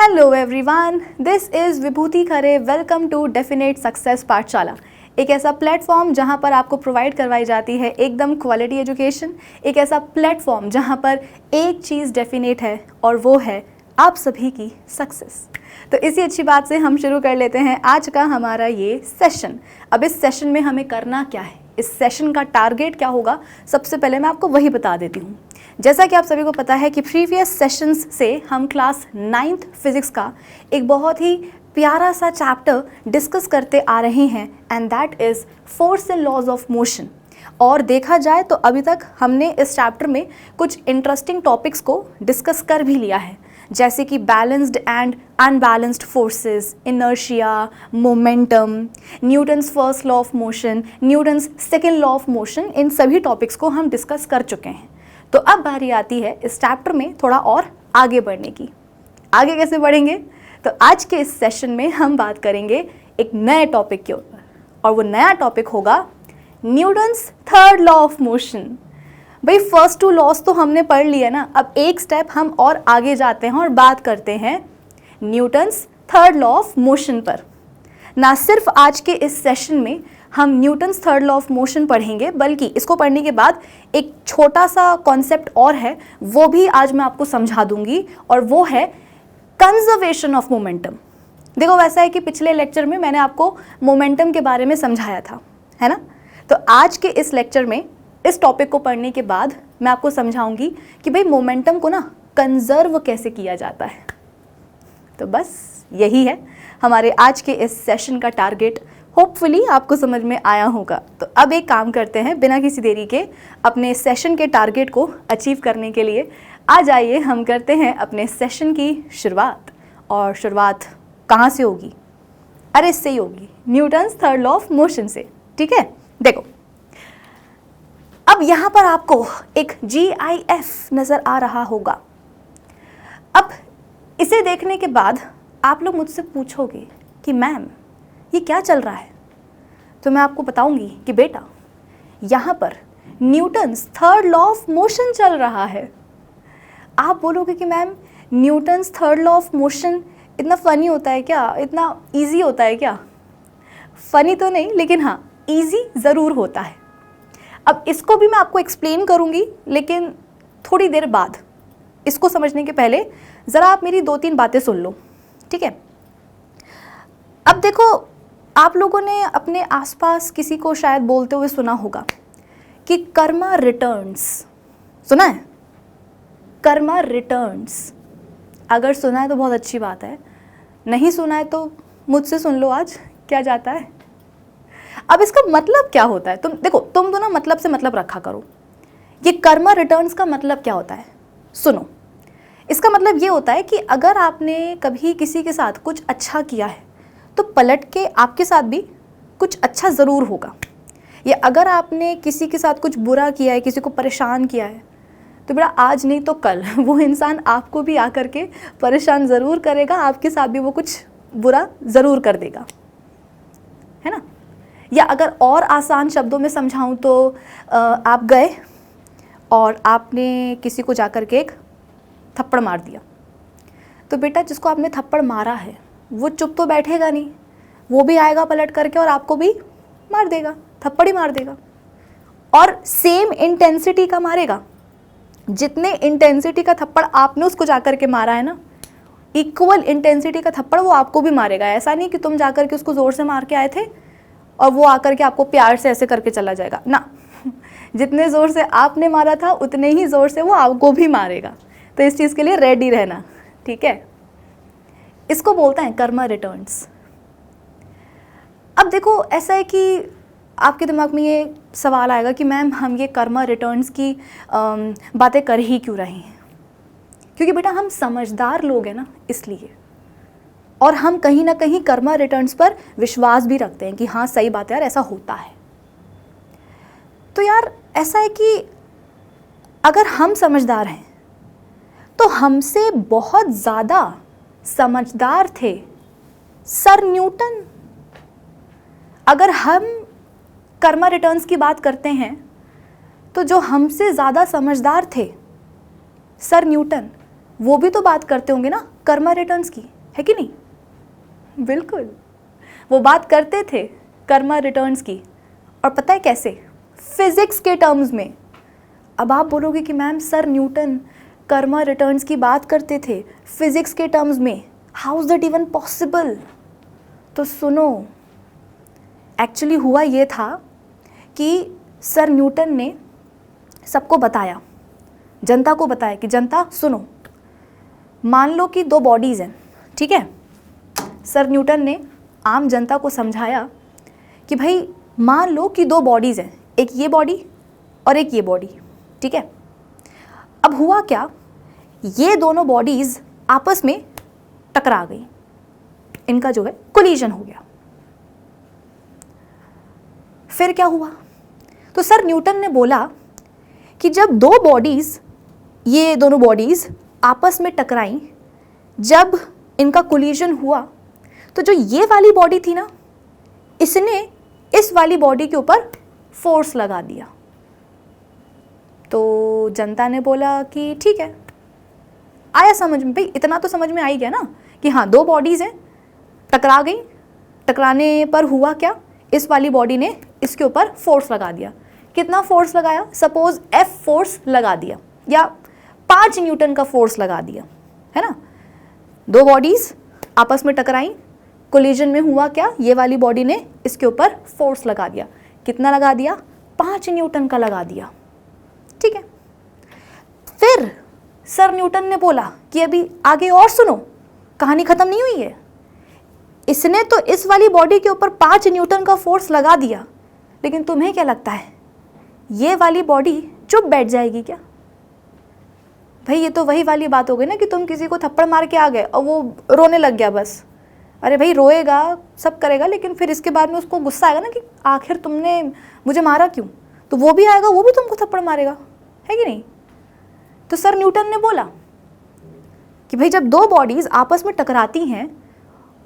Hello everyone, this is Vibhuti Khare. Welcome to definite success Pathshala, एक ऐसा platform जहां पर आपको प्रोवाइड करवाई जाती है एकदम क्वालिटी एजुकेशन। एक ऐसा प्लेटफॉर्म जहां पर एक चीज़ डेफिनेट है और वो है आप सभी की सक्सेस। तो इसी अच्छी बात से हम शुरू कर लेते हैं आज का हमारा ये सेशन। अब इस सेशन में हमें करना क्या है, इस सेशन का टारगेट क्या होगा, सबसे पहले मैं आपको वही बता देती हूँ। जैसा कि आप सभी को पता है कि प्रीवियस सेशंस से हम क्लास 9th फिजिक्स का एक बहुत ही प्यारा सा चैप्टर डिस्कस करते आ रहे हैं and that is force and laws of motion. और देखा जाए तो अभी तक हमने इस चैप्टर में कुछ इंटरेस्टिंग टॉपिक्स को डिस्कस कर भी लिया है, जैसे कि balanced and unbalanced forces, inertia, momentum, Newton's first law of motion, Newton's second law of motion. इन सभी टॉपिक्स को हम डिस्कस कर चुके हैं। तो अब बारी आती है इस चैप्टर में थोड़ा और आगे बढ़ने की। आगे कैसे बढ़ेंगे? तो आज के इस सेशन में हम बात करेंगे एक नए टॉपिक के ऊपर, और वो नया टॉपिक होगा Newton's third law of motion. भाई फर्स्ट टू लॉस तो हमने पढ़ लिया ना, अब एक स्टेप हम और आगे जाते हैं और बात करते हैं Newton's third law of motion पर। ना सिर्फ आज के इस सेशन में हम Newton's third law of motion पढ़ेंगे, बल्कि इसको पढ़ने के बाद एक छोटा सा कॉन्सेप्ट और है, वो भी आज मैं आपको समझा दूंगी, और वो है कंजर्वेशन ऑफ मोमेंटम। देखो, वैसा है कि पिछले लेक्चर में मैंने आपको मोमेंटम के बारे में समझाया था, है ना? तो आज के इस लेक्चर में इस टॉपिक को पढ़ने के बाद मैं आपको समझाऊंगी कि भाई मोमेंटम को ना कंजर्व कैसे किया जाता है। तो बस यही है हमारे आज के इस सेशन का टारगेट। होपफुली आपको समझ में आया होगा। तो अब एक काम करते हैं, बिना किसी देरी के अपने सेशन के टारगेट को अचीव करने के लिए आ जाइए हम करते हैं अपने सेशन की शुरुआत। और शुरुआत कहाँ से होगी? अरे इससे ही होगी, Newton's third law of motion से। ठीक है, देखो अब यहाँ पर आपको एक GIF नज़र आ रहा होगा। अब इसे देखने के बाद आप लोग मुझसे पूछोगे कि मैम ये क्या चल रहा है? तो मैं आपको बताऊंगी कि बेटा यहाँ पर Newton's third law of motion चल रहा है। आप बोलोगे कि ma'am Newton's third law of motion इतना फ़नी होता है क्या, इतना इजी होता है क्या? फ़नी तो नहीं, लेकिन हाँ इजी ज़रूर होता है। अब इसको भी मैं आपको एक्सप्लेन करूँगी, लेकिन थोड़ी देर बाद। इसको समझने के पहले ज़रा आप मेरी 2-3 बातें सुन लो, ठीक है? अब देखो, आप लोगों ने अपने आसपास किसी को शायद बोलते हुए सुना होगा कि कर्मा रिटर्न्स। सुना है? कर्मा रिटर्न्स। अगर सुना है तो बहुत अच्छी बात है, नहीं सुना है तो मुझसे सुन लो आज क्या जाता है। अब इसका मतलब क्या होता है? तुम तो ना मतलब से मतलब रखा करो। ये कर्मा रिटर्न्स का मतलब क्या होता है? सुनो, इसका मतलब ये होता है कि अगर आपने कभी किसी के साथ कुछ अच्छा किया है तो पलट के आपके साथ भी कुछ अच्छा ज़रूर होगा। या अगर आपने किसी के साथ कुछ बुरा किया है, किसी को परेशान किया है, तो बेटा आज नहीं तो कल वो इंसान आपको भी आकर के परेशान ज़रूर करेगा, आपके साथ भी वो कुछ बुरा ज़रूर कर देगा, है ना? या अगर और आसान शब्दों में समझाऊं तो आप गए और आपने किसी को जाकर के एक थप्पड़ मार दिया, तो बेटा जिसको आपने थप्पड़ मारा है वो चुप तो बैठेगा नहीं, वो भी आएगा पलट करके और आपको भी मार देगा, थप्पड़ ही मार देगा। और सेम इंटेंसिटी का मारेगा, जितने इंटेंसिटी का थप्पड़ आपने उसको जाकर के मारा है ना, इक्वल इंटेंसिटी का थप्पड़ वो आपको भी मारेगा। ऐसा नहीं कि तुम जाकर के उसको ज़ोर से मार के आए थे और वो आकर के आपको प्यार से ऐसे करके चला जाएगा ना। जितने ज़ोर से आपने मारा था उतने ही ज़ोर से वो आपको भी मारेगा। तो इस चीज़ के लिए रेडी रहना, ठीक है? इसको बोलते हैं कर्मा रिटर्न्स। अब देखो, ऐसा है कि आपके दिमाग में ये सवाल आएगा कि मैम हम ये कर्मा रिटर्न्स की बातें कर ही क्यों रहे हैं? क्योंकि बेटा हम समझदार लोग हैं ना, इसलिए। और हम कहीं ना कहीं कर्मा रिटर्न्स पर विश्वास भी रखते हैं कि हाँ सही बात है यार, ऐसा होता है। तो यार ऐसा है कि अगर हम समझदार हैं तो हमसे बहुत ज़्यादा समझदार थे सर न्यूटन। अगर हम कर्मा रिटर्न्स की बात करते हैं तो जो हमसे ज़्यादा समझदार थे सर न्यूटन, वो भी तो बात करते होंगे ना कर्मा रिटर्न्स की, है कि नहीं? बिल्कुल, वो बात करते थे कर्मा रिटर्न्स की। और पता है कैसे? फिजिक्स के टर्म्स में। अब आप बोलोगे कि ma'am sir Newton Karma returns की बात करते थे फिजिक्स के टर्म्स में, how is that even possible? तो सुनो, एक्चुअली हुआ ये था कि सर न्यूटन ने सबको बताया, जनता को बताया कि जनता सुनो, मान लो कि दो बॉडीज़ हैं, ठीक है? सर न्यूटन ने आम जनता को समझाया कि भाई मान लो कि दो बॉडीज़ हैं, एक ये बॉडी और एक ये बॉडी, ठीक है? अब हुआ क्या, ये दोनों बॉडीज़ आपस में टकरा गई, इनका जो है कोलिजन हो गया। फिर क्या हुआ? तो सर न्यूटन ने बोला कि जब दो बॉडीज़, ये दोनों बॉडीज़ आपस में टकराई, जब इनका कोलिजन हुआ तो जो ये वाली बॉडी थी ना, इसने इस वाली बॉडी के ऊपर फोर्स लगा दिया। तो जनता ने बोला कि ठीक है, आया समझ में, भाई इतना तो समझ में आ ही गया ना कि हाँ दो बॉडीज़ हैं, टकरा गई, टकराने पर हुआ क्या, इस वाली बॉडी ने इसके ऊपर फोर्स लगा दिया। कितना फोर्स लगाया? सपोज F फोर्स लगा दिया या 5 न्यूटन का फोर्स लगा दिया, है ना? दो बॉडीज आपस में टकराई, कोलिजन में हुआ क्या, ये वाली बॉडी ने इसके ऊपर फोर्स लगा दिया। कितना लगा दिया? 5 न्यूटन का लगा दिया, ठीक है? फिर सर न्यूटन ने बोला कि अभी आगे और सुनो, कहानी खत्म नहीं हुई है। इसने तो इस वाली बॉडी के ऊपर 5 न्यूटन का फोर्स लगा दिया, लेकिन तुम्हें क्या लगता है ये वाली बॉडी चुप बैठ जाएगी क्या? भाई ये तो वही वाली बात हो गई ना कि तुम किसी को थप्पड़ मार के आ गए और वो रोने लग गया बस। अरे भाई रोएगा, सब करेगा, लेकिन फिर इसके बाद में उसको गुस्सा आएगा ना कि आखिर तुमने मुझे मारा क्यों, तो वो भी आएगा, वो भी तुमको थप्पड़ मारेगा, है कि नहीं? तो सर न्यूटन ने बोला कि भाई जब दो बॉडीज आपस में टकराती हैं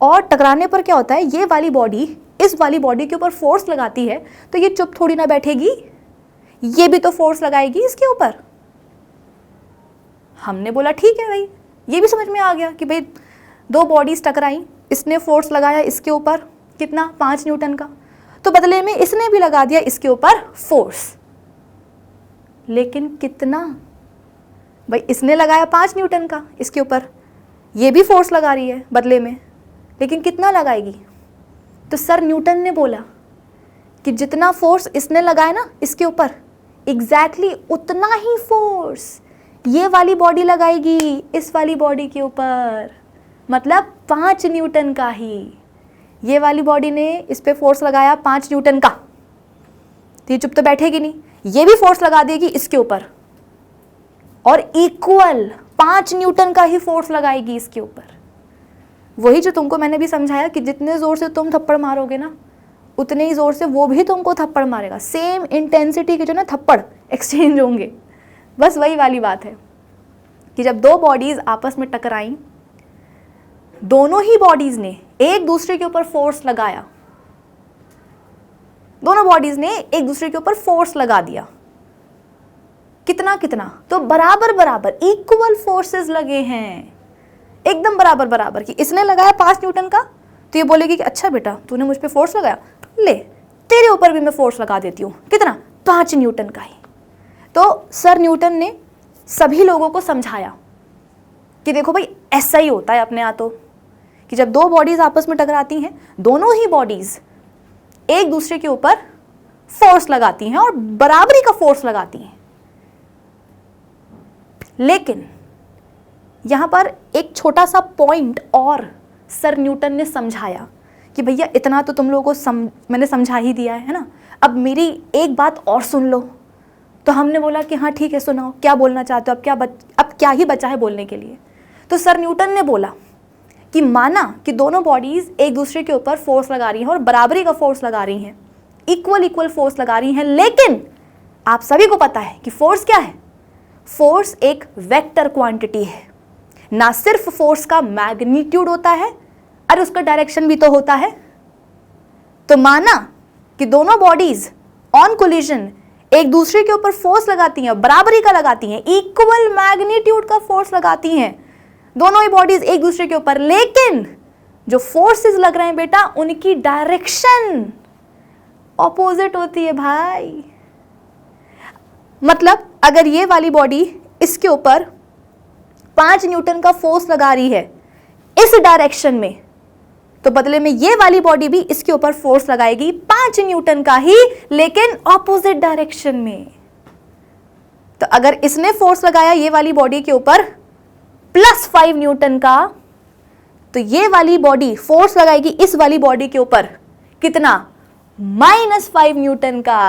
और टकराने पर क्या होता है, ये वाली बॉडी इस वाली बॉडी के ऊपर फोर्स लगाती है, तो ये चुप थोड़ी ना बैठेगी, ये भी तो फोर्स लगाएगी इसके ऊपर। हमने बोला ठीक है भाई, ये भी समझ में आ गया कि भाई दो बॉडीज टकराई, इसने फोर्स लगाया इसके ऊपर, कितना? 5 न्यूटन का, तो बदले में इसने भी लगा दिया इसके ऊपर फोर्स। लेकिन कितना? भाई इसने लगाया 5 न्यूटन का इसके ऊपर, ये भी फोर्स लगा रही है बदले में, लेकिन कितना लगाएगी? तो सर न्यूटन ने बोला कि जितना फोर्स इसने लगाया ना इसके ऊपर, एग्जैक्टली उतना ही फोर्स ये वाली बॉडी लगाएगी इस वाली बॉडी के ऊपर, मतलब 5 न्यूटन का ही। ये वाली बॉडी ने इस पे फोर्स लगाया 5 न्यूटन का, तो ये चुप तो बैठेगी नहीं, ये भी फोर्स लगा देगी इसके ऊपर और इक्वल 5 न्यूटन का ही फोर्स लगाएगी इसके ऊपर। वही जो तुमको मैंने भी समझाया कि जितने ज़ोर से तुम थप्पड़ मारोगे ना, उतने ही ज़ोर से वो भी तुमको थप्पड़ मारेगा। सेम इंटेंसिटी के जो ना थप्पड़ एक्सचेंज होंगे। बस वही वाली बात है कि जब दो बॉडीज़ आपस में टकराई, दोनों ही बॉडीज़ ने एक दूसरे के ऊपर फोर्स लगाया, दोनों बॉडीज़ ने एक दूसरे के ऊपर फोर्स लगा दिया। कितना कितना? तो बराबर बराबर इक्वल फोर्सेस लगे हैं, एकदम बराबर बराबर। कि इसने लगाया 5 न्यूटन का, तो ये बोलेगी कि अच्छा बेटा तूने मुझ पे फोर्स लगाया, ले तेरे ऊपर भी मैं फोर्स लगा देती हूँ। कितना? 5 न्यूटन का ही। तो सर न्यूटन ने सभी लोगों को समझाया कि देखो भाई ऐसा ही होता है अपने यहाँ तो, कि जब दो बॉडीज आपस में टकराती हैं, दोनों ही बॉडीज एक दूसरे के ऊपर फोर्स लगाती हैं और बराबरी का फोर्स लगाती हैं। लेकिन यहाँ पर एक छोटा सा पॉइंट और सर न्यूटन ने समझाया कि भैया इतना तो तुम लोगों को मैंने समझा ही दिया है ना, अब मेरी एक बात और सुन लो। तो हमने बोला कि हाँ ठीक है सुनाओ, क्या बोलना चाहते हो, अब क्या ही बचा है बोलने के लिए। तो सर न्यूटन ने बोला कि माना कि दोनों बॉडीज़ एक दूसरे के ऊपर फोर्स लगा रही हैं और बराबरी का फोर्स लगा रही हैं, इक्वल फोर्स लगा रही हैं, लेकिन आप सभी को पता है कि फोर्स क्या है? फोर्स एक वेक्टर क्वांटिटी है। ना सिर्फ फोर्स का मैग्नीट्यूड होता है, अरे उसका डायरेक्शन भी तो होता है। तो माना कि दोनों बॉडीज ऑन कोलिजन एक दूसरे के ऊपर फोर्स लगाती हैं, बराबरी का लगाती हैं, इक्वल मैग्नीट्यूड का फोर्स लगाती हैं दोनों ही बॉडीज एक दूसरे के ऊपर, लेकिन जो फोर्सेस लग रहे हैं बेटा उनकी डायरेक्शन ऑपोजिट होती है भाई। मतलब अगर ये वाली बॉडी इसके ऊपर 5 न्यूटन का फोर्स लगा रही है इस डायरेक्शन में, तो बदले में ये वाली बॉडी भी इसके ऊपर फोर्स लगाएगी 5 न्यूटन का ही, लेकिन ऑपोजिट डायरेक्शन में। तो अगर इसने फोर्स लगाया ये वाली बॉडी के ऊपर +5 न्यूटन का, तो ये वाली बॉडी फोर्स लगाएगी इस वाली बॉडी के ऊपर कितना, -5 न्यूटन का।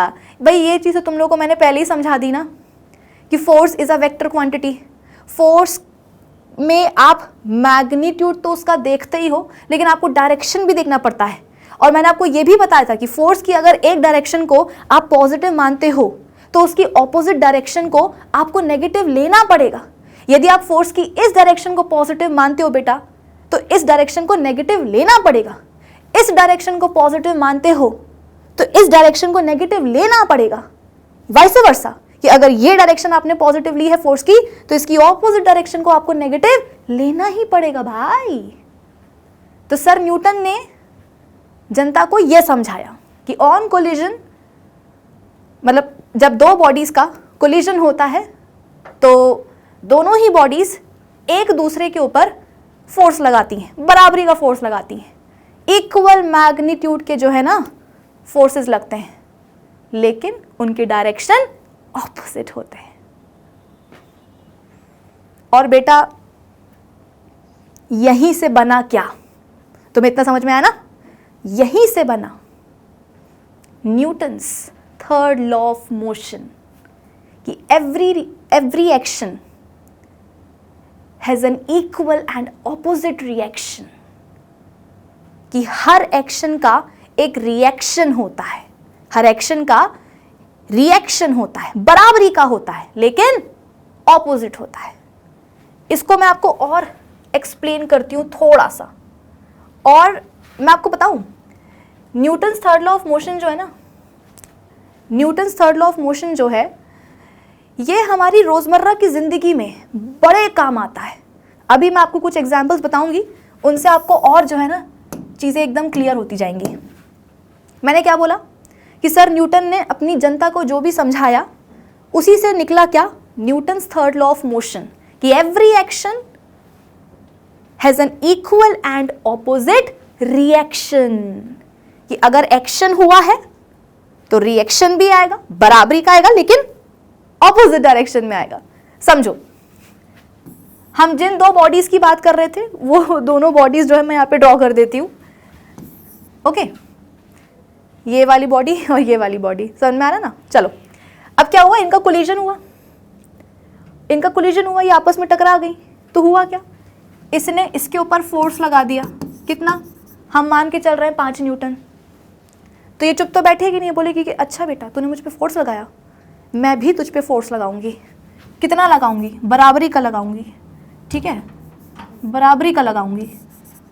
भाई ये चीज़ तो तुम लोगों को मैंने पहले ही समझा दी ना कि force is a vector quantity. Force में आप मैग्नीट्यूड तो उसका देखते ही हो, लेकिन आपको डायरेक्शन भी देखना पड़ता है। और मैंने आपको ये भी बताया था कि फोर्स की अगर एक डायरेक्शन को आप पॉजिटिव मानते हो तो उसकी ऑपोजिट डायरेक्शन को आपको नेगेटिव लेना पड़ेगा। यदि आप फोर्स की इस डायरेक्शन को पॉजिटिव मानते हो बेटा, तो इस डायरेक्शन को नेगेटिव लेना पड़ेगा। इस डायरेक्शन को पॉजिटिव मानते हो तो इस डायरेक्शन को नेगेटिव लेना पड़ेगा। वाइस वर्सा, कि अगर ये डायरेक्शन आपने पॉजिटिव ली है फोर्स की, तो इसकी ऑपोजिट डायरेक्शन को आपको नेगेटिव लेना ही पड़ेगा भाई। तो सर न्यूटन ने जनता को यह समझाया कि ऑन कोलिजन, मतलब जब दो बॉडीज का कोलिजन होता है तो दोनों ही बॉडीज एक दूसरे के ऊपर फोर्स लगाती हैं, बराबरी का फोर्स लगाती हैं, इक्वल मैग्नीट्यूड के जो है ना फोर्सेस लगते हैं, लेकिन उनकी डायरेक्शन ऑपोजिट होते हैं। और बेटा यहीं से बना क्या, तुम्हें इतना समझ में आया ना, यहीं से बना Newton's third law of motion कि every action has an equal and opposite reaction, कि हर एक्शन का एक रिएक्शन होता है, हर एक्शन का रिएक्शन होता है, बराबरी का होता है, लेकिन ऑपोजिट होता है। इसको मैं आपको और एक्सप्लेन करती हूं थोड़ा सा। और मैं आपको बताऊं, Newton's third law of motion जो है ना, Newton's third law of motion जो है, ये हमारी रोजमर्रा की जिंदगी में बड़े काम आता है। अभी मैं आपको कुछ एग्जांपल्स बताऊंगी, उनसे आपको और जो है ना चीजें एकदम क्लियर होती जाएंगी। मैंने क्या बोला कि सर न्यूटन ने अपनी जनता को जो भी समझाया उसी से निकला क्या, Newton's third law of motion, कि every action has an equal and opposite reaction, कि अगर एक्शन हुआ है तो रिएक्शन भी आएगा, बराबरी का आएगा, लेकिन ऑपोजिट डायरेक्शन में आएगा। समझो, हम जिन दो बॉडीज की बात कर रहे थे वो दोनों बॉडीज जो है मैं यहाँ पे ड्रॉ कर देती हूँ। ओके, ये वाली बॉडी और ये वाली बॉडी, समझ में आ रहा ना। चलो, अब क्या हुआ, इनका कोलिजन हुआ, इनका कोलिजन हुआ, ये आपस में टकरा गई। तो हुआ क्या, इसने इसके ऊपर फोर्स लगा दिया, कितना, हम मान के चल रहे हैं 5 न्यूटन। तो ये चुप तो बैठेगी नहीं, बोलेगी कि अच्छा बेटा तूने मुझ पे फोर्स लगाया, मैं भी तुझ पे फोर्स लगाऊंगी। कितना लगाऊंगी, बराबरी का लगाऊंगी, ठीक है, बराबरी का लगाऊंगी,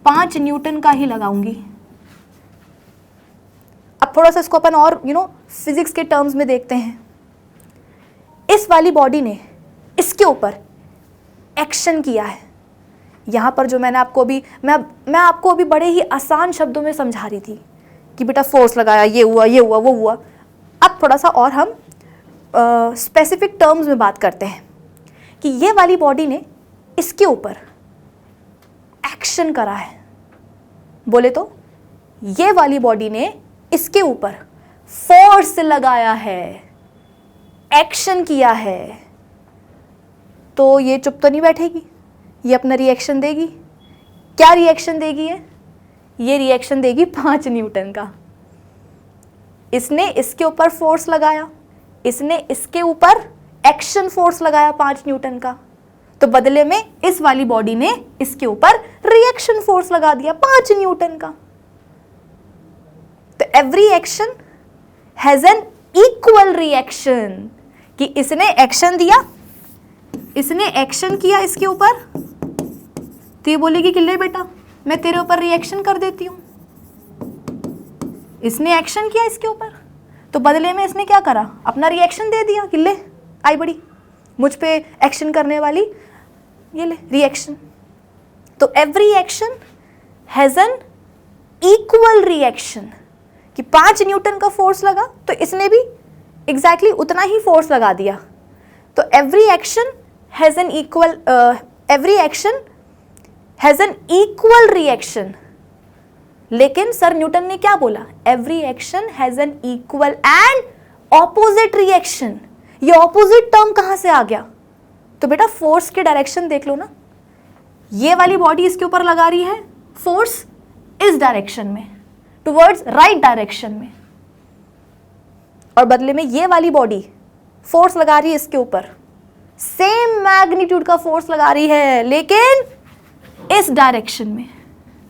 5 न्यूटन का ही लगाऊंगी। अब थोड़ा सा इसको अपन और फिजिक्स के टर्म्स में देखते हैं। इस वाली बॉडी ने इसके ऊपर एक्शन किया है। यहाँ पर जो मैंने आपको अभी मैं आपको अभी बड़े ही आसान शब्दों में समझा रही थी कि बेटा फोर्स लगाया, ये हुआ, ये हुआ, वो हुआ। अब थोड़ा सा और हम स्पेसिफिक टर्म्स में बात करते हैं कि ये वाली बॉडी ने इसके ऊपर एक्शन करा है। बोले तो ये वाली बॉडी ने इसके ऊपर फोर्स लगाया है, एक्शन किया है। तो ये चुप तो नहीं बैठेगी, ये अपना रिएक्शन देगी। क्या रिएक्शन देगी ये रिएक्शन देगी 5 न्यूटन का। इसने इसके ऊपर फोर्स लगाया, इसने इसके ऊपर एक्शन फोर्स लगाया 5 न्यूटन का, तो बदले में इस वाली बॉडी ने इसके ऊपर रिएक्शन फोर्स लगा दिया 5 न्यूटन का। तो every action has an equal reaction, कि इसने एक्शन दिया, इसने एक्शन किया इसके ऊपर, तो ये बोलेगी कि ले बेटा मैं तेरे ऊपर रिएक्शन कर देती हूं। इसने एक्शन किया इसके ऊपर, तो बदले में इसने क्या करा, अपना रिएक्शन दे दिया कि ले आई बड़ी मुझ पे एक्शन करने वाली, ये ले रिएक्शन। तो every action has an equal reaction, कि 5 न्यूटन का फोर्स लगा तो इसने भी एग्जैक्टली उतना ही फोर्स लगा दिया। तो every action has an equal reaction. लेकिन सर न्यूटन ने क्या बोला, every action has an equal and opposite reaction. ये ऑपोजिट टर्म कहां से आ गया, तो बेटा फोर्स के डायरेक्शन देख लो ना, ये वाली बॉडी इसके ऊपर लगा रही है फोर्स इस डायरेक्शन में, टुवर्ड्स राइट डायरेक्शन में, और बदले में ये वाली बॉडी फोर्स लगा रही है इसके ऊपर, सेम मैग्नीट्यूड का फोर्स लगा रही है लेकिन इस डायरेक्शन में,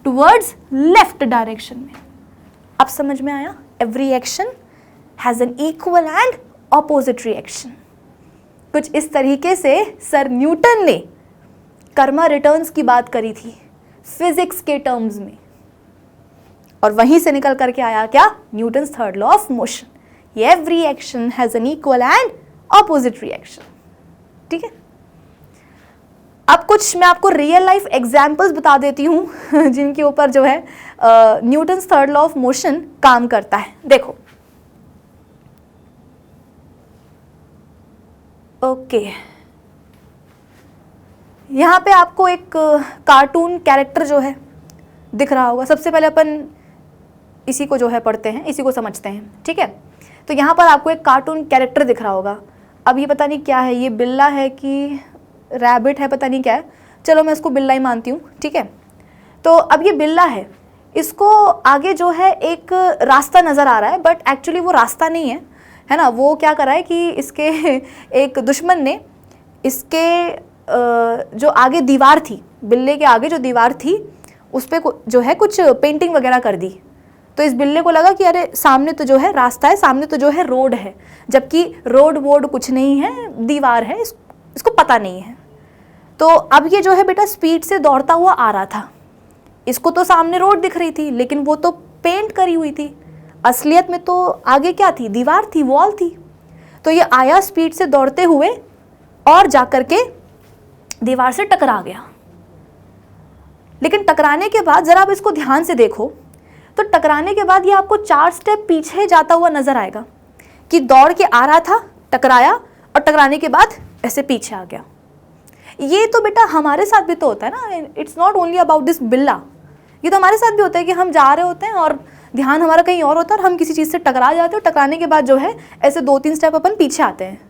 टुवर्ड्स लेफ्ट डायरेक्शन में। अब समझ में आया, every action has an equal and opposite reaction. कुछ इस तरीके से सर न्यूटन ने कर्मा रिटर्न्स की बात करी थी फिजिक्स के टर्म्स में, और वहीं से निकल करके आया क्या, Newton's third law of motion, every action has an equal and opposite reaction. ठीक है, अब कुछ मैं आपको रियल लाइफ एग्जाम्पल्स बता देती हूं जिनके ऊपर जो है Newton's third law of motion काम करता है। देखो, ओके, यहां पे आपको एक कार्टून कैरेक्टर जो है दिख रहा होगा। सबसे पहले अपन इसी को जो है पढ़ते हैं, इसी को समझते हैं। ठीक है, तो यहाँ पर आपको एक कार्टून कैरेक्टर दिख रहा होगा। अब ये पता नहीं क्या है, ये बिल्ला है कि रैबिट है, पता नहीं क्या है, चलो मैं इसको बिल्ला ही मानती हूँ। ठीक है, तो अब ये बिल्ला है, इसको आगे जो है एक रास्ता नज़र आ रहा है, बट एक्चुअली वो रास्ता नहीं है ना। वो क्या करा है कि इसके एक दुश्मन ने इसके जो आगे दीवार थी, बिल्ले के आगे जो दीवार थी उस पर जो है कुछ पेंटिंग वगैरह कर दी। तो इस बिल्ले को लगा कि अरे सामने तो जो है रास्ता है, सामने तो जो है रोड है, जबकि रोड वोड कुछ नहीं है, दीवार है, इसको पता नहीं है। तो अब ये जो है बेटा स्पीड से दौड़ता हुआ आ रहा था। इसको तो सामने रोड दिख रही थी, लेकिन वो तो पेंट करी हुई थी, असलियत में तो आगे क्या थी, दीवार थी, वॉल थी। तो ये आया स्पीड से दौड़ते हुए और जाकर के दीवार से टकरा गया। लेकिन टकराने के बाद जरा आप इसको ध्यान से देखो, तो टकराने के बाद ये आपको 4 स्टेप पीछे जाता हुआ नजर आएगा कि दौड़ के आ रहा था, टकराया, और टकराने के बाद ऐसे पीछे आ गया। ये तो बेटा हमारे साथ भी तो होता है ना, it's not only about this बिल्ला, ये तो हमारे साथ भी होता है कि हम जा रहे होते हैं और ध्यान हमारा कहीं और होता है और हम किसी चीज़ से टकरा जाते हैं, और टकराने के बाद जो है ऐसे 2-3 स्टेप अपन पीछे आते हैं।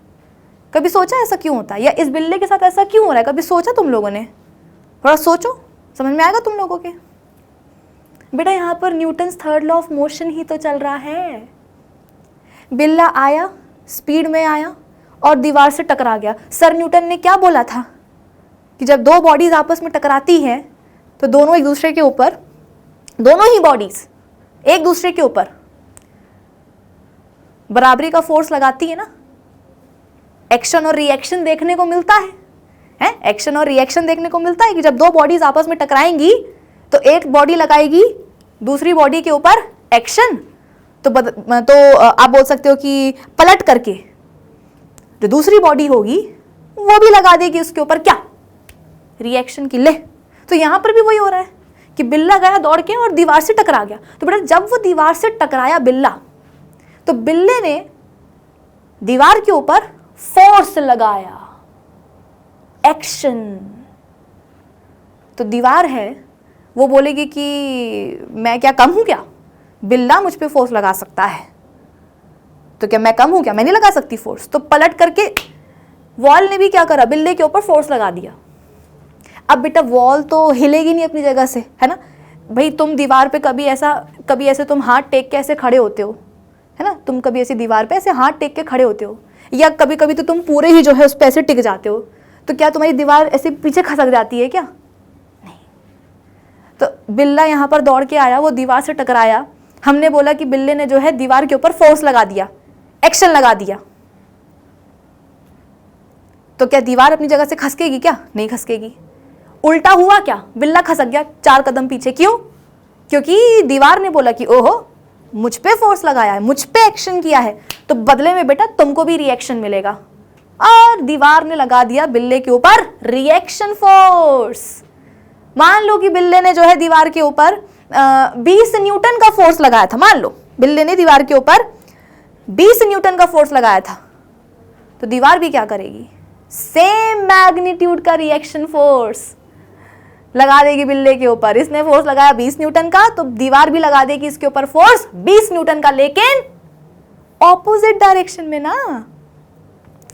कभी सोचा ऐसा क्यों होता है, या इस बिल्ले के साथ ऐसा क्यों हो रहा है, कभी सोचा तुम लोगों ने? थोड़ा सोचो, समझ में आएगा तुम लोगों के। बेटा यहाँ पर Newton's third law of motion ही तो चल रहा है। बिल्ला आया, स्पीड में आया और दीवार से टकरा गया। सर न्यूटन ने क्या बोला था कि जब 2 बॉडीज आपस में टकराती हैं तो दोनों एक दूसरे के ऊपर, दोनों ही बॉडीज एक दूसरे के ऊपर बराबरी का फोर्स लगाती है ना। एक्शन और रिएक्शन देखने को मिलता है, एक्शन और रिएक्शन देखने को मिलता है कि जब 2 बॉडीज आपस में टकराएंगी तो एक बॉडी लगाएगी दूसरी बॉडी के ऊपर एक्शन, तो आप बोल सकते हो कि पलट करके जो दूसरी बॉडी होगी वो भी लगा देगी उसके ऊपर क्या, रिएक्शन की। ले, तो यहां पर भी वही हो रहा है कि बिल्ला गया दौड़ के और दीवार से टकरा गया। तो बेटा जब वो दीवार से टकराया बिल्ला, तो बिल्ले ने दीवार के ऊपर फोर्स लगाया, एक्शन। तो दीवार है वो बोलेगी कि मैं क्या कम हूं क्या, बिल्ला मुझ पे फोर्स लगा सकता है, तो क्या मैं कम हूं क्या, मैं नहीं लगा सकती फोर्स। तो पलट करके वॉल ने भी क्या करा, बिल्ले के ऊपर फोर्स लगा दिया। अब बेटा वॉल तो हिलेगी नहीं अपनी जगह से, है ना भाई। तुम दीवार पे कभी ऐसे तुम हाथ टेक के ऐसे खड़े होते हो, है ना, तुम कभी ऐसी दीवार पे ऐसे हाथ टेक के खड़े होते हो, या कभी कभी तो तुम पूरे ही जो है उस पे ऐसे टिक जाते हो, तो क्या तुम्हारी दीवार ऐसे पीछे खसक जाती है क्या? नहीं। तो बिल्ला यहाँ पर दौड़ के आया, वो दीवार से टकराया, हमने बोला कि बिल्ले ने जो है दीवार के ऊपर फोर्स लगा दिया, एक्शन लगा दिया, तो क्या दीवार अपनी जगह से खसकेगी क्या? नहीं खसकेगी। उल्टा हुआ क्या, बिल्ला खसक गया 4 कदम पीछे। क्यों? क्योंकि दीवार ने बोला कि ओहो मुझ पे फोर्स लगाया है, मुझ पे एक्शन किया है, तो बदले में बेटा तुमको भी रिएक्शन मिलेगा। और दीवार ने लगा दिया बिल्ले के ऊपर रिएक्शन फोर्स। मान लो कि बिल्ले ने जो है दीवार के ऊपर 20 न्यूटन का फोर्स लगाया था। मान लो बिल्ले ने दीवार के ऊपर 20 न्यूटन का फोर्स लगाया था, तो दीवार भी क्या करेगी? सेम मैग्नीट्यूड का रिएक्शन फोर्स लगा देगी बिल्ले के ऊपर। इसने फोर्स लगाया 20 न्यूटन का, तो दीवार भी लगा देगी इसके ऊपर फोर्स 20 न्यूटन का, लेकिन ऑपोजिट डायरेक्शन में ना।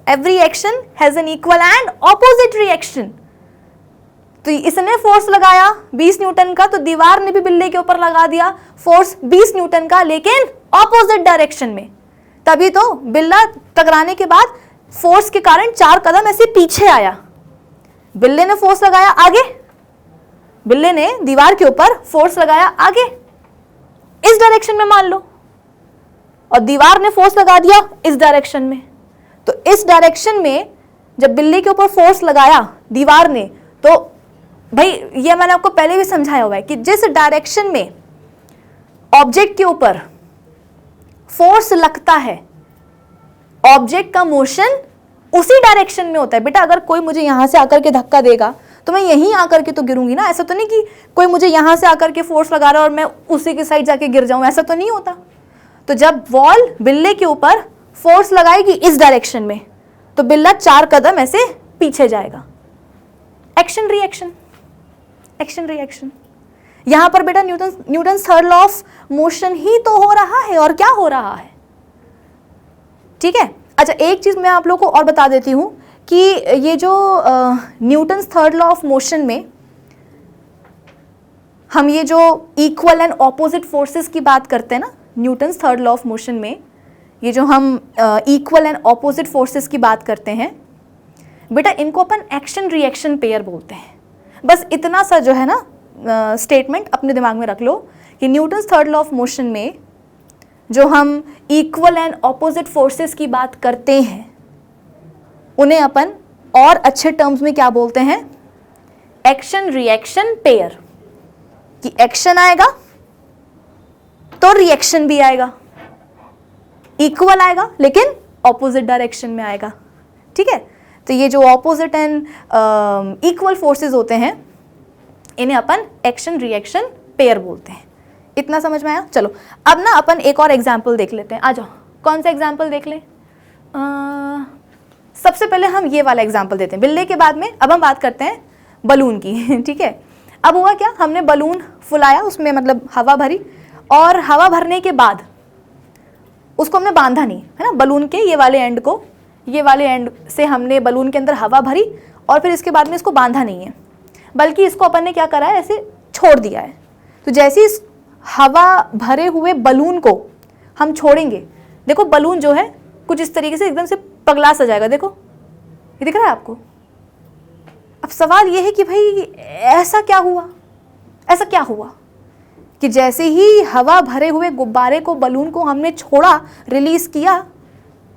Every action has an equal and opposite reaction. तो इसने फोर्स लगाया 20 न्यूटन का, तो दीवार ने भी बिल्ले के ऊपर लगा दिया फोर्स 20 न्यूटन का, लेकिन ऑपोजिट डायरेक्शन में। तभी तो बिल्ला टकराने के बाद फोर्स के कारण 4 कदम ऐसे पीछे आया। बिल्ले ने फोर्स लगाया आगे, बिल्ले ने दीवार के ऊपर फोर्स लगाया आगे इस डायरेक्शन में मान लो, और दीवार ने फोर्स लगा दिया इस डायरेक्शन में। तो इस डायरेक्शन में जब बिल्ले के ऊपर फोर्स लगाया दीवार ने, तो भाई ये मैंने आपको पहले भी समझाया हुआ है कि जिस डायरेक्शन में ऑब्जेक्ट के ऊपर फोर्स लगता है, ऑब्जेक्ट का मोशन उसी डायरेक्शन में होता है। बेटा अगर कोई मुझे यहां से आकर के धक्का देगा तो मैं यहीं आकर के तो गिरूंगी ना। ऐसा तो नहीं कि कोई मुझे यहां से आकर के फोर्स लगा रहा है और मैं उसी की साइड जाके गिर जाऊं, ऐसा तो नहीं होता। तो जब बॉल बिल्ले के ऊपर फोर्स लगाएगी इस डायरेक्शन में, तो बिल्ला 4 कदम ऐसे पीछे जाएगा। Action reaction, action reaction. यहां पर बेटा Newton third law of motion ही तो हो रहा है, और क्या हो रहा है? ठीक है। अच्छा, एक चीज मैं आप लोगों को और बता देती हूं कि ये जो Newton third law of motion में हम ये जो इक्वल एंड ऑपोजिट फोर्सेस की बात करते हैं ना, Newton third law of motion में ये जो हम इक्वल एंड ऑपोजिट फोर्सेस की बात करते हैं, बेटा इनको अपन एक्शन रिएक्शन पेयर बोलते हैं। बस इतना सा जो है ना स्टेटमेंट अपने दिमाग में रख लो कि Newton third law of motion में जो हम इक्वल एंड ऑपोजिट फोर्सेस की बात करते हैं, उन्हें अपन और अच्छे टर्म्स में क्या बोलते हैं? Action reaction pair. कि एक्शन आएगा तो रिएक्शन भी आएगा, इक्वल आएगा लेकिन ऑपोजिट डायरेक्शन में आएगा। ठीक है। तो ये जो ऑपोजिट एंड इक्वल फोर्सेस होते हैं, इन्हें अपन एक्शन रिएक्शन पेयर बोलते हैं। इतना समझ में आया? चलो अब ना अपन एक और एग्जाम्पल देख लेते हैं। आ जाओ, कौन सा एग्जाम्पल देख लें? सबसे पहले हम ये वाला एग्जाम्पल देते हैं बिल्ले के बाद में। अब हम बात करते हैं बलून की। ठीक है। अब हुआ क्या, हमने बलून फुलाया, उसमें मतलब हवा भरी, और हवा भरने के बाद उसको हमने बांधा नहीं, है ना। बलून के ये वाले एंड को, ये वाले एंड से हमने बलून के अंदर हवा भरी, और फिर इसके बाद में इसको बांधा नहीं है, बल्कि इसको अपन ने क्या करा है, ऐसे छोड़ दिया है। तो जैसे इस हवा भरे हुए बलून को हम छोड़ेंगे, देखो बलून जो है कुछ इस तरीके से एकदम से पगला सा जाएगा। देखो ये दिख रहा है आपको। अब सवाल ये है कि भाई ऐसा क्या हुआ, ऐसा क्या हुआ कि जैसे ही हवा भरे हुए गुब्बारे को, बलून को हमने छोड़ा, रिलीज किया,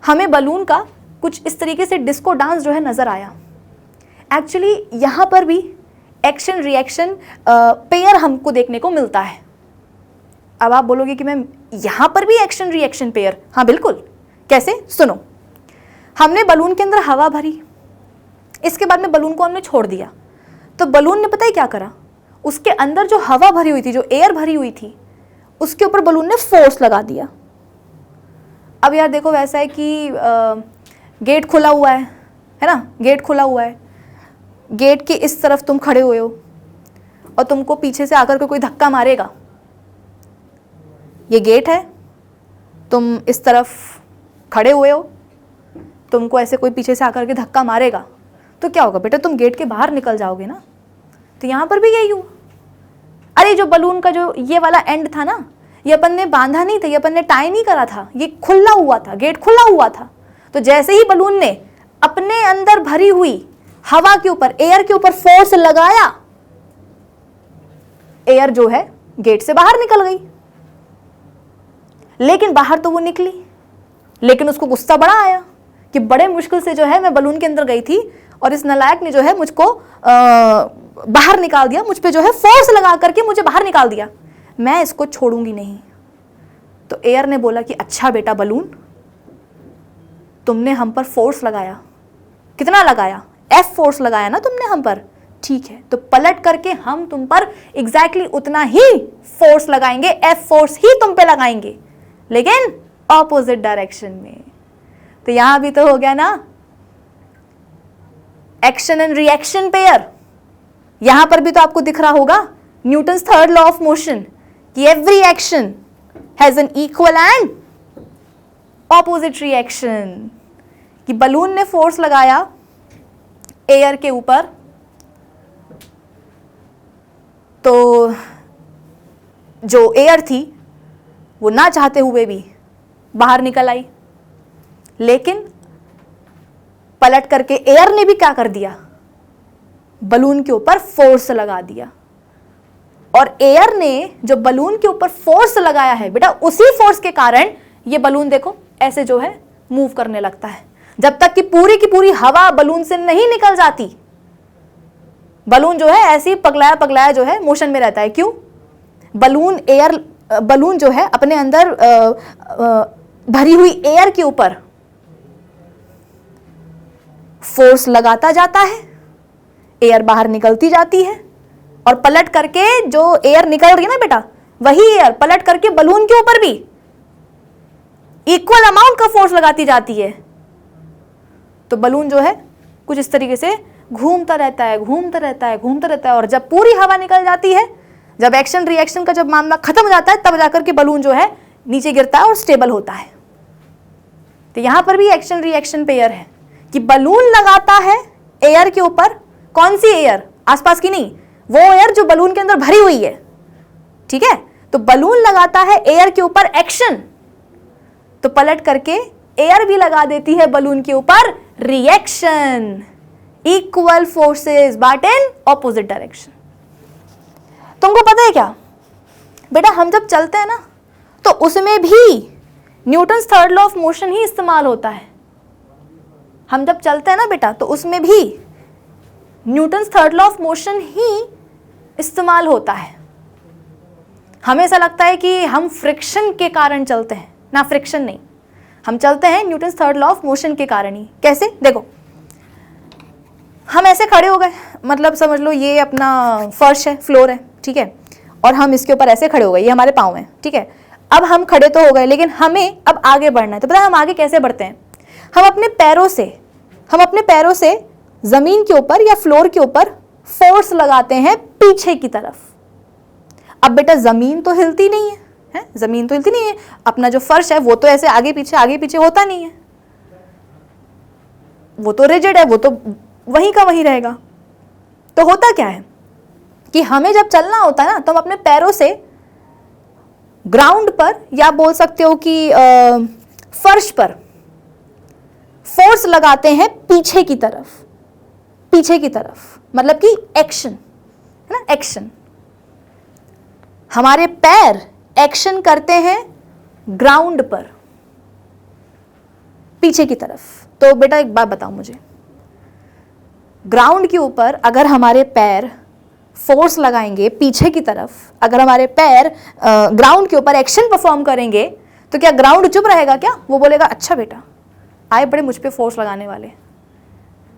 हमें बलून का कुछ इस तरीके से डिस्को डांस जो है नजर आया। एक्चुअली यहाँ पर भी एक्शन रिएक्शन पेयर हमको देखने को मिलता है। अब आप बोलोगे कि मैम यहाँ पर भी एक्शन रिएक्शन पेयर? हाँ बिल्कुल। कैसे? सुनो, हमने बलून के अंदर हवा भरी, इसके बाद में बलून को हमने छोड़ दिया, तो बलून ने पता है क्या करा, उसके अंदर जो हवा भरी हुई थी, जो एयर भरी हुई थी, उसके ऊपर बलून ने फोर्स लगा दिया। अब यार देखो, वैसा है कि गेट खुला हुआ है ना, गेट खुला हुआ है, गेट के इस तरफ तुम खड़े हुए हो और तुमको पीछे से आकर के कोई धक्का मारेगा। ये गेट है, तुम इस तरफ खड़े हुए हो, तुमको ऐसे कोई पीछे से आकर के धक्का मारेगा, तो क्या होगा बेटा, तुम गेट के बाहर निकल जाओगे ना। तो यहाँ पर भी यही हुआ। अरे जो बलून का जो ये वाला एंड था ना, ये अपन ने बांधा नहीं था, ये अपन ने टाई नहीं करा था, ये खुला हुआ था, गेट खुला हुआ था। तो जैसे ही बलून ने अपने अंदर भरी हुई हवा के ऊपर, एयर के ऊपर फोर्स लगाया, एयर जो है गेट से बाहर निकल गई। लेकिन बाहर तो वो निकली, लेकिन उसको गुस्सा बड़ा आया कि बड़े मुश्किल से जो है मैं बलून के अंदर गई थी और इस नालायक ने जो है मुझको बाहर निकाल दिया, मुझ पे जो है फोर्स लगा करके मुझे बाहर निकाल दिया, मैं इसको छोड़ूंगी नहीं। तो एयर ने बोला कि अच्छा बेटा बलून, तुमने हम पर फोर्स लगाया, कितना लगाया, F फोर्स लगाया ना तुमने हम पर, ठीक है, तो पलट करके हम तुम पर एग्जैक्टली उतना ही फोर्स लगाएंगे, F फोर्स ही तुम पे लगाएंगे, लेकिन ऑपोजिट डायरेक्शन में। तो यहां भी तो हो गया ना एक्शन एंड रिएक्शन पेयर। यहां पर भी तो आपको दिख रहा होगा Newton's third law of motion कि every action has an equal and opposite reaction. कि बलून ने फोर्स लगाया एयर के ऊपर, तो जो एयर थी वो ना चाहते हुए भी बाहर निकल आई, लेकिन पलट करके एयर ने भी क्या कर दिया, बलून के ऊपर फोर्स लगा दिया। और एयर ने जो बलून के ऊपर फोर्स लगाया है बेटा, उसी फोर्स के कारण ये बलून देखो ऐसे जो है मूव करने लगता है। जब तक कि पूरी की पूरी हवा बलून से नहीं निकल जाती, बलून जो है ऐसे ही पगलाया पगलाया जो है मोशन में रहता है। क्यों? बलून जो है अपने अंदर भरी हुई एयर के ऊपर फोर्स लगाता जाता है, एयर बाहर निकलती जाती है, और पलट करके जो एयर निकल रही है ना बेटा, वही एयर पलट करके बलून के ऊपर भी इक्वल अमाउंट का फोर्स लगाती जाती है। तो बलून जो है कुछ इस तरीके से घूमता रहता है, घूमता रहता है, घूमता रहता है, और जब पूरी हवा निकल जाती है, जब एक्शन रिएक्शन का जब मामला खत्म हो जाता है, तब जाकर के बलून जो है नीचे गिरता है और स्टेबल होता है। तो यहां पर भी एक्शन रिएक्शन पेयर है कि बलून लगाता है एयर के ऊपर, कौन सी एयर, आसपास की नहीं, वो एयर जो बलून के अंदर भरी हुई है, ठीक है। तो बलून लगाता है एयर के ऊपर एक्शन, तो पलट करके एयर भी लगा देती है बलून के ऊपर reaction. Equal forces but in opposite direction. तुमको पता है क्या बेटा, हम जब चलते हैं ना तो उसमें भी Newton's third law of motion ही इस्तेमाल होता है। हम जब चलते हैं ना बेटा तो उसमें भी Newton's third law of motion ही इस्तेमाल होता है। हमें ऐसा लगता है कि हम फ्रिक्शन के कारण चलते हैं, ना, फ्रिक्शन नहीं, हम चलते हैं Newton's third law of motion के कारण ही। कैसे? देखो, हम ऐसे खड़े हो गए, मतलब समझ लो ये अपना फर्श है, फ्लोर है, ठीक है, और हम इसके ऊपर ऐसे खड़े हो गए, ये हमारे पाँव हैं, ठीक है। अब हम खड़े तो हो गए, लेकिन हमें अब आगे बढ़ना है। तो पता है हम आगे कैसे बढ़ते हैं? हम अपने पैरों से जमीन के ऊपर या फ्लोर के ऊपर फोर्स लगाते हैं पीछे की तरफ। अब बेटा जमीन तो हिलती नहीं है, जमीन तो हिलती नहीं है, अपना जो फर्श है वो तो ऐसे आगे पीछे होता नहीं है, वो तो रिजिड है, वो तो वहीं का वहीं रहेगा। तो होता क्या है कि हमें जब चलना होता है ना, तो हम अपने पैरों से ग्राउंड पर, या बोल सकते हो कि फर्श पर फोर्स लगाते हैं पीछे की तरफ, मतलब कि एक्शन है ना, एक्शन। हमारे पैर एक्शन करते हैं ग्राउंड पर पीछे की तरफ। तो बेटा एक बात बताओ मुझे, ग्राउंड के ऊपर अगर हमारे पैर फोर्स लगाएंगे पीछे की तरफ, अगर हमारे पैर ग्राउंड के ऊपर एक्शन परफॉर्म करेंगे, तो क्या ग्राउंड चुप रहेगा क्या? वो बोलेगा अच्छा बेटा आए बड़े मुझ पे फोर्स लगाने वाले।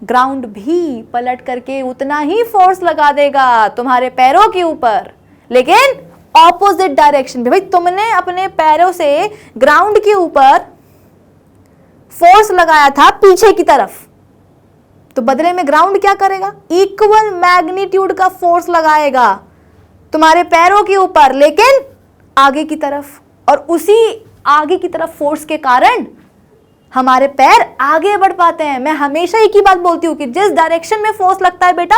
ग्राउंड भी पलट करके उतना ही फोर्स लगा देगा तुम्हारे पैरों के ऊपर, लेकिन ऑपोजिट डायरेक्शन में। भाई तुमने अपने पैरों से ग्राउंड के ऊपर फोर्स लगाया था पीछे की तरफ, तो बदले में ग्राउंड क्या करेगा? इक्वल मैग्नीट्यूड का फोर्स लगाएगा तुम्हारे पैरों के ऊपर, लेकिन आगे की तरफ। और उसी आगे की तरफ फोर्स के कारण हमारे पैर आगे बढ़ पाते हैं। मैं हमेशा एक ही बात बोलती हूं कि जिस डायरेक्शन में फोर्स लगता है बेटा,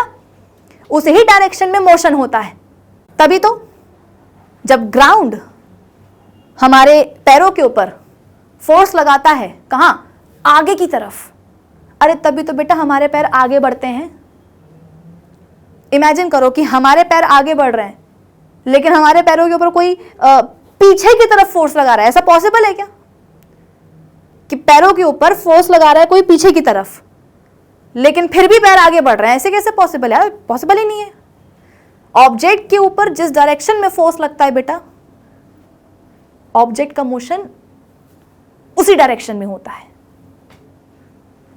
उस ही डायरेक्शन में मोशन होता है। तभी तो जब ग्राउंड हमारे पैरों के ऊपर फोर्स लगाता है, कहां? आगे की तरफ, अरे तभी तो बेटा हमारे पैर आगे बढ़ते हैं। इमेजिन करो कि हमारे पैर आगे बढ़ रहे हैं, लेकिन हमारे पैरों के ऊपर कोई पीछे की तरफ फोर्स लगा रहा है। ऐसा पॉसिबल है क्या कि पैरों के ऊपर फोर्स लगा रहा है कोई पीछे की तरफ, लेकिन फिर भी पैर आगे बढ़ रहे हैं? ऐसे कैसे पॉसिबल है? पॉसिबल ही नहीं है। ऑब्जेक्ट के ऊपर जिस डायरेक्शन में फोर्स लगता है बेटा, ऑब्जेक्ट का मोशन उसी डायरेक्शन में होता है।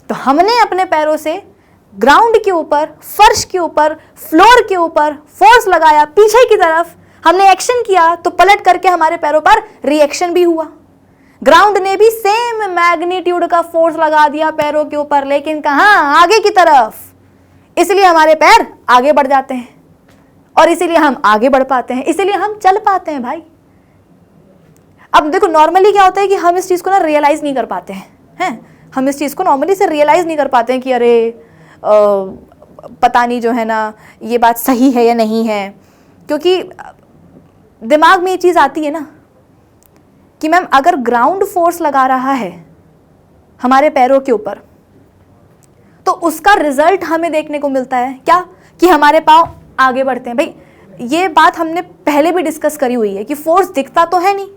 तो हमने अपने पैरों से ग्राउंड के ऊपर, फर्श के ऊपर, फ्लोर के ऊपर फोर्स लगाया पीछे की तरफ, हमने एक्शन किया तो पलट करके हमारे पैरों पर रिएक्शन भी हुआ। ग्राउंड ने भी सेम मैग्नीट्यूड का फोर्स लगा दिया पैरों के ऊपर, लेकिन कहां? आगे की तरफ। इसलिए हमारे पैर आगे बढ़ जाते हैं और इसीलिए हम आगे बढ़ पाते हैं, इसीलिए हम चल पाते हैं भाई। अब देखो नॉर्मली क्या होता है कि हम इस चीज को ना रियलाइज नहीं कर पाते हैं, हम इस चीज को नॉर्मली से रियलाइज नहीं कर पाते हैं कि अरे पता नहीं जो है ना ये बात सही है या नहीं है, क्योंकि दिमाग में ये चीज आती है ना कि मैम अगर ग्राउंड फोर्स लगा रहा है हमारे पैरों के ऊपर तो उसका रिजल्ट हमें देखने को मिलता है क्या? कि हमारे पांव आगे बढ़ते हैं। भाई ये बात हमने पहले भी डिस्कस करी हुई है कि फोर्स दिखता तो है नहीं,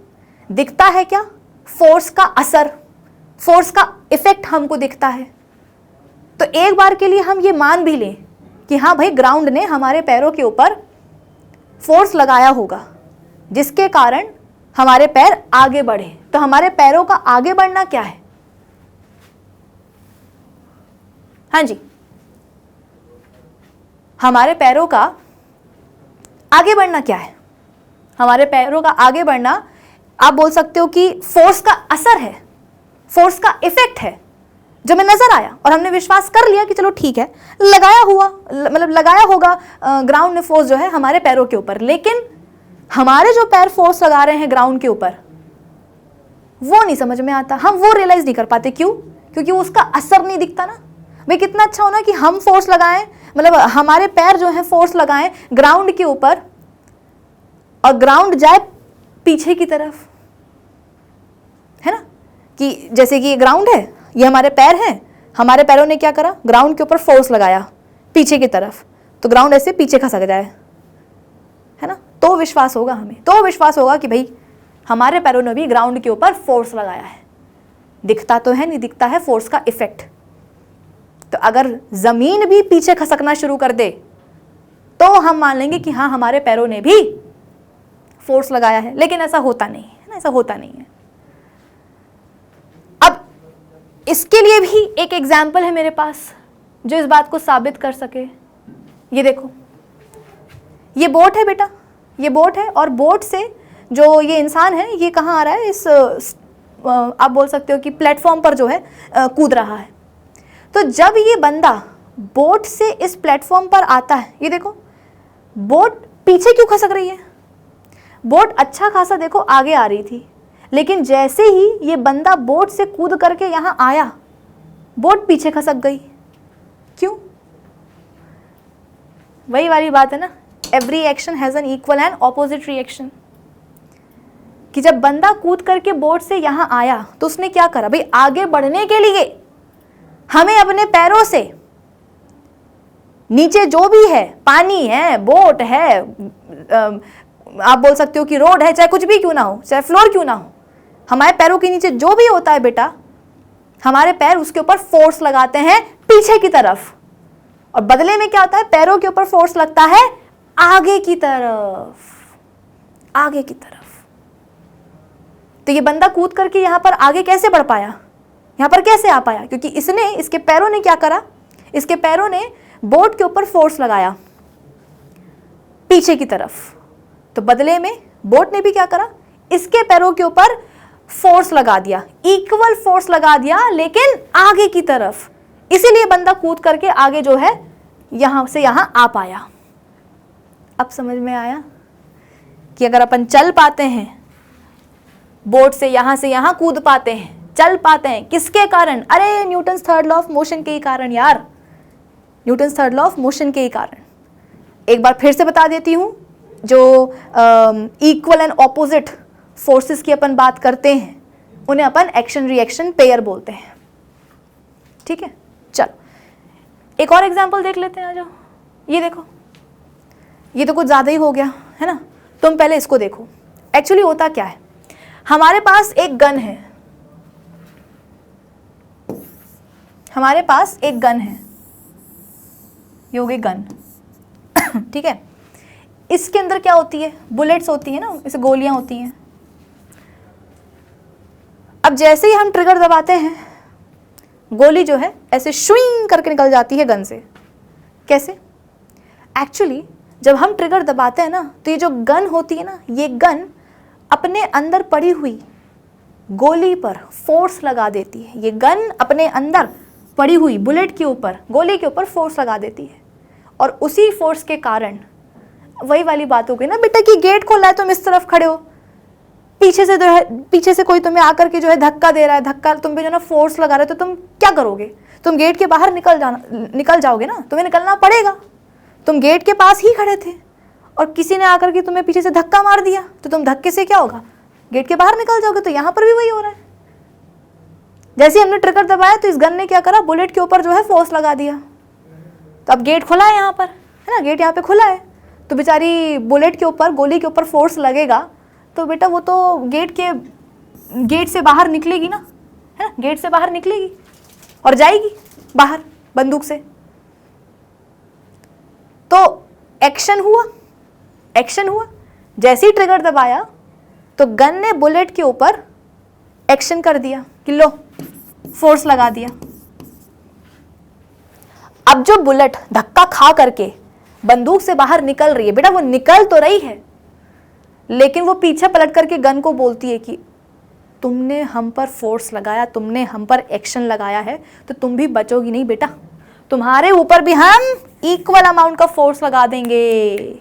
दिखता है क्या? फोर्स का असर, फोर्स का इफेक्ट हमको दिखता है। तो एक बार के लिए हम ये मान भी लें कि हाँ भाई ग्राउंड ने हमारे पैरों के ऊपर फोर्स लगाया होगा जिसके कारण हमारे पैर आगे बढ़े। तो हमारे पैरों का आगे बढ़ना क्या है? हाँ जी, हमारे पैरों का आगे बढ़ना क्या है? हमारे पैरों का आगे बढ़ना आप बोल सकते हो कि फोर्स का असर है, फोर्स का इफेक्ट है जो हमें नजर आया और हमने विश्वास कर लिया कि चलो ठीक है लगाया हुआ, मतलब लगाया होगा ग्राउंड ने फोर्स जो है हमारे पैरों के ऊपर। लेकिन हमारे जो पैर फोर्स लगा रहे हैं ग्राउंड के ऊपर वो नहीं समझ में आता, हम वो रियलाइज नहीं कर पाते। क्यों? क्योंकि उसका असर नहीं दिखता ना। भाई कितना अच्छा होना कि हम फोर्स लगाएं, मतलब हमारे पैर जो है फोर्स लगाएं ग्राउंड के ऊपर और ग्राउंड जाए पीछे की तरफ, है ना? कि जैसे कि ये ग्राउंड है, ये हमारे पैर हैं, हमारे पैरों ने क्या करा? ग्राउंड के ऊपर फोर्स लगाया पीछे की तरफ, तो ग्राउंड ऐसे पीछे खसक जाए, है ना? तो विश्वास होगा हमें, तो विश्वास होगा कि भाई हमारे पैरों ने भी ग्राउंड के ऊपर फोर्स लगाया है। दिखता तो है नहीं, दिखता है फोर्स का इफेक्ट। तो अगर जमीन भी पीछे खसकना शुरू कर दे तो हम मान लेंगे कि हाँ हमारे पैरों ने भी फोर्स लगाया है। लेकिन ऐसा होता नहीं है ना, ऐसा होता नहीं है। अब इसके लिए भी एक एग्जाम्पल है मेरे पास जो इस बात को साबित कर सके। ये देखो, ये बोट है बेटा, ये बोट है और बोट से जो ये इंसान है ये कहाँ आ रहा है? इस आप बोल सकते हो कि प्लेटफॉर्म पर जो है कूद रहा है। तो जब ये बंदा बोट से इस प्लेटफॉर्म पर आता है, ये देखो बोट पीछे क्यों खसक रही है? बोट अच्छा खासा देखो आगे आ रही थी, लेकिन जैसे ही ये बंदा बोट से कूद करके यहाँ आया बोट पीछे खसक गई। क्यों? वही वाली बात है ना, every action has an equal and opposite reaction. कि जब बंदा कूद करके बोट से यहाँ आया तो उसने क्या करा? भाई आगे बढ़ने के लिए हमें अपने पैरों से नीचे जो भी है, पानी है, बोट है, आप बोल सकते हो कि रोड है, चाहे कुछ भी क्यों ना हो, चाहे फ्लोर क्यों ना हो, हमारे पैरों के नीचे जो भी होता है बेटा, हमारे पैर उसके ऊपर फोर्स लगाते हैं पीछे की तरफ। और बदले में क्या होता है? पैरों के ऊपर फोर्स लगता है आगे की तरफ, आगे की तरफ। तो ये बंदा कूद करके यहां पर आगे कैसे बढ़ पाया? यहां पर कैसे आ पाया? क्योंकि इसके पैरों ने क्या करा? इसके पैरों ने बोट के ऊपर फोर्स लगाया पीछे की तरफ। तो बदले में बोट ने भी क्या करा? इसके पैरों के ऊपर फोर्स लगा दिया, इक्वल फोर्स लगा दिया, लेकिन आगे की तरफ। इसीलिए बंदा कूद करके आगे जो है यहां से यहां आ पाया। अब समझ में आया कि अगर अपन चल पाते हैं, बोट से यहां कूद पाते हैं, चल पाते हैं, किसके कारण? अरे Newton's third law of motion के ही कारण यार, Newton's third law of motion के ही कारण। एक बार फिर से बता देती हूं, जो इक्वल एंड ऑपोजिट फोर्सेस की अपन बात करते हैं उन्हें अपन एक्शन रिएक्शन पेयर बोलते हैं। ठीक है, चलो एक और एग्जांपल देख लेते हैं। आ जाओ, ये देखो, ये तो कुछ ज़्यादा ही हो गया है ना। तुम पहले इसको देखो। एक्चुअली होता क्या है, हमारे पास एक गन है, हमारे पास एक गन है, ये हो गई गन। ठीक है, इसके अंदर क्या होती है? बुलेट्स होती है ना, इसे गोलियां होती हैं। अब जैसे ही हम ट्रिगर दबाते हैं, गोली जो है ऐसे शुइंग करके निकल जाती है गन से। कैसे? एक्चुअली जब हम ट्रिगर दबाते हैं ना, तो ये जो गन होती है ना, ये गन अपने अंदर पड़ी हुई गोली पर फोर्स लगा देती है। ये गन अपने अंदर पड़ी हुई बुलेट के ऊपर, गोली के ऊपर फोर्स लगा देती है, और उसी फोर्स के कारण वही वाली बात हो गई ना बेटा कि गेट खोला है, तुम इस तरफ खड़े हो, पीछे से जो है, पीछे से कोई तुम्हें आकर के जो है धक्का दे रहा है, धक्का तुम पे जो ना फोर्स लगा रहा है, तो तुम क्या करोगे? तुम गेट के बाहर निकल जाओगे ना, तुम्हें निकलना पड़ेगा। तुम गेट के पास ही खड़े थे और किसी ने आकर के तुम्हें पीछे से धक्का मार दिया, तो तुम धक्के से क्या होगा? गेट के बाहर निकल जाओगे। तो यहाँ पर भी वही हो रहा है। जैसे हमने ट्रिगर दबाया तो इस गन ने क्या करा, बुलेट के ऊपर जो है फोर्स लगा दिया। तो अब गेट खुला है यहाँ पर, है ना, गेट यहाँ पे खुला है, तो बेचारी बुलेट के ऊपर, गोली के ऊपर फोर्स लगेगा, तो बेटा वो तो गेट से बाहर निकलेगी ना, है ना, गेट से बाहर निकलेगी और जाएगी बाहर बंदूक से। तो एक्शन हुआ। जैसे ही ट्रिगर दबाया तो गन ने बुलेट के ऊपर एक्शन कर दिया कि लो, फोर्स लगा दिया। अब जो बुलेट धक्का खा करके बंदूक से बाहर निकल रही है, बेटा वो निकल तो रही है, लेकिन वो पीछे पलट करके गन को बोलती है कि तुमने हम पर फोर्स लगाया, तुमने हम पर एक्शन लगाया है, तो तुम भी बचोगी नहीं बेटा, तुम्हारे ऊपर भी हम इक्वल अमाउंट का फोर्स लगा देंगे,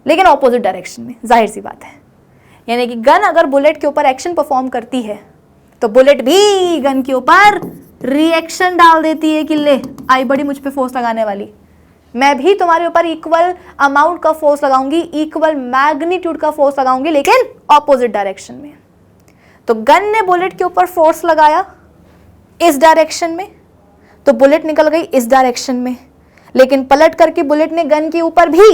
लेकिन ऑपोजिट डायरेक्शन में। जाहिर सी बात है, यानी कि गन अगर बुलेट के ऊपर एक्शन परफॉर्म करती है तो बुलेट भी गन के ऊपर रिएक्शन डाल देती है कि ले आई बड़ी मुझ पे फोर्स लगाने वाली, मैं भी तुम्हारे ऊपर इक्वल अमाउंट का फोर्स लगाऊंगी, इक्वल मैग्नीट्यूड का फोर्स लगाऊंगी, लेकिन ऑपोजिट डायरेक्शन में। तो गन ने बुलेट के ऊपर फोर्स लगाया इस डायरेक्शन में, तो बुलेट निकल गई इस डायरेक्शन में, लेकिन पलट करके बुलेट ने गन के ऊपर भी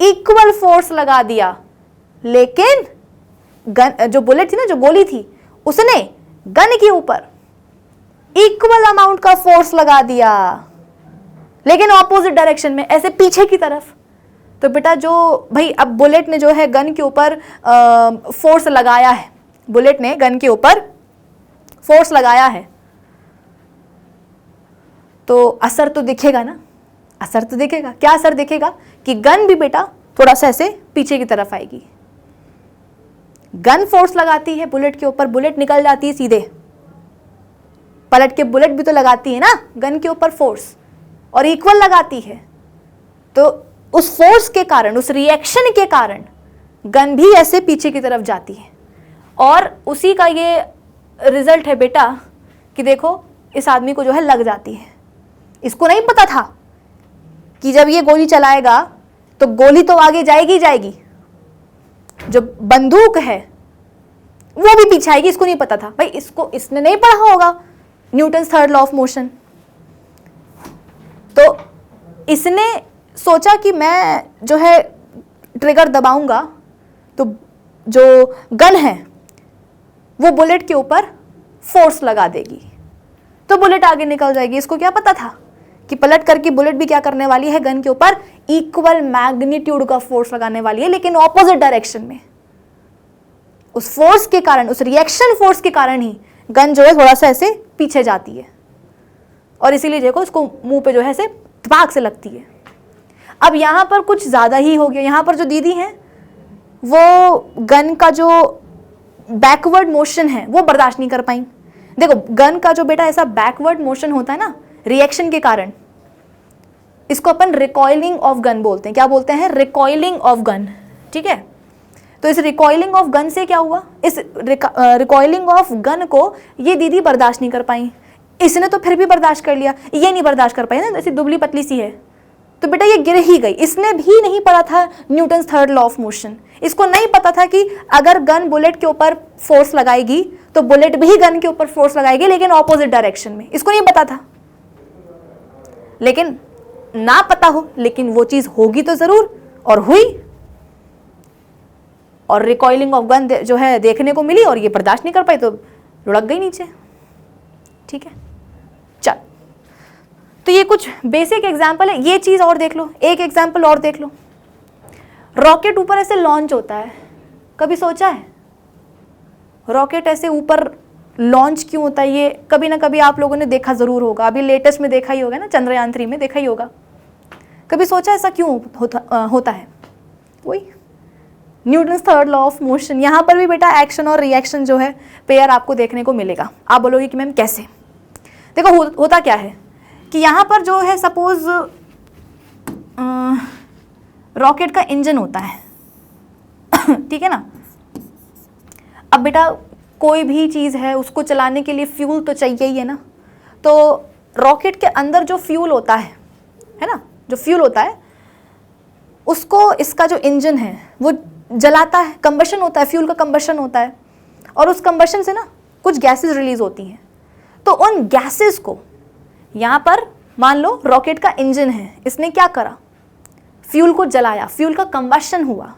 इक्वल फोर्स लगा दिया, लेकिन गन, जो बुलेट थी ना, जो गोली थी, उसने गन के ऊपर इक्वल अमाउंट का फोर्स लगा दिया, लेकिन ऑपोजिट डायरेक्शन में, ऐसे पीछे की तरफ। तो बेटा जो भाई अब बुलेट ने जो है गन के ऊपर फोर्स लगाया है, बुलेट ने गन के ऊपर फोर्स लगाया है, तो असर तो दिखेगा ना, असर तो दिखेगा। क्या असर दिखेगा? कि गन भी बेटा थोड़ा सा ऐसे पीछे की तरफ आएगी। गन फोर्स लगाती है बुलेट के ऊपर, बुलेट निकल जाती है सीधे, पलट के बुलेट भी तो लगाती है ना गन के ऊपर फोर्स, और इक्वल लगाती है, तो उस फोर्स के कारण, उस रिएक्शन के कारण गन भी ऐसे पीछे की तरफ जाती है, और उसी का ये रिजल्ट है बेटा कि देखो इस आदमी को जो है लग जाती है। इसको नहीं पता था कि जब ये गोली चलाएगा तो गोली तो आगे जाएगी जाएगी, जो बंदूक है वो भी पीछे आएगी, इसको नहीं पता था भाई, इसने नहीं पढ़ा होगा Newton's third law of motion. तो इसने सोचा कि मैं जो है ट्रिगर दबाऊंगा तो जो गन है वो बुलेट के ऊपर फोर्स लगा देगी, तो बुलेट आगे निकल जाएगी। इसको क्या पता था कि पलट करके बुलेट भी क्या करने वाली है, गन के ऊपर इक्वल मैग्नीट्यूड का फोर्स लगाने वाली है, लेकिन ऑपोजिट डायरेक्शन में। उस फोर्स के कारण, उस रिएक्शन फोर्स के कारण ही गन जो है थोड़ा सा ऐसे पीछे जाती है, और इसीलिए देखो उसको मुंह पे जो है ऐसे धपाक से लगती है। अब यहाँ पर कुछ ज़्यादा ही हो गया। यहाँ पर जो दीदी हैं वो गन का जो बैकवर्ड मोशन है वो बर्दाश्त नहीं कर पाई। देखो गन का जो बेटा ऐसा बैकवर्ड मोशन होता है ना रिएक्शन के कारण, इसको अपन रिकॉइलिंग ऑफ गन बोलते हैं। क्या बोलते हैं? Recoiling of gun. ठीक है, तो इस रिकॉइलिंग ऑफ गन से क्या हुआ, इस रिकॉइलिंग ऑफ गन को ये दीदी बर्दाश्त नहीं कर पाई। इसने तो फिर भी बर्दाश्त कर लिया, ये नहीं बर्दाश्त कर पाई ना, ऐसी दुबली पतली सी है, तो बेटा ये गिर ही गई। इसने भी नहीं पढ़ा था Newton's third law of motion. इसको नहीं पता था कि अगर गन बुलेट के ऊपर फोर्स लगाएगी तो बुलेट भी गन के ऊपर फोर्स लगाएगी, लेकिन ऑपोजिट डायरेक्शन में। इसको नहीं पता था। लेकिन ना पता हो, लेकिन वो चीज होगी तो जरूर, और हुई, और रिकॉइलिंग ऑफ गन जो है देखने को मिली, और ये बर्दाश्त नहीं कर पाई तो लुढ़क गई नीचे। ठीक है, चल, तो ये कुछ बेसिक एग्जाम्पल है। ये चीज और देख लो, एक एग्जाम्पल और देख लो। रॉकेट ऊपर ऐसे लॉन्च होता है, कभी सोचा है रॉकेट ऐसे ऊपर लॉन्च क्यों होता है, ये कभी ना कभी आप लोगों ने देखा ज़रूर होगा, अभी लेटेस्ट में देखा ही होगा ना, चंद्रयान 3 में देखा ही होगा। कभी सोचा ऐसा क्यों होता है? वही Newton's third law of motion. यहाँ पर भी बेटा एक्शन और रिएक्शन जो है पेयर आपको देखने को मिलेगा। आप बोलोगे कि मैम कैसे? देखो होता क्या है कि यहाँ पर जो है सपोज रॉकेट का इंजन होता है ठीक है ना। अब बेटा कोई भी चीज़ है उसको चलाने के लिए फ्यूल तो चाहिए ही है ना। तो रॉकेट के अंदर जो फ्यूल होता है ना, जो फ्यूल होता है उसको इसका जो इंजन है वो जलाता है, कंबशन होता है, फ्यूल का कंबशन होता है, और उस कंबशन से ना कुछ गैसेस रिलीज होती हैं। तो उन गैसेस को यहाँ पर मान लो रॉकेट का इंजन है, इसने क्या करा, फ्यूल को जलाया, फ्यूल का कंबशन हुआ,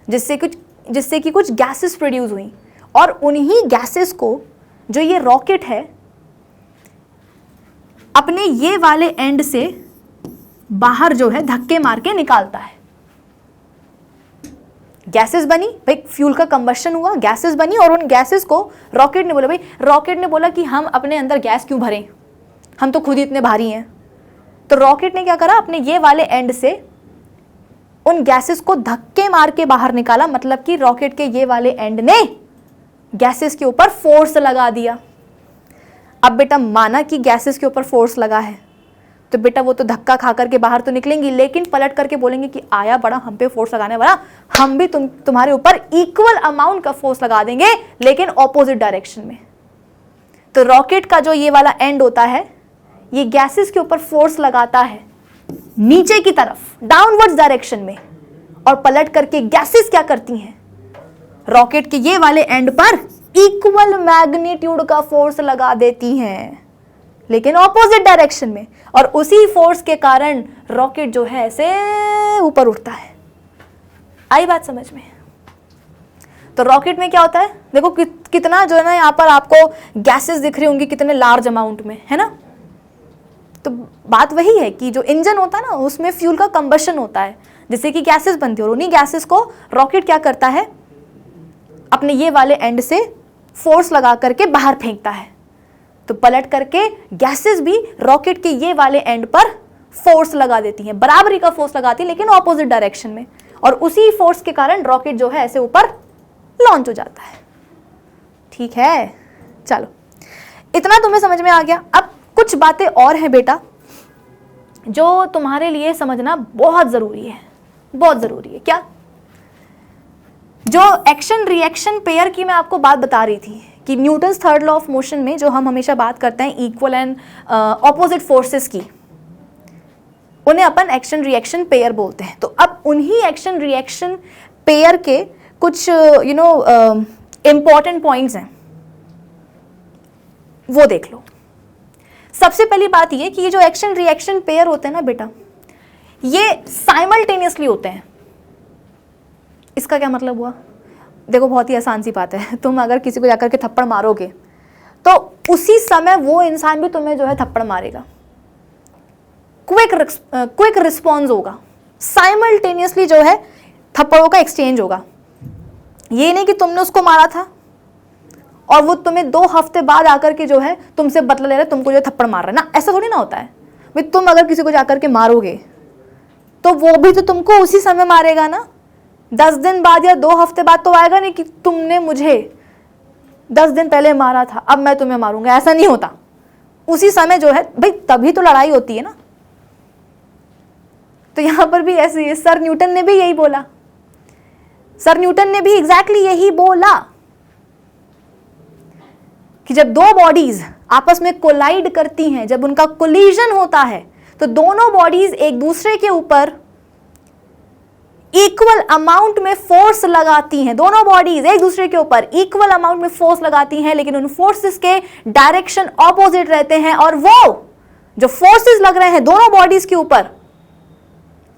जिससे कि कुछ गैसेस प्रोड्यूस हुई, और उन्हीं गैसेस को जो ये रॉकेट है अपने ये वाले एंड से बाहर जो है धक्के मार के निकालता है। गैसेस बनी, भाई फ्यूल का कंबशन हुआ, गैसेस बनी, और उन गैसेस को रॉकेट ने बोला कि हम अपने अंदर गैस क्यों भरें, हम तो खुद ही इतने भारी हैं। तो रॉकेट ने क्या करा, अपने ये वाले एंड से उन गैसेस को धक्के मार के बाहर निकाला, मतलब कि रॉकेट के ये वाले एंड ने गैसेस के ऊपर फोर्स लगा दिया। अब बेटा माना कि गैसेस के ऊपर फोर्स लगा है, तो बेटा वो तो धक्का खा करके बाहर तो निकलेंगी, लेकिन पलट करके बोलेंगे कि आया बड़ा हम पे फोर्स लगाने वाला, हम भी तुम्हारे ऊपर इक्वल अमाउंट का फोर्स लगा देंगे, लेकिन ऑपोजिट डायरेक्शन में। तो रॉकेट का जो ये वाला एंड होता है, ये गैसेस के ऊपर फोर्स लगाता है नीचे की तरफ, डाउनवर्ड्स डायरेक्शन में, और पलट करके गैसेस क्या करती हैं, रॉकेट के ये वाले एंड पर इक्वल मैग्नीट्यूड का फोर्स लगा देती हैं, लेकिन ऑपोजिट डायरेक्शन में, और उसी फोर्स के कारण रॉकेट जो है ऐसे ऊपर उठता है। आई बात समझ में? तो रॉकेट में क्या होता है, देखो कितना जो है ना यहाँ पर आपको गैसेस दिख रही होंगी, कितने लार्ज अमाउंट में, है ना। तो बात वही है कि जो इंजन होता है ना, उसमें फ्यूल का कंबशन होता है, जिससे कि गैसेस बनती है, और उन्हीं गैसेस को रॉकेट क्या करता है, अपने ये वाले एंड से फोर्स लगा करके बाहर फेंकता है। तो पलट करके गैसेस भी रॉकेट के ये वाले एंड पर फोर्स लगा देती हैं, बराबरी का फोर्स लगाती है, लेकिन ऑपोजिट डायरेक्शन में, और उसी फोर्स के कारण रॉकेट जो है ऐसे ऊपर लॉन्च हो जाता है। ठीक है, चलो इतना तुम्हें समझ में आ गया। अब कुछ बातें और हैं बेटा जो तुम्हारे लिए समझना बहुत जरूरी है, बहुत जरूरी है। क्या? जो एक्शन रिएक्शन पेयर की मैं आपको बात बता रही थी कि Newton's third law of motion में जो हम हमेशा बात करते हैं इक्वल एंड ऑपोजिट फोर्सेस की, उन्हें अपन एक्शन रिएक्शन पेयर बोलते हैं। तो अब उन्हीं एक्शन रिएक्शन पेयर के कुछ इंपॉर्टेंट पॉइंट्स हैं, वो देख लो। सबसे पहली बात ये कि ये जो एक्शन रिएक्शन पेयर होते हैं ना बेटा, ये साइमल्टेनियसली होते हैं। इसका क्या मतलब हुआ? देखो बहुत ही आसान सी बात है, तुम अगर किसी को जाकर के थप्पड़ मारोगे तो उसी समय वो इंसान भी तुम्हें जो है थप्पड़ मारेगा, क्विक रिस्पॉन्स होगा, साइमल्टेनियसली जो है थप्पड़ों का एक्सचेंज होगा। ये नहीं कि तुमने उसको मारा था और वो तुम्हें 2 हफ्ते बाद आकर के जो है तुमसे बदला ले रहा है, तुमको जो थप्पड़ मार रहा है ना, ऐसा थोड़ी ना होता है भाई। तुम अगर किसी को जाकर के मारोगे तो वो भी तो तुमको उसी समय मारेगा ना, 10 दिन बाद या 2 हफ्ते बाद तो आएगा नहीं कि तुमने मुझे 10 दिन पहले मारा था अब मैं तुम्हें मारूंगा, ऐसा नहीं होता। उसी समय जो है भाई, तभी तो लड़ाई होती है ना। तो यहां पर भी ऐसे ही सर न्यूटन ने भी यही बोला, सर न्यूटन ने भी एग्जैक्टली यही बोला कि जब 2 बॉडीज आपस में कोलाइड करती हैं, जब उनका कोलिजन होता है, तो दोनों बॉडीज एक दूसरे के ऊपर इक्वल अमाउंट में फोर्स लगाती हैं। दोनों बॉडीज एक दूसरे के ऊपर इक्वल अमाउंट में फोर्स लगाती हैं, लेकिन उन फोर्सेस के डायरेक्शन ऑपोजिट रहते हैं, और वो जो फोर्सेस लग रहे हैं दोनों बॉडीज के ऊपर,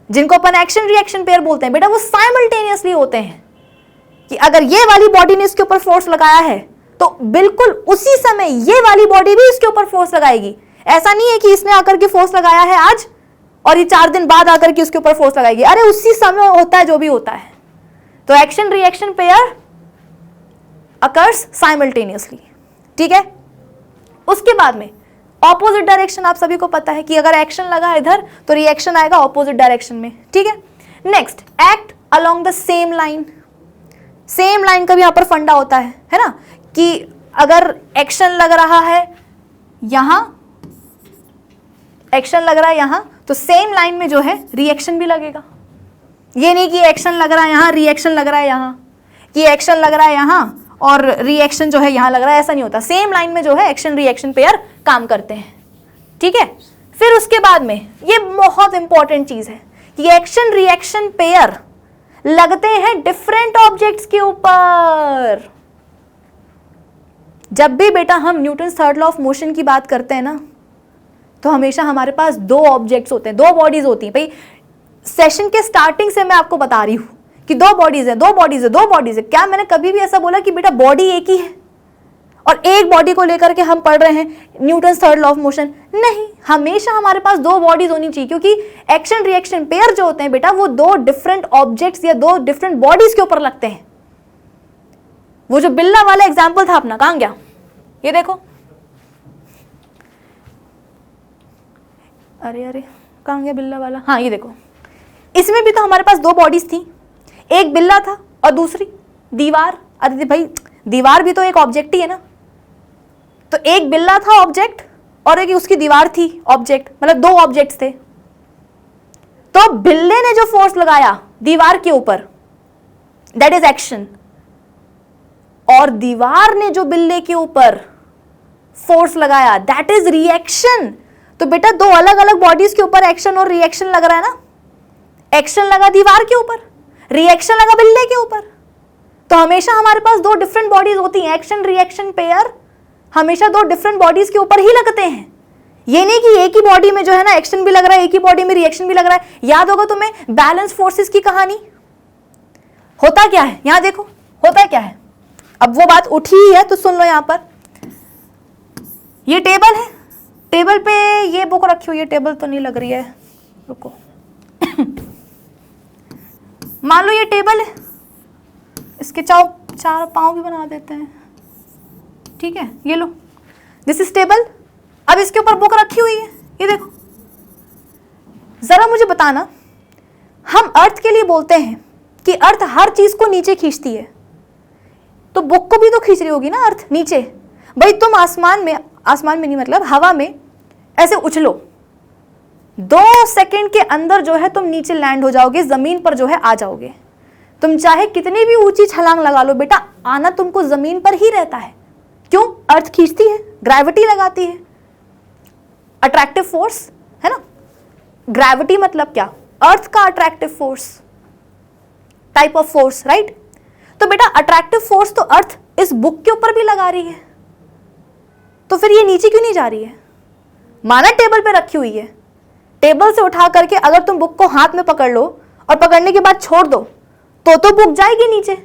जिनको अपन एक्शन रिएक्शन पेयर बोलते हैं बेटा, वो साइमल्टेनियसली होते हैं। कि अगर ये वाली बॉडी ने इसके ऊपर फोर्स लगाया है तो बिल्कुल उसी समय ये वाली बॉडी भी इसके ऊपर फोर्स लगाएगी। ऐसा नहीं है कि इसने आकर के फोर्स लगाया है आज और ये 4 दिन बाद आकर के उसके ऊपर फोर्स लगाएगी, अरे उसी समय होता है जो भी होता है। तो action reaction pair occurs simultaneously, ठीक है। उसके बाद में ऑपोजिट डायरेक्शन, आप सभी को पता है कि अगर एक्शन लगा इधर तो रिएक्शन आएगा ऑपोजिट डायरेक्शन में, ठीक है। Next, act along the same line. Same line का भी यहां पर फंडा होता है ना, कि अगर एक्शन लग रहा है यहां, एक्शन लग रहा है यहां, तो सेम लाइन में जो है रिएक्शन भी लगेगा। ये नहीं कि एक्शन लग रहा है यहां, रिएक्शन लग रहा है यहां, कि एक्शन लग रहा है यहां और रिएक्शन जो है यहां लग रहा है, ऐसा नहीं होता। सेम लाइन में जो है एक्शन रिएक्शन पेयर काम करते हैं, ठीक है। फिर उसके बाद में ये बहुत इंपॉर्टेंट चीज है कि एक्शन रिएक्शन पेयर लगते हैं डिफरेंट ऑब्जेक्ट्स के ऊपर। जब भी बेटा हम Newton's third law of motion की बात करते हैं ना, तो हमेशा हमारे पास दो ऑब्जेक्ट्स होते हैं, दो बॉडीज होती हैं। भाई सेशन के स्टार्टिंग से मैं आपको बता रही हूं कि दो बॉडीज है, दो बॉडीज है, दो बॉडीज है। क्या मैंने कभी भी ऐसा बोला कि बेटा बॉडी एक ही है और एक बॉडी को लेकर के हम पढ़ रहे हैं Newton's third law of motion? नहीं, हमेशा हमारे पास दो बॉडीज होनी चाहिए, क्योंकि एक्शन रिएक्शन पेयर जो होते हैं बेटा वो दो डिफरेंट ऑब्जेक्ट्स या दो डिफरेंट बॉडीज के ऊपर लगते हैं। वो जो बिल्ला वाला एग्जाम्पल था अपना, कहां गया? ये देखो, अरे अरे कहां गया बिल्ला वाला? हाँ ये देखो, इसमें भी तो हमारे पास दो बॉडीज थी, एक बिल्ला था और दूसरी दीवार। अरे भाई दीवार भी तो एक ऑब्जेक्ट ही है ना, तो एक बिल्ला था ऑब्जेक्ट और एक उसकी दीवार थी ऑब्जेक्ट, मतलब दो ऑब्जेक्ट्स थे। तो बिल्ले ने जो फोर्स लगाया दीवार के ऊपर, दैट इज एक्शन, और दीवार ने जो बिल्ले के ऊपर फोर्स लगाया दैट इज रिएक्शन। तो बेटा दो अलग अलग बॉडीज के ऊपर एक्शन और रिएक्शन लग रहा है ना। एक्शन लगा दीवार के ऊपर, रिएक्शन लगा बिल्ले के ऊपर। तो हमेशा हमारे पास दो डिफरेंट बॉडीज होती हैं, एक्शन रिएक्शन पेयर हमेशा दो डिफरेंट बॉडीज के ऊपर ही लगते हैं। ये नहीं कि एक ही बॉडी में जो है ना एक्शन भी लग रहा है, एक ही बॉडी में रिएक्शन भी लग रहा है। याद होगा तुम्हें बैलेंस फोर्सेस की कहानी। होता क्या है, यहां देखो होता क्या है। अब वो बात उठी ही है तो सुन लो। यहां पर ये टेबल है, टेबल पे ये बुक रखी हुई है, टेबल तो नहीं लग रही है, रुको मान लो ये टेबल है, इसके चार पांव भी बना देते हैं, ठीक है। ये लो, दिस इज टेबल। अब इसके ऊपर बुक रखी हुई है, ये देखो। जरा मुझे बताना, हम अर्थ के लिए बोलते हैं कि अर्थ हर चीज को नीचे खींचती है, तो बुक को भी तो खींच रही होगी ना अर्थ नीचे। भाई तुम आसमान में नहीं मतलब हवा में ऐसे उछलो, 2 सेकंड के अंदर जो है तुम नीचे लैंड हो जाओगे, जमीन पर जो है आ जाओगे। तुम चाहे कितनी भी ऊंची छलांग लगा लो बेटा, आना तुमको जमीन पर ही रहता है। क्यों? अर्थ खींचती है, ग्रेविटी लगाती है, अट्रैक्टिव फोर्स है ना। ग्रेविटी मतलब क्या? अर्थ का attractive force, type of force, right. तो बेटा अट्रैक्टिव फोर्स तो अर्थ इस बुक के ऊपर भी लगा रही है, तो फिर ये नीचे क्यों नहीं जा रही है? माना टेबल पे रखी हुई है, टेबल से उठा करके अगर तुम बुक को हाथ में पकड़ लो और पकड़ने के बाद छोड़ दो तो बुक जाएगी नीचे,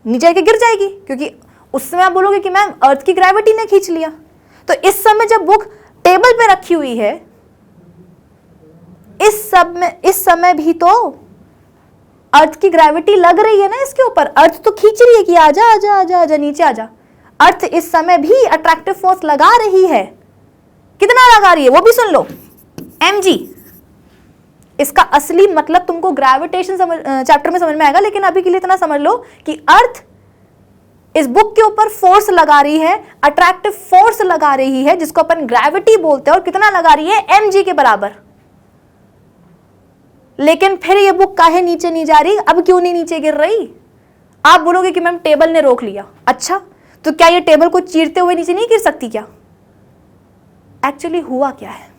नीचे आके गिर जाएगी, क्योंकि उस समय आप बोलोगे कि मैम अर्थ की ग्रेविटी ने खींच लिया। तो इस समय जब बुक टेबल पे रखी हुई है, इस समय भी तो अर्थ की ग्रेविटी लग रही है ना इसके ऊपर। अर्थ तो खींच रही है कि आजा आजा आजा आजा नीचे आजा। अर्थ इस समय भी अट्रैक्टिव फोर्स लगा रही है। कितना लगा रही है वो भी सुन लो, mg। इसका असली मतलब तुमको ग्रेविटेशन चैप्टर में समझ में आएगा, लेकिन अभी के लिए इतना समझ लो कि अर्थ इस बुक के ऊपर फोर्स लगा रही है, अट्रैक्टिव फोर्स लगा रही है, जिसको अपन ग्रेविटी बोलते हैं, और कितना लगा रही है? mg के बराबर। लेकिन फिर ये बुक काहे नीचे नहीं जा रही? अब क्यों नहीं नीचे गिर रही? आप बोलोगे कि मैम टेबल ने रोक लिया। अच्छा, तो क्या ये टेबल को चीरते हुए नीचे नहीं गिर सकती क्या? एक्चुअली हुआ क्या है?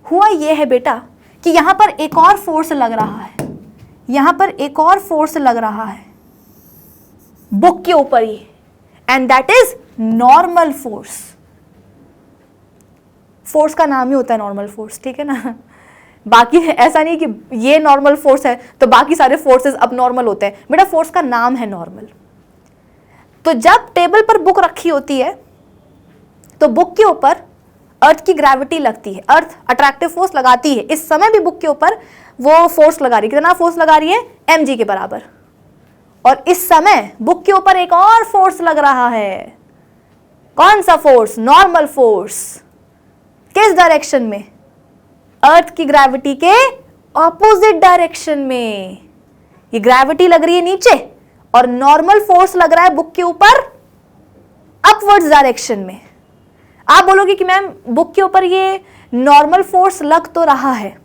हुआ ये है बेटा कि यहां पर एक और फोर्स लग रहा है, यहां पर एक और फोर्स लग रहा है बुक के ऊपर ही, and that is normal force. Force का नाम ही होता है नॉर्मल फोर्स, ठीक है ना। बाकी ऐसा नहीं कि ये नॉर्मल फोर्स है तो बाकी सारे फोर्सेस अब नॉर्मल होते हैं। बेटा फोर्स का नाम है नॉर्मल। तो जब टेबल पर बुक रखी होती है तो बुक के ऊपर अर्थ की ग्रेविटी लगती है, अर्थ अट्रैक्टिव फोर्स लगाती है। इस समय भी बुक के ऊपर वो फोर्स लगा रही है, कितना फोर्स लगा रही है? mg के बराबर। और इस समय बुक के ऊपर एक और फोर्स लग रहा है। कौन सा फोर्स? Normal force. किस डायरेक्शन में? अर्थ की ग्रेविटी के ऑपोजिट डायरेक्शन में। ये ग्रेविटी लग रही है नीचे और नॉर्मल फोर्स लग रहा है बुक के ऊपर अपवर्ड्स डायरेक्शन में। आप बोलोगे कि मैम बुक के ऊपर ये नॉर्मल फोर्स लग तो रहा है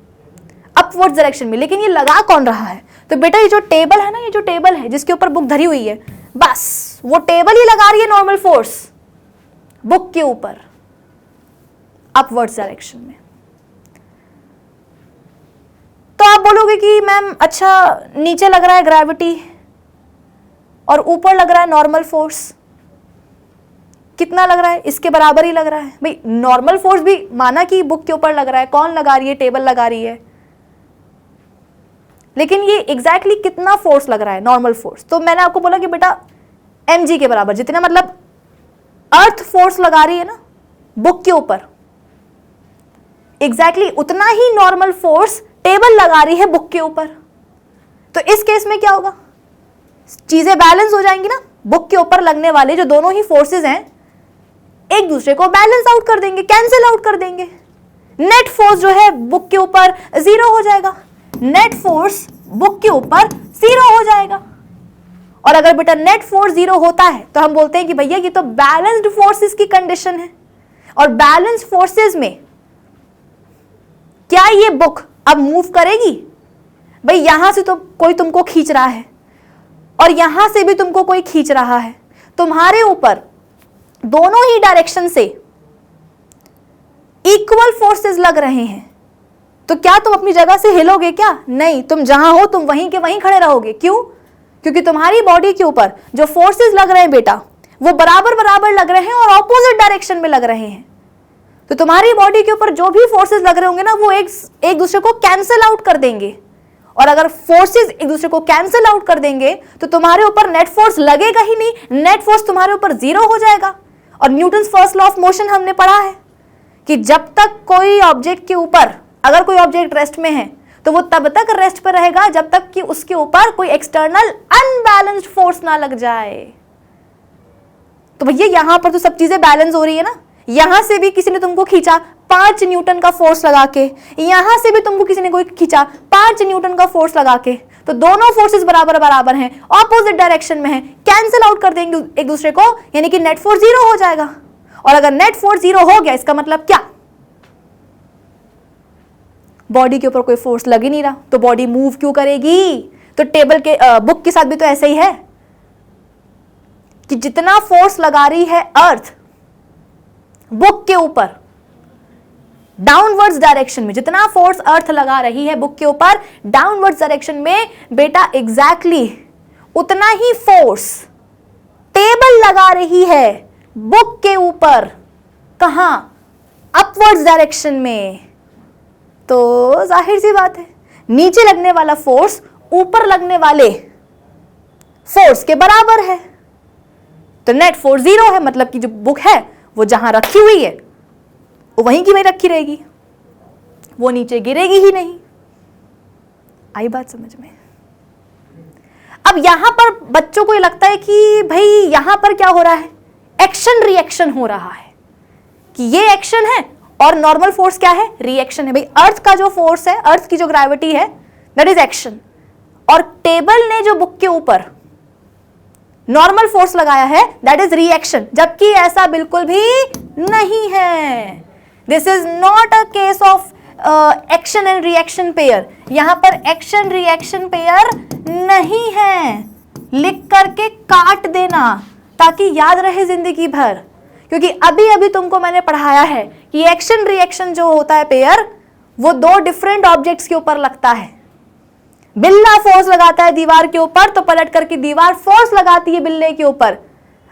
अपवर्ड्स डायरेक्शन में, लेकिन ये लगा कौन रहा है? तो बेटा ये जो टेबल है ना, ये जो टेबल है जिसके ऊपर बुक धरी हुई है, बस वो टेबल ही लगा रही है नॉर्मल फोर्स बुक के ऊपर अपवर्ड्स डायरेक्शन में। तो आप बोलोगे कि मैम अच्छा नीचे लग रहा है ग्रेविटी और ऊपर लग रहा है नॉर्मल फोर्स, कितना लग रहा है? इसके बराबर ही लग रहा है। भाई नॉर्मल फोर्स भी माना कि बुक के ऊपर लग रहा है, कौन लगा रही है? टेबल लगा रही है, लेकिन ये एग्जैक्टली कितना फोर्स लग रहा है? Normal force. तो मैंने आपको बोला कि बेटा mg के बराबर, जितना मतलब अर्थ फोर्स लगा रही है ना बुक के ऊपर, एग्जैक्टली उतना ही नॉर्मल फोर्स टेबल लगा रही है बुक के ऊपर। तो इस केस में क्या होगा? चीजें बैलेंस हो जाएंगी ना। बुक के ऊपर लगने वाले जो दोनों ही फोर्सेस हैं एक दूसरे को बैलेंस आउट कर देंगे, कैंसिल आउट कर देंगे। नेट फोर्स जो है बुक के ऊपर 0 हो जाएगा। नेट फोर्स बुक के ऊपर 0 हो जाएगा। और अगर बेटा नेट फोर्स 0 होता है तो हम बोलते हैं कि भैया ये तो बैलेंस्ड फोर्सेस की कंडीशन है। और बैलेंस फोर्सेस में क्या ये बुक अब मूव करेगी? भाई यहां से तो कोई तुमको खींच रहा है और यहां से भी तुमको कोई खींच रहा है, तुम्हारे ऊपर दोनों ही डायरेक्शन से इक्वल फोर्सेस लग रहे हैं। तो क्या तुम अपनी जगह से हिलोगे क्या? नहीं, तुम जहां हो तुम वहीं के वहीं खड़े रहोगे। क्यों? क्योंकि तुम्हारी बॉडी के ऊपर जो फोर्सेस लग रहे हैं बेटा वो बराबर बराबर लग रहे हैं और ऑपोजिट डायरेक्शन में लग रहे हैं। तो तुम्हारी बॉडी के ऊपर जो भी फोर्सेस लग रहे होंगे ना वो एक दूसरे को कैंसिल आउट कर देंगे। और अगर फोर्सेस एक दूसरे को कैंसिल आउट कर देंगे तो तुम्हारे ऊपर नेट फोर्स लगेगा ही नहीं, नेट फोर्स तुम्हारे ऊपर 0 हो जाएगा। और Newton's first law of motion हमने पढ़ा है कि जब तक कोई ऑब्जेक्ट के ऊपर, अगर कोई ऑब्जेक्ट रेस्ट में है तो वो तब तक रेस्ट पर रहेगा जब तक कि उसके ऊपर कोई एक्सटर्नल अनबैलेंस्ड फोर्स ना लग जाए। तो भैया यहां पर तो सब चीजें बैलेंस हो रही है ना। यहां से भी किसी ने तुमको खींचा 5 न्यूटन का फोर्स लगा के, यहां से भी तुमको किसी ने कोई खींचा 5 न्यूटन का फोर्स लगा के, तो दोनों फोर्सेस बराबर बराबर हैं, ऑपोजिट डायरेक्शन में हैं, कैंसिल आउट कर देंगे एक दूसरे को, यानी कि नेट फोर्स 0 हो जाएगा। और अगर नेट फोर्स 0 हो गया इसका मतलब क्या? बॉडी के ऊपर कोई फोर्स लग ही नहीं रहा, तो बॉडी मूव क्यों करेगी? तो टेबल के बुक के साथ भी तो ऐसा ही है कि जितना फोर्स लगा रही है अर्थ बुक के ऊपर डाउनवर्ड्स डायरेक्शन में, जितना फोर्स अर्थ लगा रही है बुक के ऊपर डाउनवर्ड्स डायरेक्शन में, बेटा एग्जैक्टली उतना ही फोर्स टेबल लगा रही है बुक के ऊपर। कहां? अपवर्ड्स डायरेक्शन में। तो जाहिर सी बात है नीचे लगने वाला फोर्स ऊपर लगने वाले फोर्स के बराबर है। तो नेट फोर्स 0 है, मतलब कि जो बुक है वो जहां रखी हुई है वो वहीं की वहीं रखी रहेगी, वो नीचे गिरेगी ही नहीं। आई बात समझ में? अब यहां पर बच्चों को ये लगता है कि भाई यहां पर क्या हो रहा है? एक्शन रिएक्शन हो रहा है कि ये एक्शन है और नॉर्मल फोर्स क्या है? रिएक्शन है। भाई अर्थ का जो फोर्स है, अर्थ की जो ग्रेविटी है दैट इज एक्शन, और टेबल ने जो बुक के ऊपर नॉर्मल फोर्स लगाया है दैट इज रिएक्शन, जबकि ऐसा बिल्कुल भी नहीं है। This is not a case of action and reaction pair. यहां पर एक्शन रिएक्शन पेयर नहीं है। लिख करके काट देना ताकि याद रहे जिंदगी भर, क्योंकि अभी अभी तुमको मैंने पढ़ाया है कि एक्शन रिएक्शन जो होता है पेयर वो 2 डिफरेंट ऑब्जेक्ट्स के ऊपर लगता है। बिल्ला फोर्स लगाता है दीवार के ऊपर तो पलट करके दीवार फोर्स लगाती है बिल्ले के ऊपर।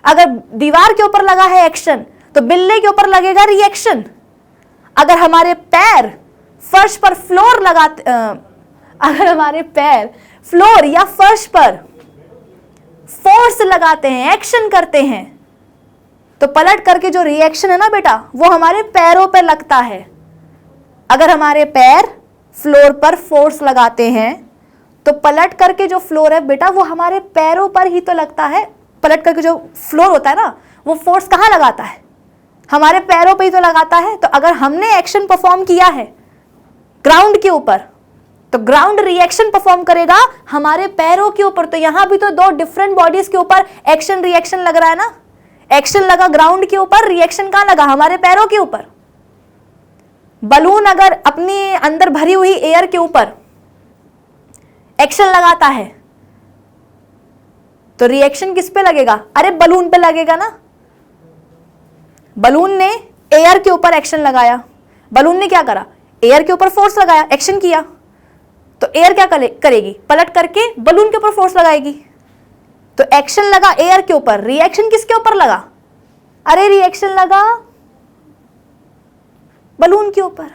अगर दीवार के ऊपर लगा है एक्शन तो बिल्ले के ऊपर लगेगा रिएक्शन। अगर हमारे पैर फर्श पर अगर हमारे पैर फ्लोर या फर्श पर फोर्स लगाते हैं, एक्शन करते हैं, तो पलट करके जो रिएक्शन है ना बेटा वो हमारे पैरों पर लगता है। अगर हमारे पैर फ्लोर पर फोर्स लगाते हैं तो पलट करके जो फ्लोर है बेटा वो हमारे पैरों पर ही तो लगता है। पलट करके जो फ्लोर होता है ना, वो फोर्स कहाँ लगाता है? हमारे पैरों पे ही तो लगाता है। तो अगर हमने एक्शन परफॉर्म किया है ग्राउंड के ऊपर, तो ग्राउंड रिएक्शन परफॉर्म करेगा हमारे पैरों के ऊपर। तो यहां भी तो दो डिफरेंट बॉडीज के ऊपर एक्शन रिएक्शन लग रहा है ना। एक्शन लगा ग्राउंड के ऊपर, रिएक्शन कहां लगा? हमारे पैरों के ऊपर। बलून अगर अपनी अंदर भरी हुई एयर के ऊपर एक्शन लगाता है तो रिएक्शन किस पे लगेगा? अरे बलून पे लगेगा ना। बलून ने एयर के ऊपर एक्शन लगाया, बलून ने क्या करा? एयर के ऊपर फोर्स लगाया, एक्शन किया। तो एयर क्या करेगी? पलट करके बलून के ऊपर फोर्स लगाएगी। तो एक्शन लगा एयर के ऊपर, रिएक्शन किसके ऊपर लगा? अरे रिएक्शन लगा बलून के ऊपर।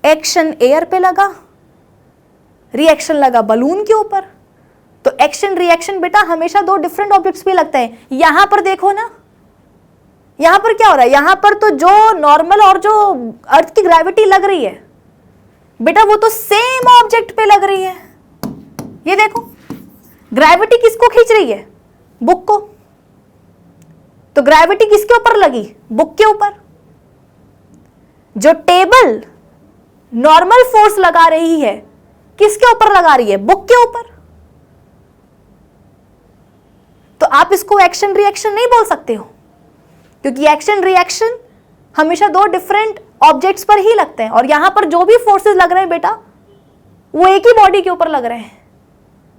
एक्शन एयर पे लगा, रिएक्शन लगा बलून के ऊपर। तो एक्शन रिएक्शन बेटा हमेशा दो डिफरेंट ऑब्जेक्ट्स पे लगते हैं। यहां पर देखो ना, यहां पर क्या हो रहा है? यहां पर तो जो नॉर्मल और जो अर्थ की ग्रेविटी लग रही है बेटा, वो तो सेम ऑब्जेक्ट पे लग रही है। ये देखो, ग्रेविटी किसको खींच रही है? बुक को। तो ग्रेविटी किसके ऊपर लगी? बुक के ऊपर। जो टेबल नॉर्मल फोर्स लगा रही है, किसके ऊपर लगा रही है? बुक के ऊपर। तो आप इसको एक्शन रिएक्शन नहीं बोल सकते हो, क्योंकि एक्शन रिएक्शन हमेशा दो डिफरेंट ऑब्जेक्ट्स पर ही लगते हैं। और यहां पर जो भी फोर्सेस लग रहे हैं बेटा, वो एक ही बॉडी के ऊपर लग रहे हैं।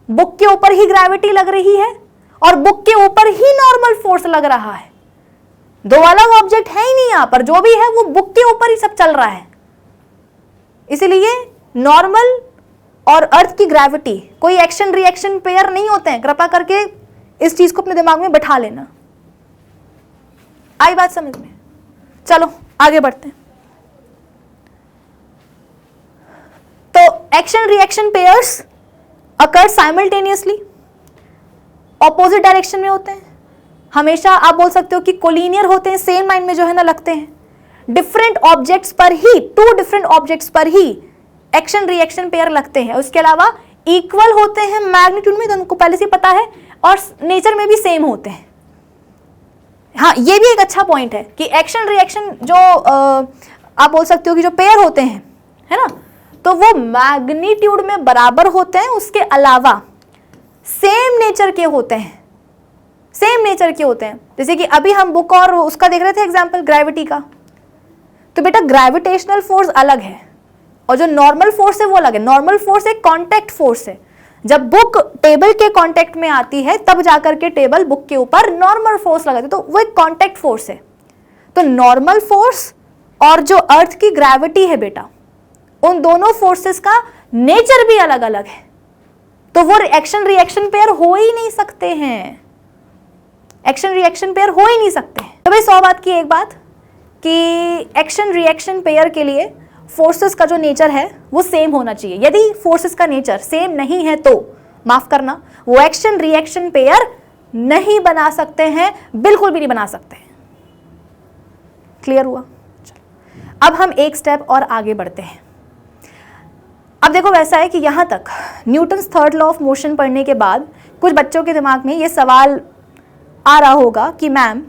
बुक के ऊपर ही ग्रेविटी लग रही है और बुक के ऊपर ही नॉर्मल फोर्स लग रहा है। दो अलग ऑब्जेक्ट है ही नहीं यहां पर, जो भी है वो बुक के ऊपर ही सब चल रहा है। इसलिए नॉर्मल और अर्थ की ग्रेविटी कोई एक्शन रिएक्शन पेयर नहीं होते हैं। कृपया करके इस चीज को अपने दिमाग में बैठा लेना। आई बात समझ में? चलो आगे बढ़ते हैं। तो action reaction pairs occur simultaneously, opposite direction में होते हैं। हमेशा आप बोल सकते हो कि कोलिनियर होते हैं, सेम लाइन में जो है ना लगते हैं। डिफरेंट ऑब्जेक्ट्स पर ही, टू डिफरेंट ऑब्जेक्ट्स पर ही एक्शन रिएक्शन पेयर लगते हैं। उसके अलावा इक्वल होते हैं मैग्नीट्यूड में, तुमको पहले से पता है, और नेचर में भी सेम होते हैं। हाँ, ये भी एक अच्छा पॉइंट है कि एक्शन रिएक्शन जो आप बोल सकते हो कि जो पेयर होते हैं, है ना, तो वो मैग्नीट्यूड में बराबर होते हैं। उसके अलावा सेम नेचर के होते हैं, सेम नेचर के होते हैं। जैसे कि अभी हम बुक और उसका देख रहे थे एग्जांपल, ग्रेविटी का। तो बेटा ग्रेविटेशनल फोर्स अलग है और जो नॉर्मल फोर्स है वो अलग है। नॉर्मल फोर्स एक कांटेक्ट फोर्स है। जब बुक टेबल के कांटेक्ट में आती है तब जाकर के टेबल बुक के ऊपर नॉर्मल फोर्स लगाती है, तो वो एक कांटेक्ट फोर्स है। तो नॉर्मल फोर्स और जो अर्थ की ग्रेविटी है बेटा, उन दोनों फोर्सेस का नेचर भी अलग अलग है। तो वो एक्शन रिएक्शन पेयर हो ही नहीं सकते हैं, एक्शन रिएक्शन पेयर हो ही नहीं सकते हैं। तो भाई 100 बात की एक बात कि एक्शन रिएक्शन पेयर के लिए फोर्सेस का जो नेचर है वो सेम होना चाहिए। यदि फोर्सेस का नेचर सेम नहीं है तो माफ करना, वो एक्शन रिएक्शन पेयर नहीं बना सकते हैं, बिल्कुल भी नहीं बना सकते हैं। क्लियर हुआ? चलो अब हम एक स्टेप और आगे बढ़ते हैं। अब देखो वैसा है कि यहां तक Newton's third law of motion पढ़ने के बाद कुछ बच्चों के दिमाग में ये सवाल आ रहा होगा कि मैम,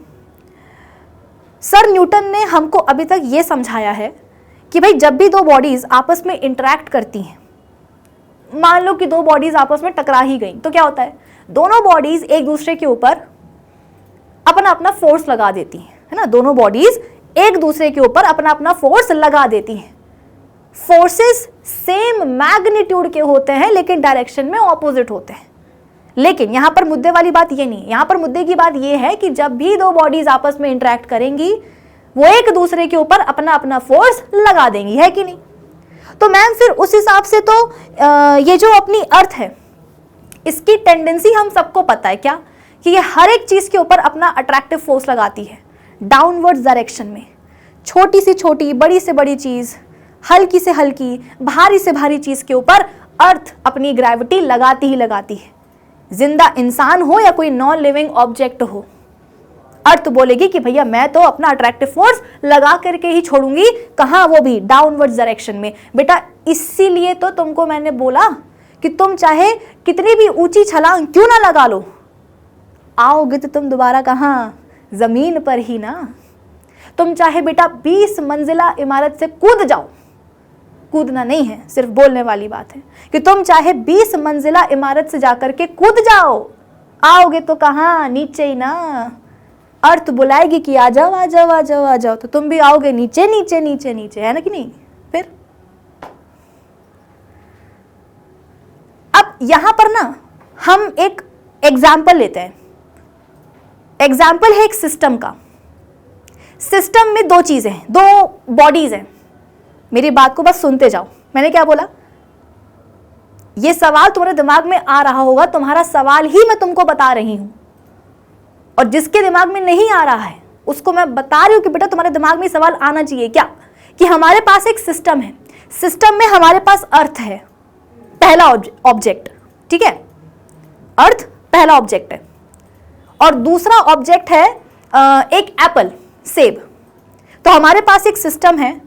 सर न्यूटन ने हमको अभी तक ये समझाया है कि भाई जब भी दो बॉडीज आपस में इंटरैक्ट करती हैं, मान लो कि दो बॉडीज आपस में टकरा ही गई, तो क्या होता है? दोनों बॉडीज एक दूसरे के ऊपर अपना अपना फोर्स लगा देती हैं, है ना। दोनों बॉडीज एक दूसरे के ऊपर अपना अपना फोर्स लगा देती हैं। फोर्सेस सेम मैग्नीट्यूड के होते हैं लेकिन डायरेक्शन में ऑपोजिट होते हैं। लेकिन यहां पर मुद्दे वाली बात ये नहीं है। यहां पर मुद्दे की बात ये है कि जब भी दो बॉडीज आपस में इंटरैक्ट करेंगी वो एक दूसरे के ऊपर अपना अपना फोर्स लगा देंगी, है कि नहीं? तो मैम फिर उस हिसाब से तो ये जो अपनी अर्थ है इसकी टेंडेंसी हम सबको पता है क्या, कि ये हर एक चीज के ऊपर अपना अट्रैक्टिव फोर्स लगाती है डाउनवर्ड्स डायरेक्शन में। छोटी से छोटी, बड़ी से बड़ी चीज, हल्की से हल्की, भारी से भारी चीज के ऊपर अर्थ अपनी ग्रेविटी लगाती ही लगाती है। जिंदा इंसान हो या कोई नॉन लिविंग ऑब्जेक्ट हो, अर्थ बोलेगी कि भैया मैं तो अपना अट्रैक्टिव फोर्स लगा करके ही छोड़ूंगी। कहां? वो भी डाउनवर्ड्स डायरेक्शन में। बेटा इसीलिए तो तुमको मैंने बोला कि तुम चाहे कितनी भी ऊंची छलांग क्यों ना लगा लो, आओगे तो तुम दोबारा कहाँ, जमीन पर ही ना। तुम चाहे बेटा 20 मंजिला इमारत से कूद जाओ, कूदना नहीं है, सिर्फ बोलने वाली बात है कि तुम चाहे 20 मंजिला इमारत से जाकर के कूद जाओ, आओगे तो कहाँ, नीचे ही ना। अर्थ बुलाएगी कि आ जाओ आ जाओ आ जाओ आ जाओ, तो तुम भी आओगे नीचे नीचे नीचे नीचे, है ना कि नहीं। फिर अब यहां पर ना हम एक एग्जाम्पल लेते हैं। एग्जाम्पल है एक सिस्टम का। सिस्टम में दो चीजें हैं, दो बॉडीज हैं। मेरी बात को बस सुनते जाओ। मैंने क्या बोला, ये सवाल तुम्हारे दिमाग में आ रहा होगा, तुम्हारा सवाल ही मैं तुमको बता रही हूं, और जिसके दिमाग में नहीं आ रहा है उसको मैं बता रही हूं कि बेटा तुम्हारे दिमाग में सवाल आना चाहिए क्या, कि हमारे पास एक सिस्टम है, सिस्टम में हमारे पास अर्थ है, पहला ऑब्जेक्ट, ठीक है, अर्थ पहला ऑब्जेक्ट है, और दूसरा ऑब्जेक्ट है एक एप्पल, सेब। तो हमारे पास एक सिस्टम है,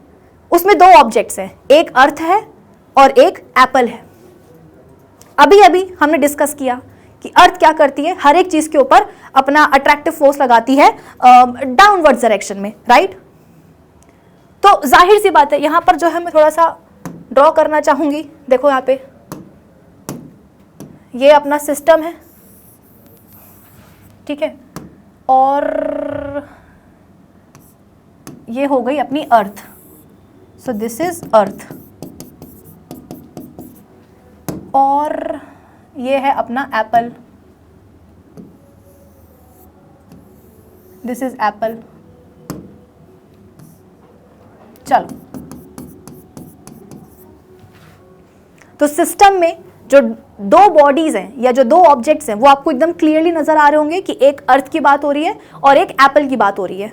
उसमें दो ऑब्जेक्ट्स हैं, एक अर्थ है और एक एप्पल है। अभी अभी हमने डिस्कस किया कि अर्थ क्या करती है, हर एक चीज के ऊपर अपना अट्रैक्टिव फोर्स लगाती है डाउनवर्ड डायरेक्शन में, राइट। तो जाहिर सी बात है यहां पर जो है मैं थोड़ा सा ड्रॉ करना चाहूंगी। देखो यहां पे ये अपना सिस्टम है, ठीक है, और ये हो गई अपनी अर्थ। सो दिस इज अर्थ, और ये है अपना एप्पल, दिस इज एप्पल। चलो, तो सिस्टम में जो दो बॉडीज हैं या जो दो ऑब्जेक्ट्स हैं वो आपको एकदम क्लियरली नजर आ रहे होंगे कि एक अर्थ की बात हो रही है और एक एप्पल की बात हो रही है।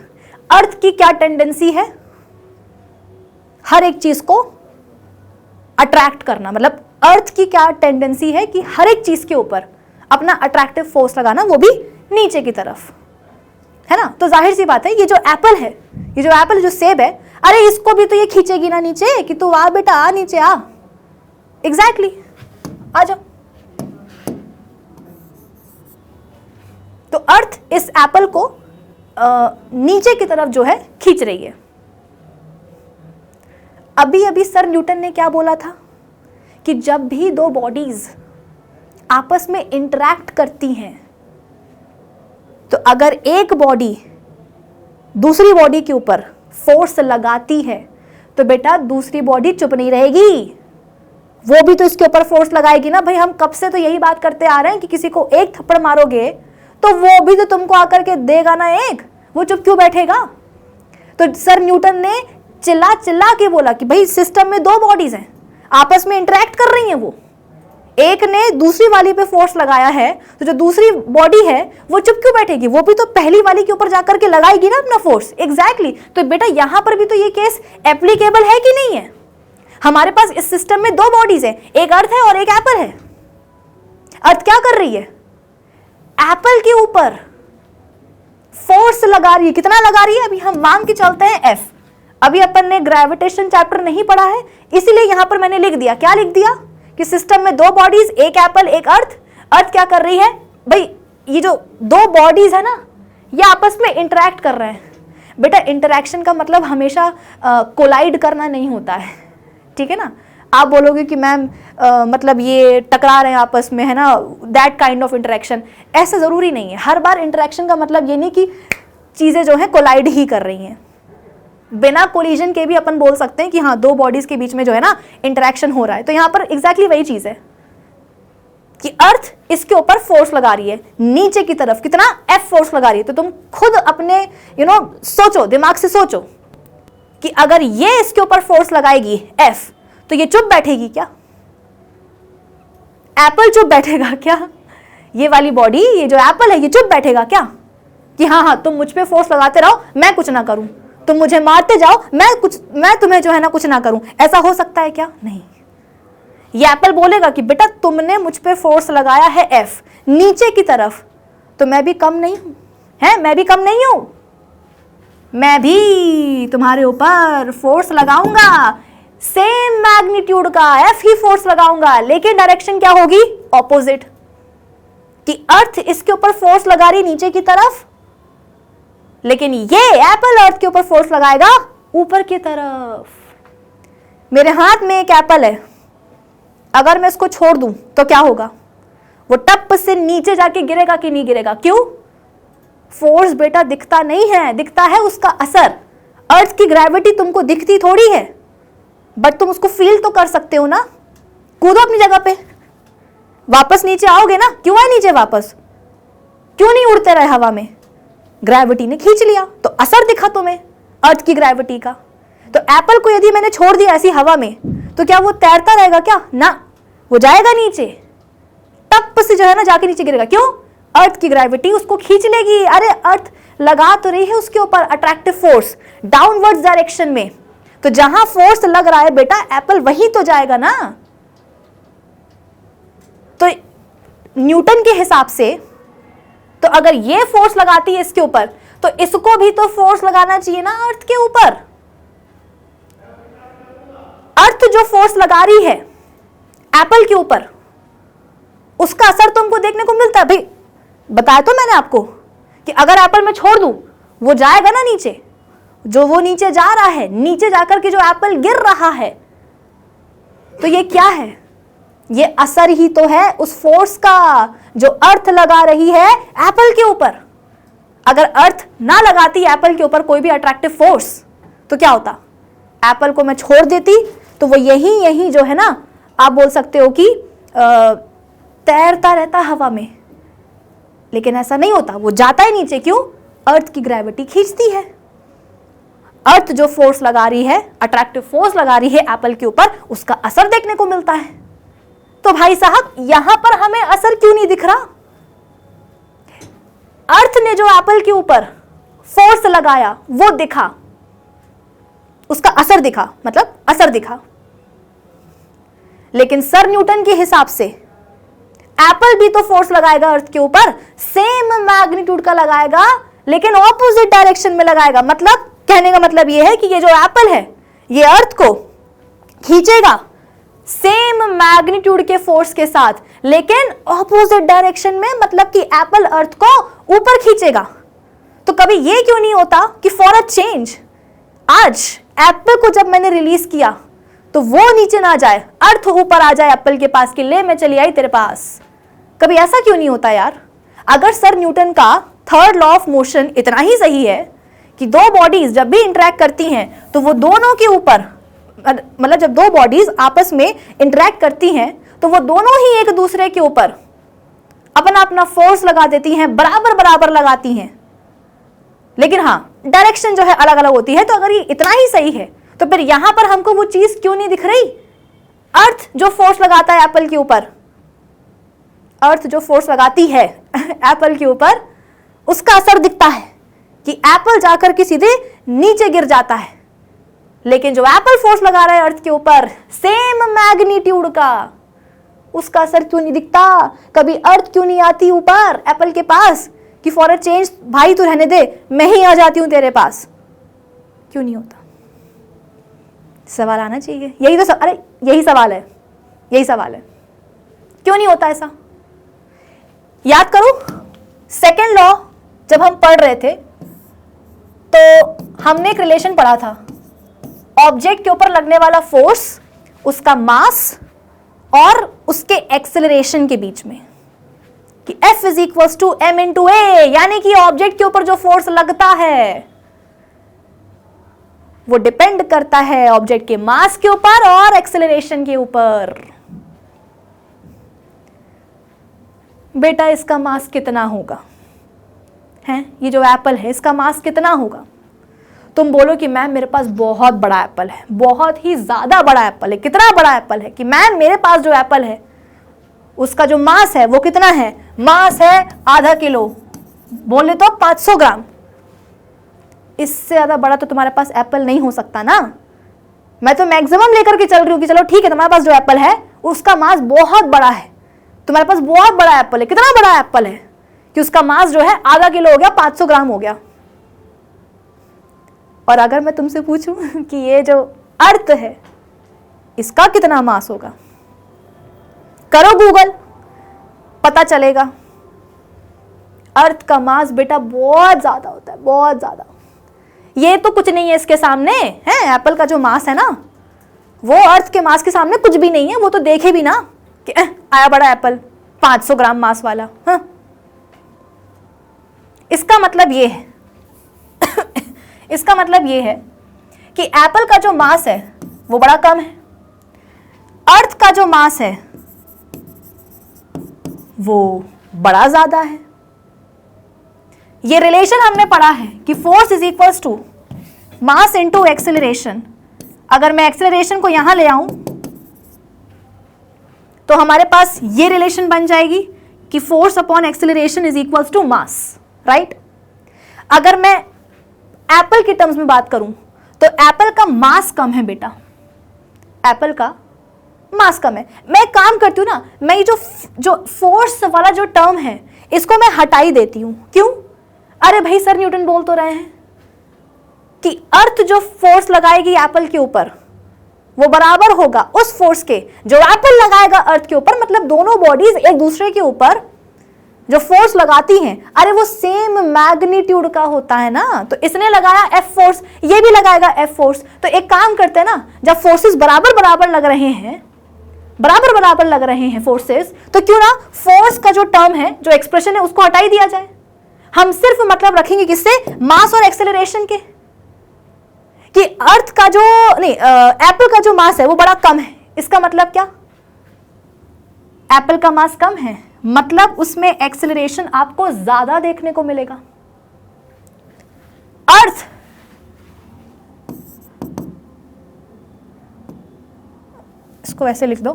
अर्थ की क्या टेंडेंसी है, हर एक चीज को अट्रैक्ट करना, मतलब अर्थ की क्या टेंडेंसी है कि हर एक चीज के ऊपर अपना अट्रैक्टिव फोर्स लगाना, वो भी नीचे की तरफ, है ना। तो जाहिर सी बात है ये जो एप्पल है, ये जो एप्पल जो सेब है, अरे इसको भी तो ये खींचेगी ना नीचे कि तू आ बेटा आ नीचे आ, एग्जैक्टली आ जाओ। तो अर्थ इस एप्पल को नीचे की तरफ जो है खींच रही है। अभी अभी सर न्यूटन ने क्या बोला था कि जब भी दो बॉडीज आपस में इंटरैक्ट करती हैं, तो अगर एक बॉडी दूसरी बॉडी के ऊपर फोर्स लगाती है तो बेटा दूसरी बॉडी चुप नहीं रहेगी, वो भी तो इसके ऊपर फोर्स लगाएगी ना। भाई हम कब से तो यही बात करते आ रहे हैं कि किसी को एक थप्पड़ मारोगे तो वो भी तो तुमको आकर के देगा ना एक, वो चुप क्यों बैठेगा। तो सर न्यूटन ने चिल्ला चिल्ला के बोला कि भाई सिस्टम में दो बॉडीज हैं, आपस में इंटरैक्ट कर रही हैं, वो एक ने दूसरी वाली पे फोर्स लगाया है, तो जो दूसरी बॉडी है वो चुप क्यों बैठेगी, वो भी तो पहली वाली के ऊपर जाकर के लगाएगी ना अपना फोर्स। एग्जैक्टली। तो बेटा यहां पर भी तो ये केस एप्लीकेबल है कि नहीं है। हमारे पास इस सिस्टम में दो बॉडीज है, एक अर्थ है और एक एप्पल है। अर्थ क्या कर रही है, एप्पल के ऊपर फोर्स लगा रही है। कितना लगा रही है, अभी हम मान के चलते हैं एफ। अभी अपन ने ग्रेविटेशन चैप्टर नहीं पढ़ा है, इसीलिए यहां पर मैंने लिख दिया, क्या लिख दिया कि सिस्टम में दो बॉडीज, एक एप्पल एक अर्थ। अर्थ क्या कर रही है भाई, ये जो दो बॉडीज है ना ये आपस में इंटरैक्ट कर रहे हैं। बेटा इंटरैक्शन का मतलब हमेशा कोलाइड करना नहीं होता है, ठीक है ना। आप बोलोगे कि मैम मतलब ये टकरा रहे हैं आपस में, है ना, दैट काइंड ऑफ इंटरेक्शन, ऐसा जरूरी नहीं है। हर बार इंटरेक्शन का मतलब ये नहीं कि चीजें जो है कोलाइड ही कर रही हैं। बिना कोलिजन के भी अपन बोल सकते हैं कि हाँ दो बॉडीज के बीच में जो है ना इंटरेक्शन हो रहा है। तो यहां पर एग्जैक्टली वही चीज है कि अर्थ इसके ऊपर फोर्स लगा रही है नीचे की तरफ, कितना एफ फोर्स लगा रही है। तो तुम खुद अपने सोचो, दिमाग से सोचो कि अगर ये इसके ऊपर फोर्स लगाएगी एफ, तो ये चुप बैठेगी क्या, एप्पल चुप बैठेगा क्या, ये वाली बॉडी, ये जो एप्पल है ये चुप बैठेगा क्या कि हाँ हाँ तुम मुझ पे फोर्स लगाते रहो मैं कुछ ना करूं, तुम मुझे मारते जाओ मैं तुम्हें जो है ना कुछ ना करूं, ऐसा हो सकता है क्या, नहीं। ये एप्पल बोलेगा कि बेटा तुमने मुझ पे फोर्स लगाया है एफ नीचे की तरफ, तो मैं भी कम नहीं हूं, है मैं भी कम नहीं हूं, मैं भी तुम्हारे ऊपर फोर्स लगाऊंगा सेम मैग्नीट्यूड का F ही फोर्स लगाऊंगा, लेकिन डायरेक्शन क्या होगी? ऑपोजिट। कि अर्थ इसके ऊपर फोर्स लगा रही नीचे की तरफ, लेकिन ये एप्पल अर्थ के ऊपर फोर्स लगाएगा ऊपर की तरफ। मेरे हाथ में एक एप्पल है, अगर मैं इसको छोड़ दूं तो क्या होगा? वो टप से नीचे जाके गिरेगा कि नहीं गिरेगा? क्यों? फोर्स बेटा दिखता नहीं है, दिखता है उसका असर। अर्थ की ग्रेविटी तुमको दिखती थोड़ी है, बट तुम उसको फील तो कर सकते हो ना। कूदो अपनी जगह पे, वापस नीचे आओगे ना। क्यों आए नीचे वापस? क्यों नहीं उड़ते रहे हवा में? ग्रेविटी ने खींच लिया, तो असर दिखा तुम्हें अर्थ की ग्रेविटी का। तो एप्पल को यदि मैंने छोड़ दिया ऐसी हवा में, तो क्या वो तैरता रहेगा क्या? ना, वो जाएगा नीचे, टप से जो है ना जाके नीचे गिरेगा। क्यों? अर्थ की ग्रेविटी उसको खींच लेगी। अरे अर्थ लगा तो रही है उसके ऊपर अट्रैक्टिव फोर्स डाउनवर्ड्स डायरेक्शन में, तो जहां फोर्स लग रहा है बेटा एप्पल वहीं तो जाएगा ना। तो न्यूटन के हिसाब से तो अगर ये फोर्स लगाती है इसके ऊपर, तो इसको भी तो फोर्स लगाना चाहिए ना अर्थ के ऊपर। अर्थ जो फोर्स लगा रही है एप्पल के ऊपर, उसका असर तुमको देखने को मिलता है। भाई बताया तो मैंने आपको कि अगर एप्पल मैं छोड़ दूं, वो जाएगा ना नीचे। जो वो नीचे जा रहा है, नीचे जाकर के जो एप्पल गिर रहा है, तो ये क्या है? ये असर ही तो है उस फोर्स का जो अर्थ लगा रही है एप्पल के ऊपर। अगर अर्थ ना लगाती एप्पल के ऊपर कोई भी अट्रैक्टिव फोर्स, तो क्या होता? एप्पल को मैं छोड़ देती तो वो यही जो है ना, आप बोल सकते हो कि तैरता रहता हवा में। लेकिन ऐसा नहीं होता, वो जाता है नीचे। क्यों? अर्थ की ग्रेविटी खींचती है। अर्थ जो फोर्स लगा रही है, अट्रैक्टिव फोर्स लगा रही है एप्पल के ऊपर, उसका असर देखने को मिलता है। तो भाई साहब यहां पर हमें असर क्यों नहीं दिख रहा? अर्थ ने जो एप्पल के ऊपर फोर्स लगाया वो दिखा, उसका असर दिखा, मतलब असर दिखा। लेकिन सर न्यूटन के हिसाब से एप्पल भी तो फोर्स लगाएगा अर्थ के ऊपर, सेम मैग्नीट्यूड का लगाएगा, लेकिन ऑपोजिट डायरेक्शन में लगाएगा। मतलब कहने का मतलब यह है कि ये जो एप्पल है ये अर्थ को खींचेगा सेम मैग्नीट्यूड के फोर्स के साथ, लेकिन ऑपोजिट डायरेक्शन में। मतलब कि एप्पल अर्थ को ऊपर खींचेगा। तो कभी ये क्यों नहीं होता कि फॉर अ चेंज आज एप्पल को जब मैंने रिलीज किया तो वो नीचे ना जाए, अर्थ ऊपर आ जाए एप्पल के पास कि ले मैं चली आई तेरे पास? कभी ऐसा क्यों नहीं होता यार? अगर सर न्यूटन का थर्ड लॉ ऑफ मोशन इतना ही सही है कि दो बॉडीज जब भी इंटरैक्ट करती हैं तो वो दोनों के ऊपर, मतलब जब दो बॉडीज आपस में इंटरैक्ट करती हैं तो वो दोनों ही एक दूसरे के ऊपर अपना अपना फोर्स लगा देती हैं, बराबर बराबर लगाती हैं। लेकिन हाँ, डायरेक्शन जो है अलग अलग होती है। तो अगर ये इतना ही सही है तो फिर यहां पर हमको वो चीज क्यों नहीं दिख रही? अर्थ जो फोर्स लगाता है एप्पल के ऊपर, अर्थ जो फोर्स लगाती है एप्पल के ऊपर, उसका असर दिखता है कि एप्पल जाकर के सीधे नीचे गिर जाता है। लेकिन जो एप्पल फोर्स लगा रहा है अर्थ के ऊपर सेम मैग्नीट्यूड का, उसका असर क्यों नहीं दिखता? कभी अर्थ क्यों नहीं आती ऊपर एप्पल के पास कि फॉर अ चेंज भाई तू रहने दे, मैं ही आ जाती हूं तेरे पास? क्यों नहीं होता? सवाल आना चाहिए। यही तो अरे यही सवाल है, यही सवाल है, क्यों नहीं होता ऐसा? याद करो सेकेंड लॉ जब हम पढ़ रहे थे तो हमने एक रिलेशन पढ़ा था ऑब्जेक्ट के ऊपर लगने वाला फोर्स, उसका मास और उसके एक्सेलरेशन के बीच में, कि F is equals to m into a. यानी कि ऑब्जेक्ट के ऊपर जो फोर्स लगता है वो डिपेंड करता है ऑब्जेक्ट के मास के ऊपर और एक्सेलरेशन के ऊपर। बेटा इसका मास कितना होगा? हैं, ये जो एप्पल है इसका मास कितना होगा? तुम बोलो कि मैम मेरे पास बहुत बड़ा एप्पल है, बहुत ही ज्यादा बड़ा एप्पल है। कितना बड़ा एप्पल है? कि मैम मेरे पास जो एप्पल है उसका जो मास है वो कितना है? मास है आधा किलो, बोले तो 500 ग्राम। इससे ज्यादा बड़ा तो तुम्हारे पास एप्पल नहीं हो सकता ना। मैं तो मैक्सिमम लेकर के चल रही हूँ कि चलो ठीक है तुम्हारे पास जो एप्पल है उसका मास बहुत बड़ा है, तुम्हारे पास बहुत बड़ा एप्पल है। कितना बड़ा एप्पल है? कि उसका मास जो है आधा किलो हो गया, 500 ग्राम हो गया। और अगर मैं तुमसे पूछूं कि ये जो अर्थ है इसका कितना मास होगा? करो गूगल, पता चलेगा। अर्थ का मास बेटा बहुत ज्यादा होता है, बहुत ज्यादा। ये तो कुछ नहीं है इसके सामने, है एप्पल का जो मास है ना, वो अर्थ के मास के सामने कुछ भी नहीं है। वो तो देखे भी ना कि आया बड़ा एप्पल 500 ग्राम मास वाला। हाँ, इसका मतलब ये है इसका मतलब ये है कि एप्पल का जो मास है वो बड़ा कम है, अर्थ का जो मास है वो बड़ा ज्यादा है। ये रिलेशन हमने पढ़ा है कि force is equals to mass into acceleration. अगर मैं एक्सेलरेशन को यहां ले आऊं तो हमारे पास ये रिलेशन बन जाएगी कि force upon acceleration is equals to mass, right. अगर मैं एप्पल की टर्म्स में बात करूं तो एप्पल का मास कम है बेटा, एप्पल का मास कम है। मैं काम करती हूं ना, मैं ये जो फोर्स वाला जो टर्म है इसको मैं हटा ही देती हूं। क्यों? अरे भाई सर न्यूटन बोल तो रहे हैं कि अर्थ जो फोर्स लगाएगी एप्पल के ऊपर वो बराबर होगा उस फोर्स के जो एप्पल लगाएगा अर्थ के ऊपर। मतलब दोनों बॉडीज एक दूसरे के ऊपर जो फोर्स लगाती हैं, अरे वो सेम मैग्नीट्यूड का होता है ना। तो इसने लगाया एफ फोर्स, ये भी लगाएगा एफ फोर्स। तो एक काम करते हैं ना, जब फोर्सेस बराबर बराबर लग रहे हैं, बराबर बराबर लग रहे हैं फोर्सेस, तो क्यों ना फोर्स का जो टर्म है, जो एक्सप्रेशन है, उसको हटा ही दिया जाए। हम सिर्फ मतलब रखेंगे किससे? मास और एक्सेलरेशन के, कि अर्थ का जो नहीं एप्पल का जो मास है वो बड़ा कम है। इसका मतलब क्या? एप्पल का मास कम है मतलब उसमें एक्सेलरेशन आपको ज्यादा देखने को मिलेगा। अर्थ इसको ऐसे लिख दो,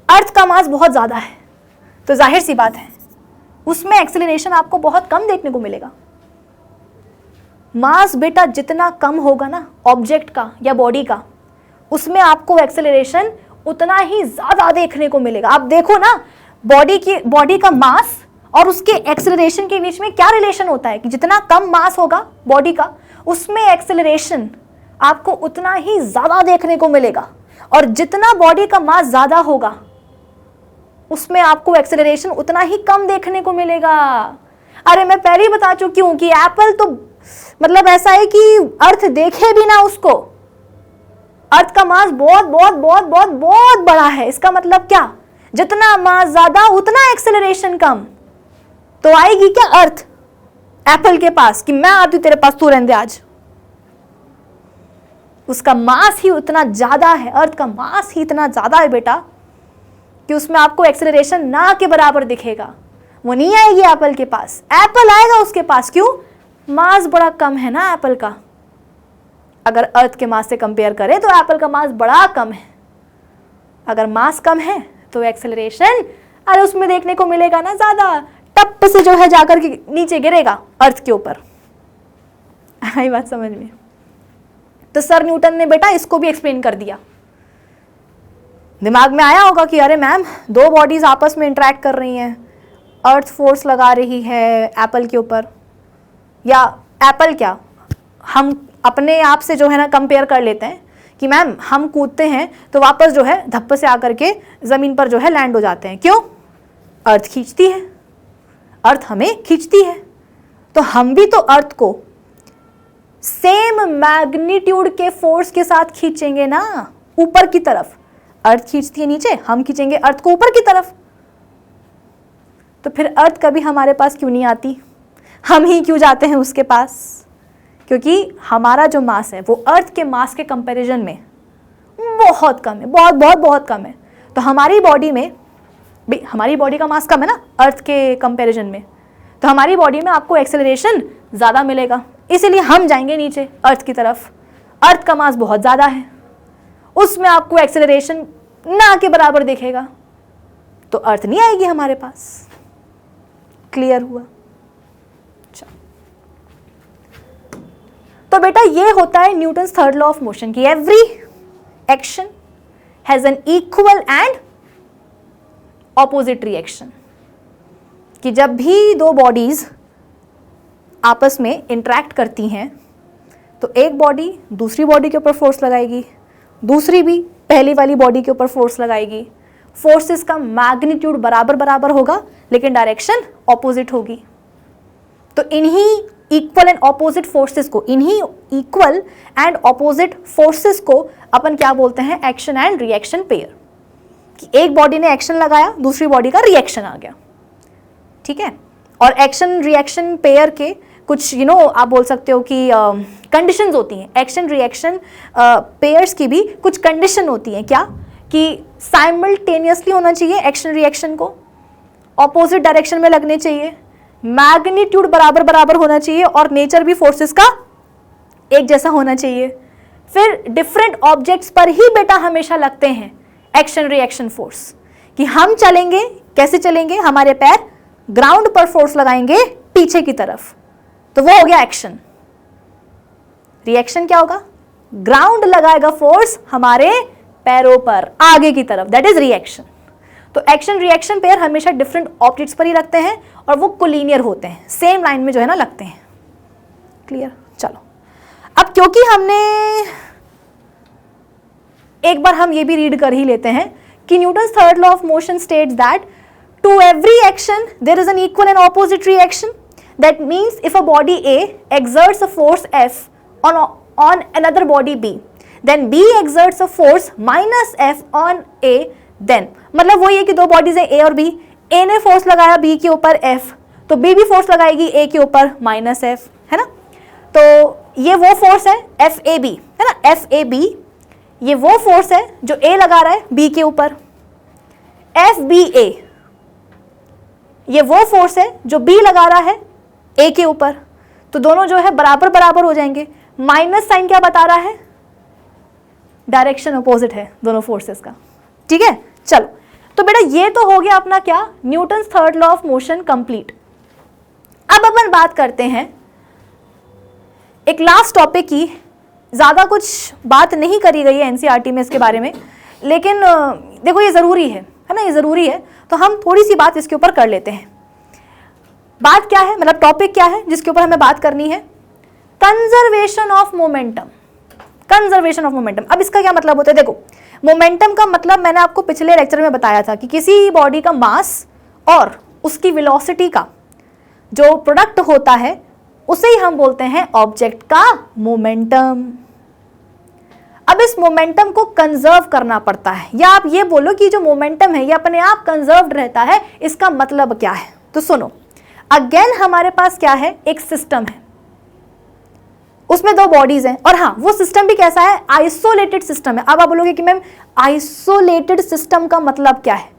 अर्थ का मास बहुत ज्यादा है तो जाहिर सी बात है उसमें एक्सेलरेशन आपको बहुत कम देखने को मिलेगा। मास बेटा जितना कम होगा ना ऑब्जेक्ट का या बॉडी का, उसमें आपको एक्सेलरेशन उतना ही ज्यादा देखने को मिलेगा। आप देखो ना, बॉडी का मास और उसके एक्सेलरेशन के बीच में क्या रिलेशन होता है कि जितना कम मास होगा बॉडी का, उसमें एक्सेलरेशन आपको उतना ही ज्यादा देखने को मिलेगा, और जितना बॉडी का मास ज्यादा होगा उसमें आपको एक्सेलरेशन उतना ही कम देखने को मिलेगा। अरे मैं पहले ही बता चुकी हूं कि एप्पल तो मतलब ऐसा है कि अर्थ देखे भी ना उसको, अर्थ का मास बहुत बहुत बहुत बहुत बहुत बड़ा है। इसका मतलब क्या? जितना मास ज्यादा उतना एक्सेलरेशन कम। तो आएगी क्या अर्थ एप्पल के पास कि मैं आती हूं तेरे पास, तू रहने दे आज? उसका मास ही उतना ज्यादा है, अर्थ का मास ही इतना ज्यादा है बेटा कि उसमें आपको एक्सेलरेशन ना के बराबर दिखेगा। वो नहीं आएगी एप्पल के पास, एप्पल आएगा उसके पास। क्यों? मास बड़ा कम है ना एप्पल का। अगर अर्थ के मास से कंपेयर करें तो एप्पल का मास बड़ा कम है। अगर मास कम है तो एक्सेलरेशन अरे उसमें देखने को मिलेगा ना ज्यादा, टप से जो है जाकर के नीचे गिरेगा अर्थ के ऊपर। आई बात समझ में? तो सर न्यूटन ने बेटा इसको भी एक्सप्लेन कर दिया। दिमाग में आया होगा कि अरे मैम, दो बॉडीज आपस में इंटरेक्ट कर रही हैं, अर्थ फोर्स लगा रही है एप्पल के ऊपर, या एप्पल क्या, हम अपने आप से जो है ना कंपेयर कर लेते हैं कि मैम हम कूदते हैं तो वापस जो है धप्पे से आकर के ज़मीन पर जो है लैंड हो जाते हैं। क्यों? अर्थ खींचती है, अर्थ हमें खींचती है। तो हम भी तो अर्थ को सेम मैग्नीट्यूड के फोर्स के साथ खींचेंगे ना, ऊपर की तरफ। अर्थ खींचती है नीचे, हम खींचेंगे अर्थ को ऊपर की तरफ। तो फिर अर्थ कभी हमारे पास क्यों नहीं आती? हम ही क्यों जाते हैं उसके पास? क्योंकि हमारा जो मास है वो अर्थ के मास के कंपैरिजन में बहुत कम है, बहुत बहुत बहुत कम है। तो हमारी बॉडी में, हमारी बॉडी का मास कम है ना अर्थ के कंपैरिजन में, तो हमारी बॉडी में आपको एक्सेलरेशन ज़्यादा मिलेगा। इसीलिए हम जाएंगे नीचे अर्थ की तरफ। अर्थ का मास बहुत ज़्यादा है, उसमें आपको एक्सेलरेशन ना के बराबर दिखेगा, तो अर्थ नहीं आएगी हमारे पास। क्लियर हुआ? तो बेटा ये होता है Newton's third law of motion की every action has an equal and opposite reaction. कि जब भी दो बॉडीज आपस में इंटरैक्ट करती हैं तो एक बॉडी दूसरी बॉडी के ऊपर फोर्स लगाएगी, दूसरी भी पहली वाली बॉडी के ऊपर फोर्स लगाएगी। फोर्सेस का मैग्नीट्यूड बराबर बराबर होगा लेकिन डायरेक्शन ऑपोजिट होगी। तो इन्हीं इक्वल एंड ऑपोजिट फोर्सेस को, इन्हीं इक्वल एंड ऑपोजिट फोर्सेस को अपन क्या बोलते हैं, एक्शन एंड रिएक्शन पेयर। कि एक बॉडी ने एक्शन लगाया, दूसरी बॉडी का रिएक्शन आ गया, ठीक है। और एक्शन रिएक्शन पेयर के कुछ आप बोल सकते हो कि कंडीशंस होती हैं। एक्शन रिएक्शन पेयर्स की भी कुछ कंडीशन होती हैं। क्या कि साइमल्टेनियसली होना चाहिए एक्शन रिएक्शन को, ऑपोजिट डायरेक्शन में लगने चाहिए, मैग्नीट्यूड बराबर बराबर होना चाहिए और नेचर भी फोर्सेस का एक जैसा होना चाहिए। फिर डिफरेंट ऑब्जेक्ट्स पर ही बेटा हमेशा लगते हैं एक्शन रिएक्शन फोर्स। कि हम चलेंगे, कैसे चलेंगे, हमारे पैर ग्राउंड पर फोर्स लगाएंगे पीछे की तरफ, तो वो हो गया एक्शन। रिएक्शन क्या होगा, ग्राउंड लगाएगा फोर्स हमारे पैरों पर आगे की तरफ, दैट इज रिएक्शन। तो एक्शन रिएक्शन पेयर हमेशा डिफरेंट ऑब्जेक्ट्स पर ही रखते हैं और वो कोलिनियर होते हैं, सेम लाइन में जो है ना लगते हैं। क्लियर। चलो अब क्योंकि हमने एक बार हम ये भी रीड कर ही लेते हैं कि Newton's third law of motion states that to every action there is an equal and opposite reaction. That means if a body A exerts a force F on another body B, then B exerts a force minus F on A, then मतलब वही है कि दो bodies है A और B, A ने force लगाया B के ऊपर F, तो B भी फोर्स लगाएगी A के ऊपर माइनस F, है ना। तो ये वो फोर्स है FAB, है ना, FAB ये वो फोर्स है जो A लगा रहा है B के ऊपर। FBA ये वो फोर्स है जो B लगा रहा है A के ऊपर। तो दोनों जो है बराबर बराबर हो जाएंगे। माइनस साइन क्या बता रहा है, डायरेक्शन अपोजिट है दोनों फोर्सेस का, ठीक है। चलो तो बेटा ये तो हो गया अपना क्या, Newton's third law of motion complete. अब अपन बात करते हैं एक लास्ट टॉपिक की। ज्यादा कुछ बात नहीं करी गई है एनसीईआरटी में इसके बारे में, लेकिन देखो ये जरूरी है ना, ये जरूरी है, तो हम थोड़ी सी बात इसके ऊपर कर लेते हैं। बात क्या है, मतलब टॉपिक क्या है जिसके ऊपर हमें बात करनी है, conservation of momentum. Conservation of momentum, अब इसका क्या मतलब होता है, देखो मोमेंटम का मतलब मैंने आपको पिछले लेक्चर में बताया था कि किसी बॉडी का मास और उसकी वेलोसिटी का जो प्रोडक्ट होता है उसे ही हम बोलते हैं ऑब्जेक्ट का मोमेंटम। अब इस मोमेंटम को कंजर्व करना पड़ता है, या आप ये बोलो कि जो मोमेंटम है ये अपने आप कंजर्व्ड रहता है। इसका मतलब क्या है, तो सुनो, अगेन हमारे पास क्या है, एक सिस्टम है, उसमें दो बॉडीज हैं, और हाँ वो सिस्टम भी कैसा है, आइसोलेटेड सिस्टम है। अब आप बोलोगे कि मैम आइसोलेटेड सिस्टम का मतलब क्या है,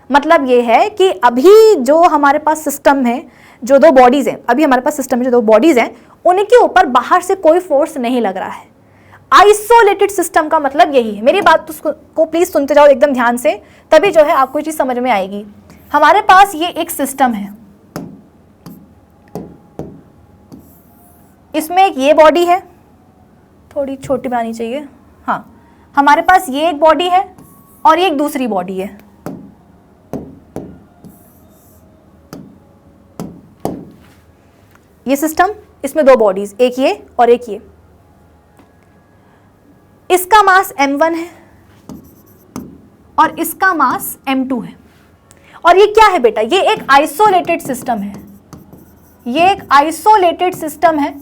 मतलब ये है कि अभी जो हमारे पास सिस्टम है, जो दो बॉडीज हैं, अभी हमारे पास सिस्टम में जो दो बॉडीज हैं उनके ऊपर बाहर से कोई फोर्स नहीं लग रहा है। आइसोलेटेड सिस्टम का मतलब यही है। मेरी बात को प्लीज सुनते जाओ एकदम ध्यान से, तभी जो है आपको ये चीज समझ में आएगी। हमारे पास ये एक सिस्टम है, इसमें एक ये बॉडी है, थोड़ी छोटी बनानी चाहिए, हाँ, हमारे पास ये एक बॉडी है और ये एक दूसरी बॉडी है। ये सिस्टम, इसमें दो बॉडीज, एक ये और एक ये। इसका मास m1 है और इसका मास m2 है। और ये क्या है बेटा, ये एक आइसोलेटेड सिस्टम है, ये एक आइसोलेटेड सिस्टम है।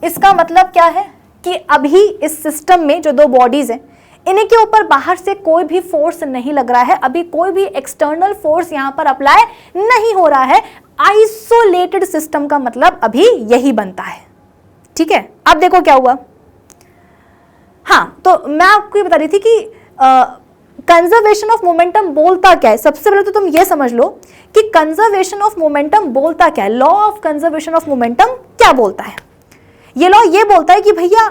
इसका मतलब क्या है कि अभी इस सिस्टम में जो दो बॉडीज हैं इनके ऊपर बाहर से कोई भी फोर्स नहीं लग रहा है, अभी कोई भी एक्सटर्नल फोर्स यहां पर अप्लाई नहीं हो रहा है। आइसोलेटेड सिस्टम का मतलब अभी यही बनता है, ठीक है। अब देखो क्या हुआ, हाँ, तो मैं आपको ये बता रही थी कि कंजर्वेशन ऑफ मोमेंटम बोलता क्या है। सबसे पहले तो तुम ये समझ लो कि कंजर्वेशन ऑफ मोमेंटम बोलता क्या है। Law of conservation of momentum क्या बोलता है, ये लॉ ये बोलता है कि भैया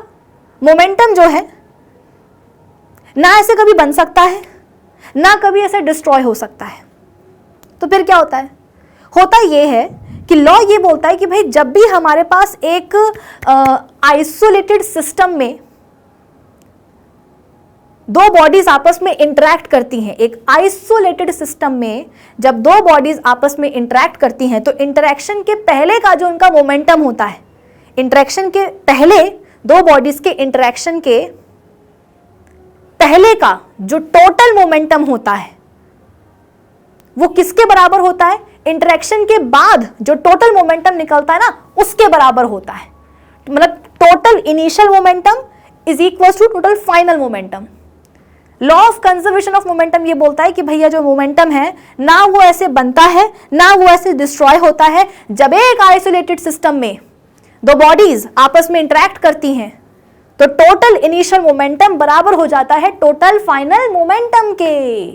मोमेंटम जो है ना ऐसे कभी बन सकता है ना कभी ऐसे डिस्ट्रॉय हो सकता है। तो फिर क्या होता है, होता ये है कि लॉ ये बोलता है कि भाई जब भी हमारे पास एक आइसोलेटेड सिस्टम में दो बॉडीज आपस में इंटरैक्ट करती हैं, एक आइसोलेटेड सिस्टम में जब दो बॉडीज आपस में इंटरैक्ट करती हैं तो इंटरैक्शन के पहले का जो उनका मोमेंटम होता है, इंटरैक्शन के पहले दो बॉडीज के इंटरेक्शन के पहले का जो टोटल मोमेंटम होता है वो किसके बराबर होता है? इंटरेक्शन के बाद जो टोटल मोमेंटम निकलता है ना उसके बराबर होता है। मतलब total initial momentum is equal to total final momentum. Law of conservation of momentum ये बोलता है कि भैया जो मोमेंटम है ना वो ऐसे बनता है ना वो ऐसे डिस्ट्रॉय होता है। जब एक आइसोलेटेड सिस्टम में दो बॉडीज आपस में इंटरैक्ट करती हैं तो टोटल इनिशियल मोमेंटम बराबर हो जाता है टोटल फाइनल मोमेंटम के।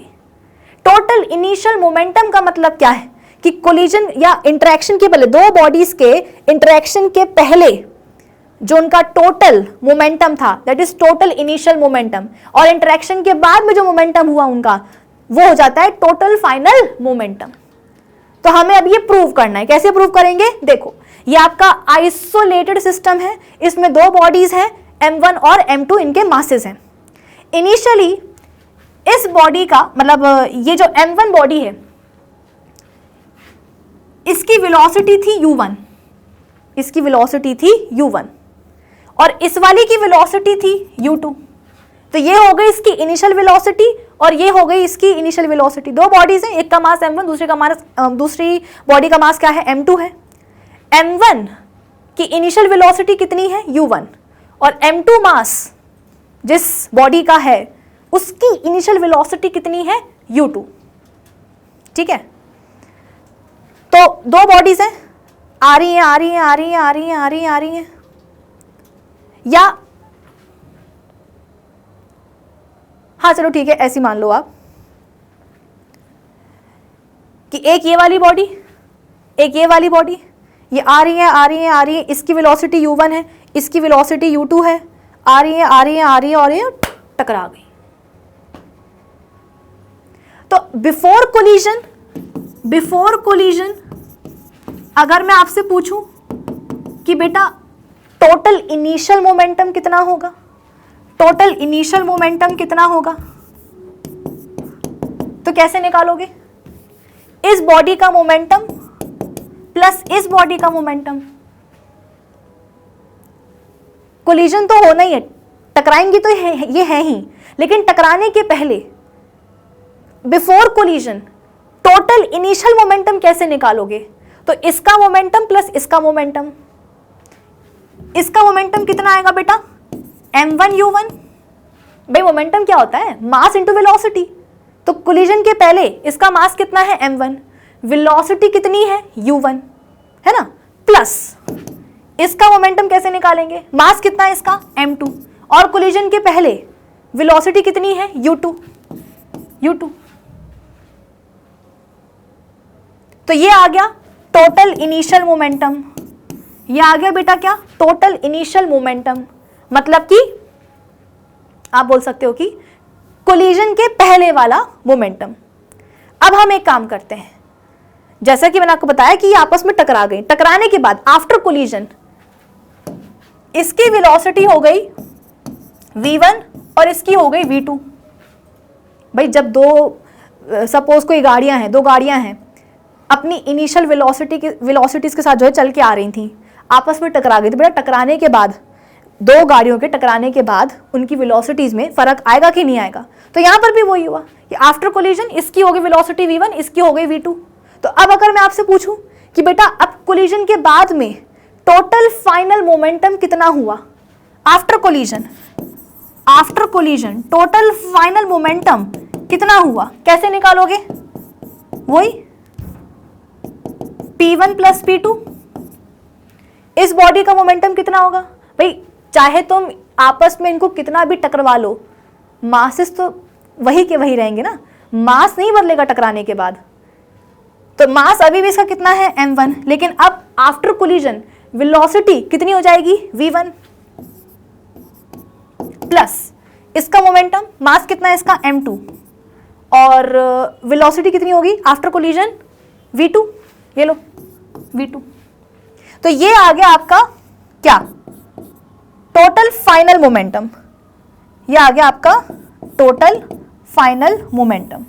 टोटल इनिशियल मोमेंटम का मतलब क्या है कि कोलिजन या इंटरेक्शन के पहले, दो बॉडीज के इंटरेक्शन के पहले जो उनका टोटल मोमेंटम था that is total initial momentum, और इंटरेक्शन के बाद में जो मोमेंटम हुआ उनका वो हो जाता है टोटल फाइनल मोमेंटम। तो हमें अब ये प्रूव करना है। कैसे प्रूव करेंगे? देखो, ये आपका आइसोलेटेड सिस्टम है, इसमें दो बॉडीज हैं m1 और m2, इनके मासेस हैं। इनिशियली इस बॉडी का मतलब ये जो m1 बॉडी है इसकी वेलोसिटी थी u1, इसकी वेलोसिटी थी u1 और इस वाली की वेलोसिटी थी u2। तो ये हो गई इसकी इनिशियल वेलोसिटी और ये हो गई इसकी इनिशियल वेलोसिटी। दो बॉडीज हैं, एक का मास m1, दूसरी बॉडी का मास क्या है? m2 है। m1 की इनिशियल वेलोसिटी कितनी है? u1, और m2 मास जिस बॉडी का है उसकी इनिशियल वेलोसिटी कितनी है? u2। ठीक है, तो दो बॉडीज हैं, आ रही हैं आ रही हैं आ रही हैं आ रही हैं आ रही हैं आ रही हैं, या हाँ चलो ठीक है ऐसी मान लो आप कि एक ये वाली बॉडी, एक ये वाली बॉडी, ये आ रही है आ रही है आ रही है, इसकी वेलोसिटी u1 है, इसकी वेलोसिटी u2 है, आ रही है आ रही है आ रही है और ये टकरा गई। तो बिफोर कोलिजन अगर मैं आपसे पूछूं कि बेटा टोटल इनिशियल मोमेंटम कितना होगा, टोटल इनिशियल मोमेंटम कितना होगा, तो कैसे निकालोगे? इस बॉडी का मोमेंटम प्लस इस बॉडी का मोमेंटम। कोलिजन तो होना ही है, टकराएंगी तो ये है ही, लेकिन टकराने के पहले before collision total initial momentum कैसे निकालोगे? तो इसका मोमेंटम प्लस इसका मोमेंटम, इसका मोमेंटम कितना आएगा बेटा? m1 u1। भाई मोमेंटम क्या होता है? Mass into velocity. तो कोलिजन के पहले इसका मास कितना है? m1, वेलोसिटी कितनी है? u1, है ना, प्लस इसका मोमेंटम कैसे निकालेंगे? मास कितना है इसका? m2, और कोलिजन के पहले वेलोसिटी कितनी है? u2। तो ये आ गया टोटल इनिशियल मोमेंटम, ये आ गया बेटा क्या? Total initial momentum. मतलब कि आप बोल सकते हो कि कोलिजन के पहले वाला मोमेंटम। अब हम एक काम करते हैं, जैसा कि मैंने आपको बताया कि ये आपस में टकरा गई, टकराने के बाद आफ्टर कोलिजन इसकी वेलोसिटी हो गई v1 और इसकी हो गई v2। भाई जब सपोज कोई गाड़ियां हैं, दो गाड़ियां हैं, अपनी इनिशियल वेलोसिटीज के साथ जो है चल के आ रही थी, आपस में टकरा गई। तो बेटा टकराने के बाद, दो गाड़ियों के टकराने के बाद उनकी वेलोसिटीज में फर्क आएगा कि नहीं आएगा? तो यहां पर भी वही हुआ कि आफ्टर कोलिजन इसकी हो गई वेलोसिटी v1, इसकी हो गई v2। तो अब अगर मैं आपसे पूछूं कि बेटा अब कोलिजन के बाद में टोटल फाइनल मोमेंटम कितना हुआ after collision? After collision total final momentum कितना हुआ, कैसे निकालोगे? वही p1 प्लस p2। इस बॉडी का मोमेंटम कितना होगा? भाई चाहे तुम आपस में इनको कितना भी टकरवा लो, मासेस तो वही के वही रहेंगे ना, मास नहीं बदलेगा टकराने के बाद। तो मास अभी भी इसका कितना है? m1, लेकिन अब आफ्टर कोलिजन वेलोसिटी कितनी हो जाएगी? v1 प्लस इसका मोमेंटम, मास कितना है इसका? m2, और वेलोसिटी कितनी होगी आफ्टर कोलिजन? v2। ये लो v2। तो ये आ गया आपका क्या? Total final momentum. ये आ गया आपका total final momentum.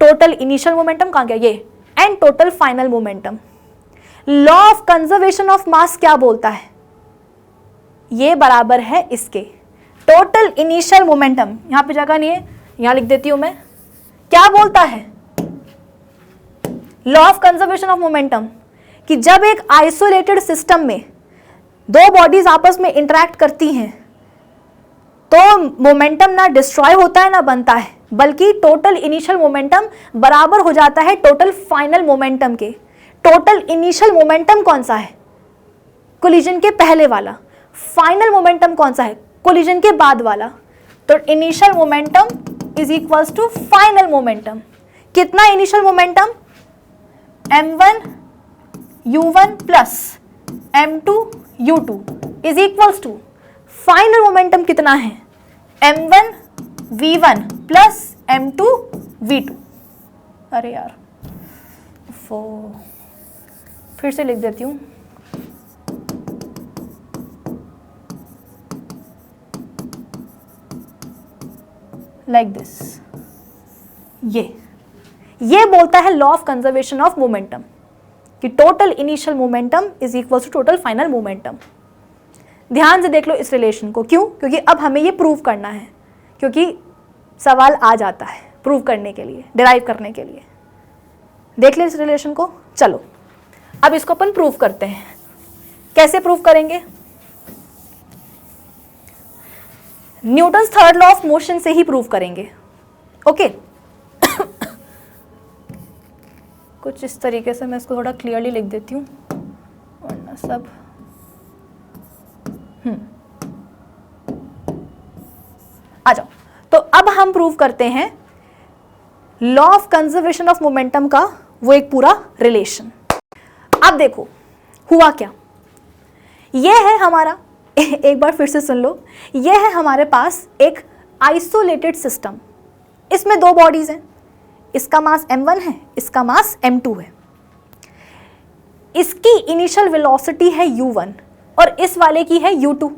Total initial momentum कहां गया? ये, and total final momentum. Law of conservation of mass क्या बोलता है? ये बराबर है इसके। टोटल इनिशियल मोमेंटम, यहां पे जगह नहीं है, यहां लिख देती हूं मैं। क्या बोलता है law of conservation of momentum, कि जब एक आइसोलेटेड सिस्टम में दो बॉडीज आपस में इंटरैक्ट करती हैं तो मोमेंटम ना डिस्ट्रॉय होता है ना बनता है, बल्कि टोटल इनिशियल मोमेंटम बराबर हो जाता है टोटल फाइनल मोमेंटम के। टोटल इनिशियल मोमेंटम कौन सा है? कोलिजन के पहले वाला। फाइनल मोमेंटम कौन सा है? कोलिजन के बाद वाला। तो initial momentum is equals to final momentum. कितना initial momentum? m1 u1 plus m2 u2 is equals to final momentum कितना है? m1 v1 plus m2 v2। अरे यार फिर से लिख देती हूं। Like this. ये बोलता है law of conservation of momentum कि total initial momentum is equal to total final momentum. ध्यान से देख लो इस रिलेशन को। क्यों? क्योंकि अब हमें ये प्रूव करना है, क्योंकि सवाल आ जाता है प्रूव करने के लिए, डिराइव करने के लिए। देख ले इस रिलेशन को। चलो अब इसको अपन प्रूव करते हैं। कैसे प्रूव करेंगे? Newton's third law of motion से ही प्रूव करेंगे। ओके कुछ इस तरीके से मैं इसको थोड़ा क्लियरली लिख देती हूँ वरना सब आ जाओ। तो अब हम प्रूव करते हैं law of conservation of momentum का वो एक पूरा रिलेशन। अब देखो हुआ क्या। यह है हमारा एक बार फिर से सुन लो। यह है हमारे पास एक आइसोलेटेड सिस्टम। इसमें दो बॉडीज हैं, इसका मास m1 है, इसका मास m2 है। इसकी इनिशियल वेलोसिटी है u1 और इस वाले की है u2।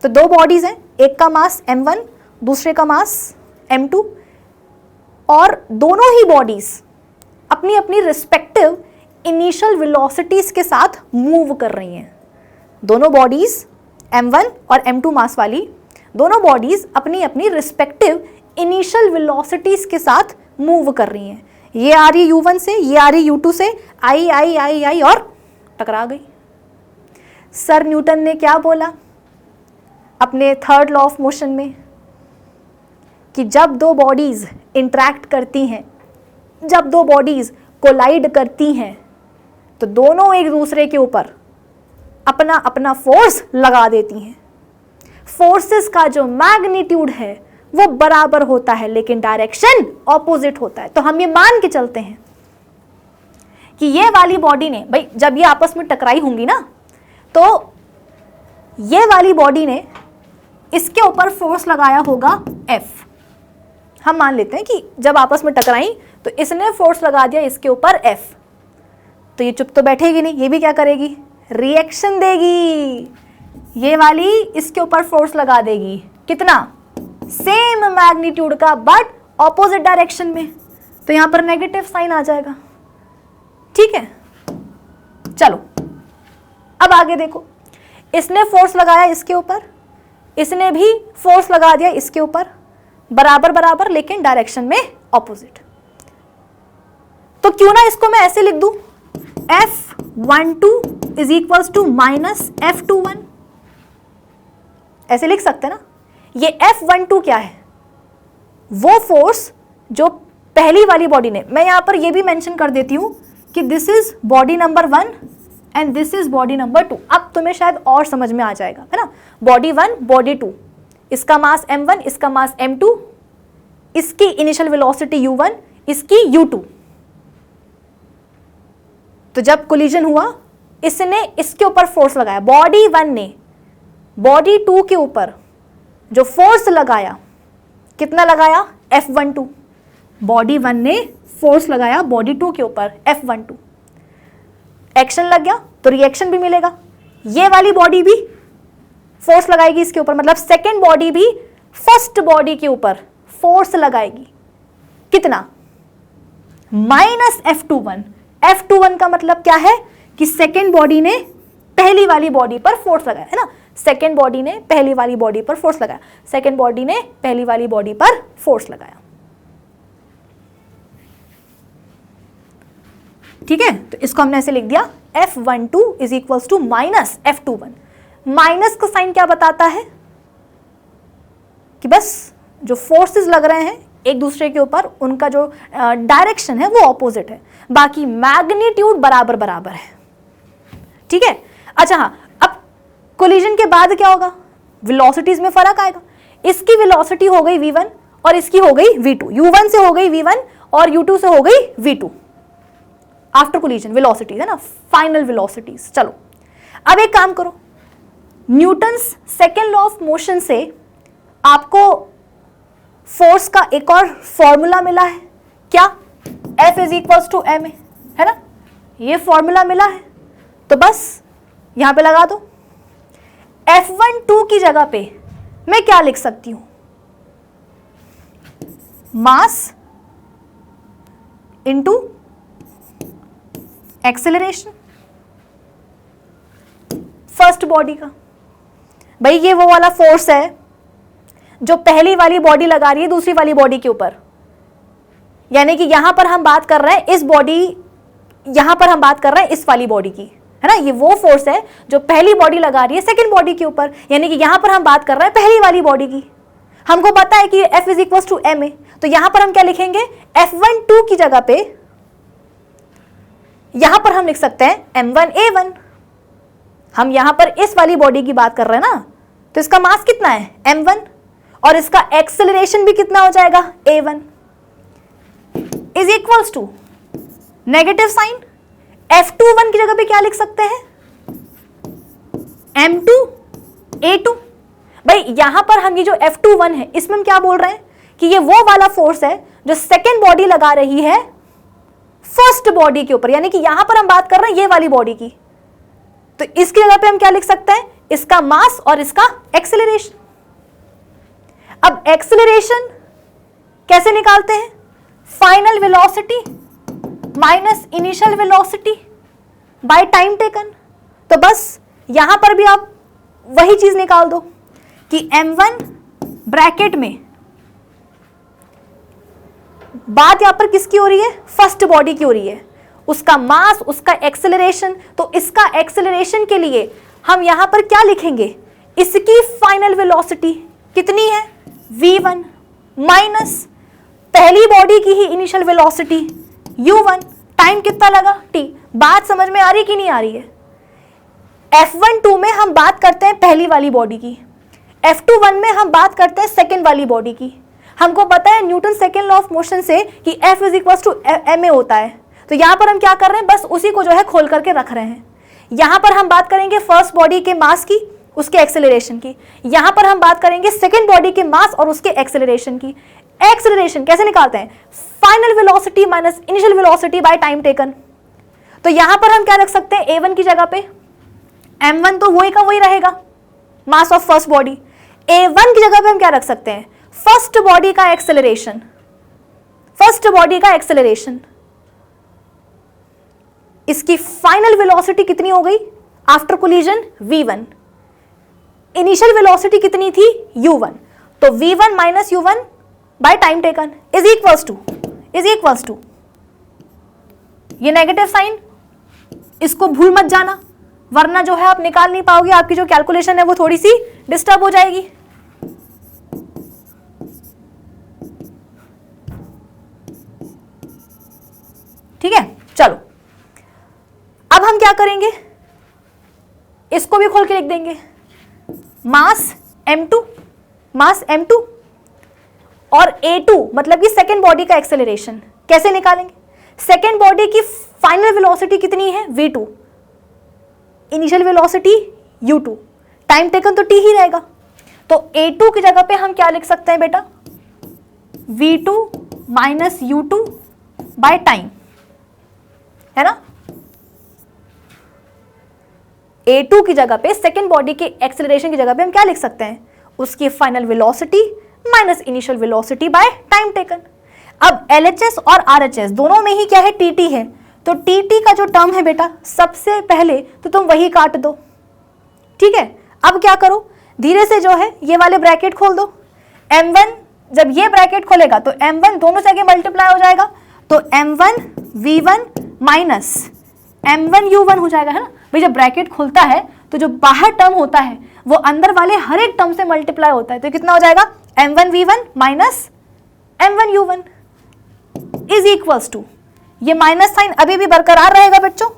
तो दो बॉडीज हैं, एक का मास m1 दूसरे का मास m2, और दोनों ही बॉडीज अपनी अपनी रिस्पेक्टिव इनिशियल वेलोसिटीज के साथ मूव कर रही हैं। दोनों बॉडीज m1 और m2 मास वाली दोनों बॉडीज अपनी अपनी रिस्पेक्टिव इनिशियल वेलोसिटीज के साथ मूव कर रही हैं। ये आ रही u1 से, ये आ रही u2 से, आई और टकरा गई। सर न्यूटन ने क्या बोला अपने थर्ड लॉ ऑफ मोशन में कि जब दो बॉडीज इंटरैक्ट करती हैं, जब दो बॉडीज कोलाइड करती हैं, तो दोनों एक दूसरे के ऊपर अपना अपना फोर्स लगा देती हैं। फोर्सेस का जो मैग्नीट्यूड है वो बराबर होता है, लेकिन डायरेक्शन ऑपोजिट होता है। तो हम ये मान के चलते हैं कि ये वाली बॉडी ने, भाई जब ये आपस में टकराई होंगी ना, तो ये वाली बॉडी ने इसके ऊपर फोर्स लगाया होगा F। हम मान लेते हैं कि जब आपस में टकराई तो इसने फोर्स लगा दिया इसके ऊपर F। तो ये चुप तो बैठेगी नहीं, ये भी क्या करेगी? रिएक्शन देगी। ये वाली इसके ऊपर फोर्स लगा देगी, कितना? सेम मैग्नीट्यूड का बट ऑपोजिट डायरेक्शन में। तो यहां पर नेगेटिव साइन आ जाएगा। ठीक है, चलो अब आगे देखो। इसने फोर्स लगाया इसके ऊपर, इसने भी फोर्स लगा दिया इसके ऊपर, बराबर बराबर लेकिन डायरेक्शन में ऑपोजिट। तो क्यों ना इसको मैं ऐसे लिख दूं, F12 is equals to minus F21। ऐसे लिख सकते हैं ना। ये F12 क्या है? वो फोर्स जो पहली वाली बॉडी ने, मैं यहां पर ये भी मेंशन कर देती हूं कि this is body number 1 and this is body number 2। अब तुम्हें शायद और समझ में आ जाएगा, है ना। बॉडी 1 बॉडी 2, इसका मास m1 इसका मास m2, इसकी इनिशियल वेलोसिटी u1 इसकी u2। तो जब कोलिजन हुआ, इसने इसके ऊपर फोर्स लगाया, बॉडी 1 ने बॉडी 2 के ऊपर जो फोर्स लगाया, कितना लगाया? F12। बॉडी 1 ने फोर्स लगाया बॉडी 2 के ऊपर F12। एक्शन लग गया तो रिएक्शन भी मिलेगा। ये वाली बॉडी भी फोर्स लगाएगी इसके ऊपर, मतलब सेकेंड बॉडी भी फर्स्ट बॉडी के ऊपर फोर्स लगाएगी। कितना? Minus F21। F21 का मतलब क्या है कि सेकेंड बॉडी ने पहली वाली बॉडी पर फोर्स लगाया, है ना। सेकेंड बॉडी ने पहली वाली बॉडी पर फोर्स लगाया, सेकेंड बॉडी ने पहली वाली बॉडी पर फोर्स लगाया। ठीक है, तो इसको हमने ऐसे लिख दिया F12 is equals to minus F21। Minus का साइन क्या बताता है कि बस जो फोर्सेस लग रहे हैं एक दूसरे के ऊपर, उनका जो डायरेक्शन है वो ऑपोजिट है, बाकी मैग्नीट्यूड बराबर बराबर है। ठीक है, अच्छा हाँ, अब कोलिजन के बाद क्या होगा, वेलोसिटीज में फर्क आएगा। इसकी वेलोसिटी हो गई v1 और इसकी हो गई v2, u1 से हो गई v1 और u2 से हो गई v2 आफ्टर कोलिजन वेलोसिटीज, है ना, फाइनल वेलोसिटीज। चलो अब एक काम करो, Newton's second law of motion से आपको फोर्स का एक और फॉर्मूला मिला है, क्या, F is equals to ma, है ना, ये फॉर्मूला मिला है। तो बस यहां पे लगा दो, F12 की जगह पे मैं क्या लिख सकती हूं, mass into acceleration first body का। भाई ये वो वाला फोर्स है जो पहली वाली बॉडी लगा रही है दूसरी वाली बॉडी के ऊपर, यानी कि यहां पर हम बात कर रहे हैं इस बॉडी, यहां पर हम बात कर रहे हैं इस वाली बॉडी की, है ना, ये वो फोर्स है जो पहली बॉडी लगा रही है सेकंड बॉडी के ऊपर, यानी कि यहां पर हम बात कर रहे हैं पहली वाली बॉडी की। हमको पता है कि F is equals to ma, तो यहां पर हम क्या लिखेंगे, F12 की जगह पे यहां पर हम लिख सकते हैं m1a1। हम यहां पर इस वाली बॉडी की बात कर रहे हैं ना, तो इसका मास कितना है m1 और इसका एक्सेलरेशन भी कितना हो जाएगा a1 is equals to negative sign F21 की जगह पे क्या लिख सकते हैं, m2a2। भाई यहां पर हम ये जो F21 है इसमें हम क्या बोल रहे हैं कि ये वो वाला फोर्स है जो सेकेंड बॉडी लगा रही है फर्स्ट बॉडी के ऊपर, यानी कि यहां पर हम बात कर रहे हैं ये वाली बॉडी की। तो इसकी जगह पे हम क्या लिख सकते हैं, इसका मास और इसका एक्सेलरेशन। अब एक्सेलरेशन कैसे निकालते हैं, final velocity minus initial velocity bye time taken. तो बस यहां पर भी आप वही चीज निकाल दो कि m1 ब्रैकेट में, बात यहां पर किसकी हो रही है, फर्स्ट बॉडी की हो रही है, उसका मास उसका एक्सेलरेशन। तो इसका एक्सेलरेशन के लिए हम यहां पर क्या लिखेंगे, इसकी फाइनल वेलोसिटी कितनी है v1 माइनस पहली बॉडी की ही इनिशियल वेलोसिटी u1, टाइम कितना लगा t। बात समझ में आ रही कि नहीं आ रही है। F12 में हम बात करते हैं पहली वाली बॉडी की, F21 में हम बात करते हैं सेकेंड वाली बॉडी की। हमको पता है Newton second law of motion से कि F is equals to ma होता है, तो यहां पर हम क्या कर रहे हैं, बस उसी को जो है खोल करके रख रहे हैं। यहां पर हम बात करेंगे फर्स्ट बॉडी के मास की, उसके एक्सेलरेशन की, यहां पर हम बात करेंगे सेकेंड बॉडी के मास और उसके एक्सेलरेशन की। एक्सेलरेशन कैसे निकालते हैं, final velocity minus initial velocity bye time taken. तो यहां पर हम क्या रख सकते हैं, a1 की जगह पे m1 तो वही का वही रहेगा, mass of first body. a1 की जगह पे हम क्या रख सकते हैं, फर्स्ट बॉडी का एक्सेलरेशन, फर्स्ट बॉडी का एक्सेलरेशन। इसकी फाइनल वेलोसिटी कितनी हो गई after collision v1, initial velocity कितनी थी u1, तो v1 minus u1 by time taken is equals to ये नेगेटिव साइन, इसको भूल मत जाना, वरना जो है आप निकाल नहीं पाओगे, आपकी जो कैलकुलेशन है वो थोड़ी सी डिस्टर्ब हो जाएगी। ठीक है, चलो अब हम क्या करेंगे, इसको भी खोल के लिख देंगे, मास m2 और a2 मतलब कि सेकेंड बॉडी का एक्सेलरेशन कैसे निकालेंगे। सेकेंड बॉडी की फाइनल वेलोसिटी कितनी है v2, initial velocity u2, time taken तो t ही रहेगा। तो a2 की जगह पे हम क्या लिख सकते हैं बेटा, v2 minus u2 by time, है ना। a2 की जगह पे सेकेंड बॉडी के एक्सेलरेशन की जगह पे हम क्या लिख सकते हैं, उसकी final velocity minus initial velocity bye time taken. अब LHS और RHS दोनों में ही क्या है, TT है, तो TT का जो टर्म है बेटा सबसे पहले तो तुम वही काट दो। ठीक है, अब क्या करो, धीरे से जो है ये वाले ब्रैकेट खोल दो। m1 जब ये ब्रैकेट खोलेगा तो m1 दोनों से आगे मल्टीप्लाई हो जाएगा, तो m1 v1 minus m1 u1 हो जाएगा, है ना भाई। जब ब्रैकेट खुलता है तो जो बाहर टर्म होता है वो अंदर वाले हर एक टर्म से मल्टीप्लाई होता है, तो कितना हो जाएगा m1 v1 minus m1 u1 is equals to, ये माइनस साइन अभी भी बरकरार रहेगा बच्चों,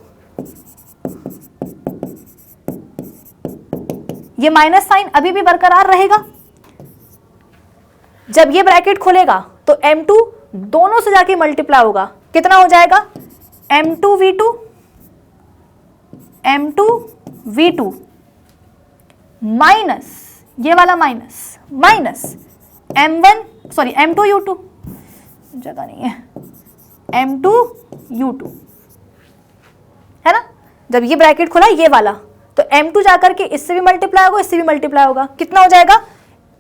ये माइनस साइन अभी भी बरकरार रहेगा। जब ये ब्रैकेट खुलेगा तो m2 दोनों से जाके मल्टीप्लाई होगा, कितना हो जाएगा m2v2 माइनस ये वाला माइनस m2u2, जगह नहीं है, m2u2 है ना। जब ये ब्रैकेट खुला ये वाला तो m2 जाकर के इससे भी मल्टीप्लाई होगा, इससे भी मल्टीप्लाई होगा, कितना हो जाएगा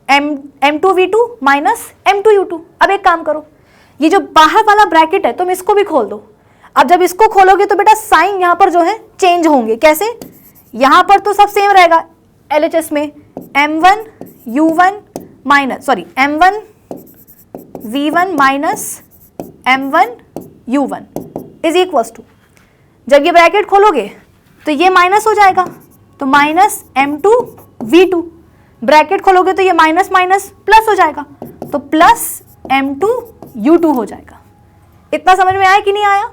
m2v2 माइनस m2u2। अब एक काम करो, ये जो बाहर वाला ब्रैकेट है तुम इसको भी खोल दो। अब जब इसको खोलोगे तो बेटा साइन यहां पर जो है चेंज होंगे, कैसे, यहां पर तो सब सेम रहेगा LHS में, m1 u1 minus m1 v1 minus m1 u1 is equals to, जब ये ब्रैकेट खोलोगे तो ये माइनस हो जाएगा, तो माइनस m2 v2, ब्रैकेट खोलोगे तो ये माइनस माइनस प्लस हो जाएगा, तो प्लस m2 u2 हो जाएगा। इतना समझ में आया कि नहीं आया?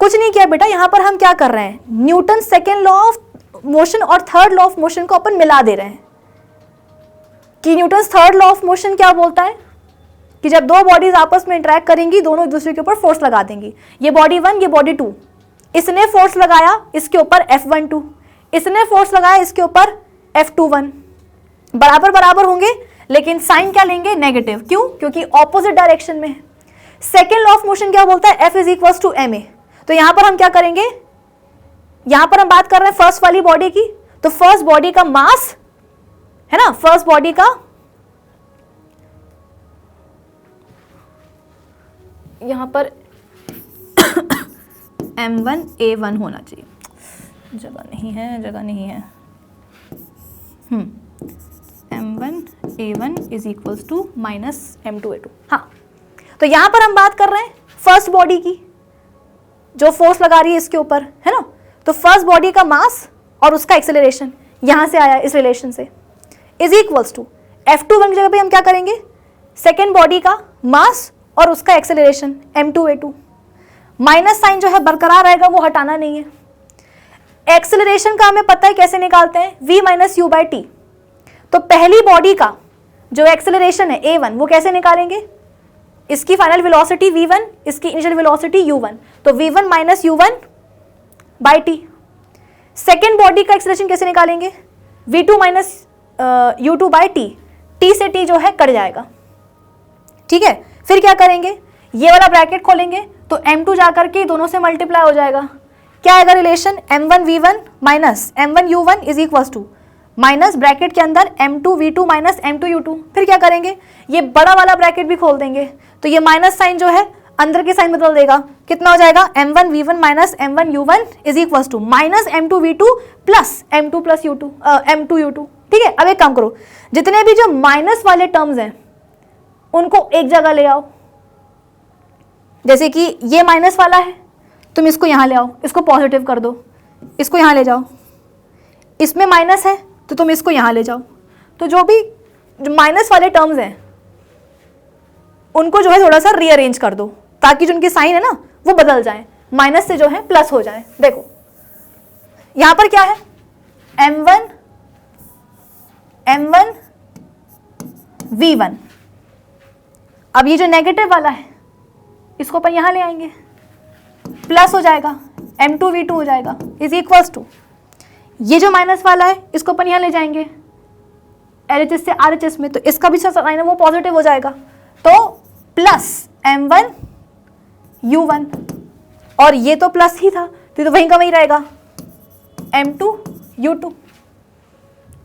कुछ नहीं किया बेटा, यहां पर हम क्या कर रहे हैं, Newton second law of motion और थर्ड लॉ ऑफ मोशन को अपन मिला दे रहे हैं। कि Newton third law of motion क्या बोलता है कि जब दो बॉडीज आपस में इंटरेक्ट करेंगी दोनों एक दूसरे के ऊपर फोर्स लगा देंगी, ये बॉडी 1 ये बॉडी 2, इसने फोर्स लगाया इसके ऊपर F12, इसने फोर्स लगाया इसके ऊपर F21, बराबर बराबर होंगे लेकिन साइन क्या लेंगे, नेगेटिव। क्यों? क्योंकि ऑपोजिट डायरेक्शन में। सेकेंड लॉ ऑफ मोशन क्या बोलता है, F is equals to ma। तो यहां पर हम क्या करेंगे, यहां पर हम बात कर रहे हैं फर्स्ट वाली बॉडी की, तो फर्स्ट बॉडी का मास है ना, फर्स्ट बॉडी का यहां पर m1 a1 होना चाहिए, जगह नहीं है m1 a1 is equals to minus m2 a2। हाँ, तो यहां पर हम बात कर रहे हैं फर्स्ट बॉडी की जो फोर्स लगा रही है इसके ऊपर, है ना। तो फर्स्ट बॉडी का मास और उसका एक्सेलरेशन यहां से आया इस रिलेशन से, इज इक्वल्स टू F21 की जगह पे हम क्या करेंगे, सेकेंड बॉडी का मास और उसका acceleration m2 a2, minus sign जो है बरकरार रहेगा, वो हटाना नहीं है। एक्सेलरेशन का हमें पता है कैसे निकालते हैं, v minus you by T. तो पहली बॉडी का जो एक्सेलरेशन है a1 वो कैसे निकालेंगे, इसकी फाइनल वेलोसिटी v1, इसकी इनिशियल वेलोसिटी u1, तो v1 minus u1 by T. Second body का एक्सेलरेशन कैसे निकालेंगे, v2 minus u2 by T, T से टी जो है कट जाएगा, ठीक है। फिर क्या करेंगे, ये वाला ब्रैकेट खोलेंगे तो m2 जाकर के दोनों से मल्टीप्लाई हो जाएगा, क्या आएगा relation, m1 v1 minus m1 u1 is equals to minus bracket के अंदर m2 v2 minus m2 u2। फिर क्या करेंगे, ये बड़ा वाला ब्रैकेट भी खोल देंगे, तो ये माइनस साइन जो है अंदर के साइन बदल देगा, कितना हो जाएगा m1 v1 minus m1 u1 is equals to minus m2 v2 plus m2 plus u2 m2 u2। ठीक है, अब एक काम करो, जितने भी जो माइनस वाले टर्म्स हैं उनको एक जगह ले आओ। जैसे कि ये माइनस वाला है, तुम इसको यहां ले आओ, इसको पॉजिटिव कर दो, इसको यहां ले जाओ। इसमें माइनस है तो तुम इसको यहां ले जाओ। तो जो भी जो माइनस वाले टर्म्स हैं उनको जो है थोड़ा सा रीअरेंज कर दो ताकि जो उनकी साइन है ना वो बदल जाए, माइनस से जो है प्लस हो जाए। देखो यहां पर क्या है, m1 v1। अब ये जो नेगेटिव वाला है इसको अपन यहां ले आएंगे, प्लस हो जाएगा, m2 v2 हो जाएगा इज इक्वल्स टू, ये जो माइनस वाला है इसको अपन यहां ले जाएंगे LHS से RHS में, तो इसका भी साइन है वो पॉजिटिव हो जाएगा, तो प्लस m1 u1, और ये तो प्लस ही था तो वहीं का वहीं रहेगा m2 u2।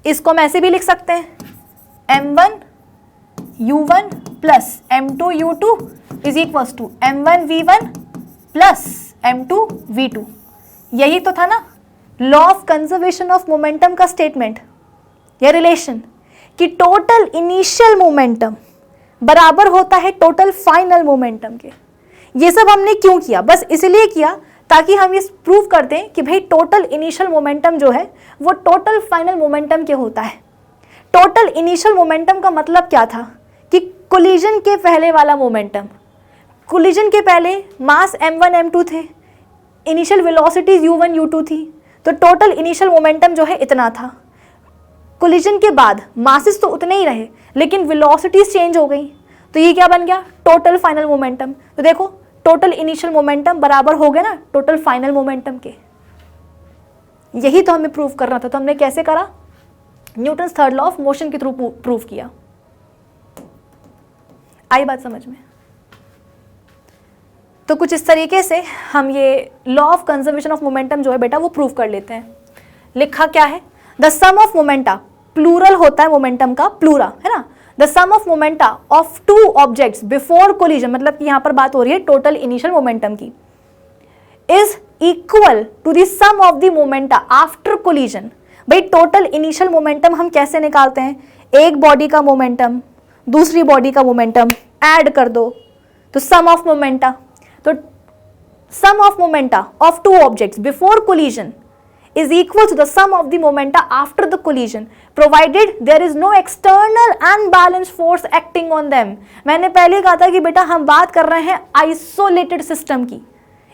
इसको हम ऐसे भी लिख सकते हैं m1 u1 plus m2 u2 is equals to m1 v1 plus m2 v2। यही तो था ना law of conservation of momentum का स्टेटमेंट या रिलेशन कि टोटल इनिशियल मोमेंटम बराबर होता है टोटल फाइनल मोमेंटम के। ये सब हमने क्यों किया? बस इसलिए किया ताकि हम ये प्रूव कर दें कि भाई टोटल इनिशियल मोमेंटम जो है वो टोटल फाइनल मोमेंटम के होता है। टोटल इनिशियल मोमेंटम का मतलब क्या था कि कोलिजन के पहले वाला मोमेंटम, कोलिजन के पहले मास m1 m2 थे, इनिशियल वेलोसिटीज u1 u2 थी, तो टोटल इनिशियल मोमेंटम जो है इतना था। कोलिजन के बाद मासेस तो उतने ही रहे लेकिन वेलोसिटीज चेंज हो गई, तो ये क्या बन गया? Total final momentum. तो देखो टोटल इनिशियल मोमेंटम बराबर हो गया ना टोटल फाइनल मोमेंटम के। यही तो हमें प्रूव करना था। तो हमने कैसे करा? Newton's third law of motion के थ्रू प्रूव किया। आई बात समझ में? तो कुछ इस तरीके से हम ये law of conservation of momentum जो है बेटा वो प्रूव कर लेते हैं। लिखा क्या है? The sum of momenta, plural होता है मोमेंटम का, प्लूरा है ना। The sum of momenta of two objects before collision, मतलब कि यहां पर बात हो रही है टोटल इनिशियल मोमेंटम की, is equal to the sum of the momenta after collision. भाई टोटल इनिशियल मोमेंटम हम कैसे निकालते हैं? एक बॉडी का मोमेंटम दूसरी बॉडी का मोमेंटम ऐड कर दो तो सम ऑफ मोमेंटा। तो sum of momenta of two objects before collision is equal to the sum of the momenta after the collision provided there is no external unbalanced force acting on them। मैंने पहले कहा था कि बेटा हम बात कर रहे हैं आइसोलेटेड सिस्टम की,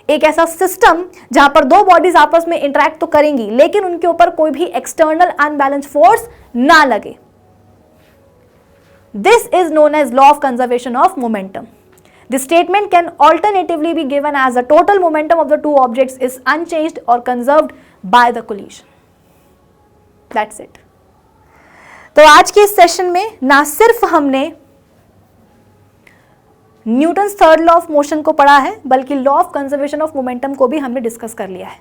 एक ऐसा सिस्टम जहां पर दो बॉडीज आपस में इंटरेक्ट तो करेंगी लेकिन उनके ऊपर कोई भी एक्सटर्नल अनबैलेंस्ड फोर्स ना लगे। This is known as law of conservation of momentum. The statement can alternatively be given as the total momentum of the two objects is unchanged or conserved by the collision. That's it. तो आज के इस session में ना सिर्फ हमने Newton's third law of motion को पढ़ा है बल्कि law of conservation of momentum को भी हमने डिस्कस कर लिया है।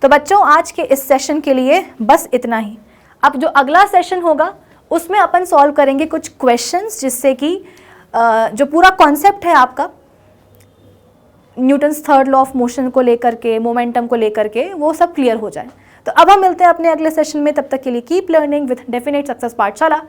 तो बच्चों आज के इस सेशन के लिए बस इतना ही। अब जो अगला सेशन होगा उसमें अपन सॉल्व करेंगे कुछ क्वेश्चंस जिससे कि जो पूरा कॉन्सेप्ट है आपका Newton's third law of motion को लेकर के, मोमेंटम को लेकर के, वो सब क्लियर हो जाए। तो अब हम मिलते हैं अपने अगले सेशन में। तब तक के लिए keep learning with definite success पाठशाला।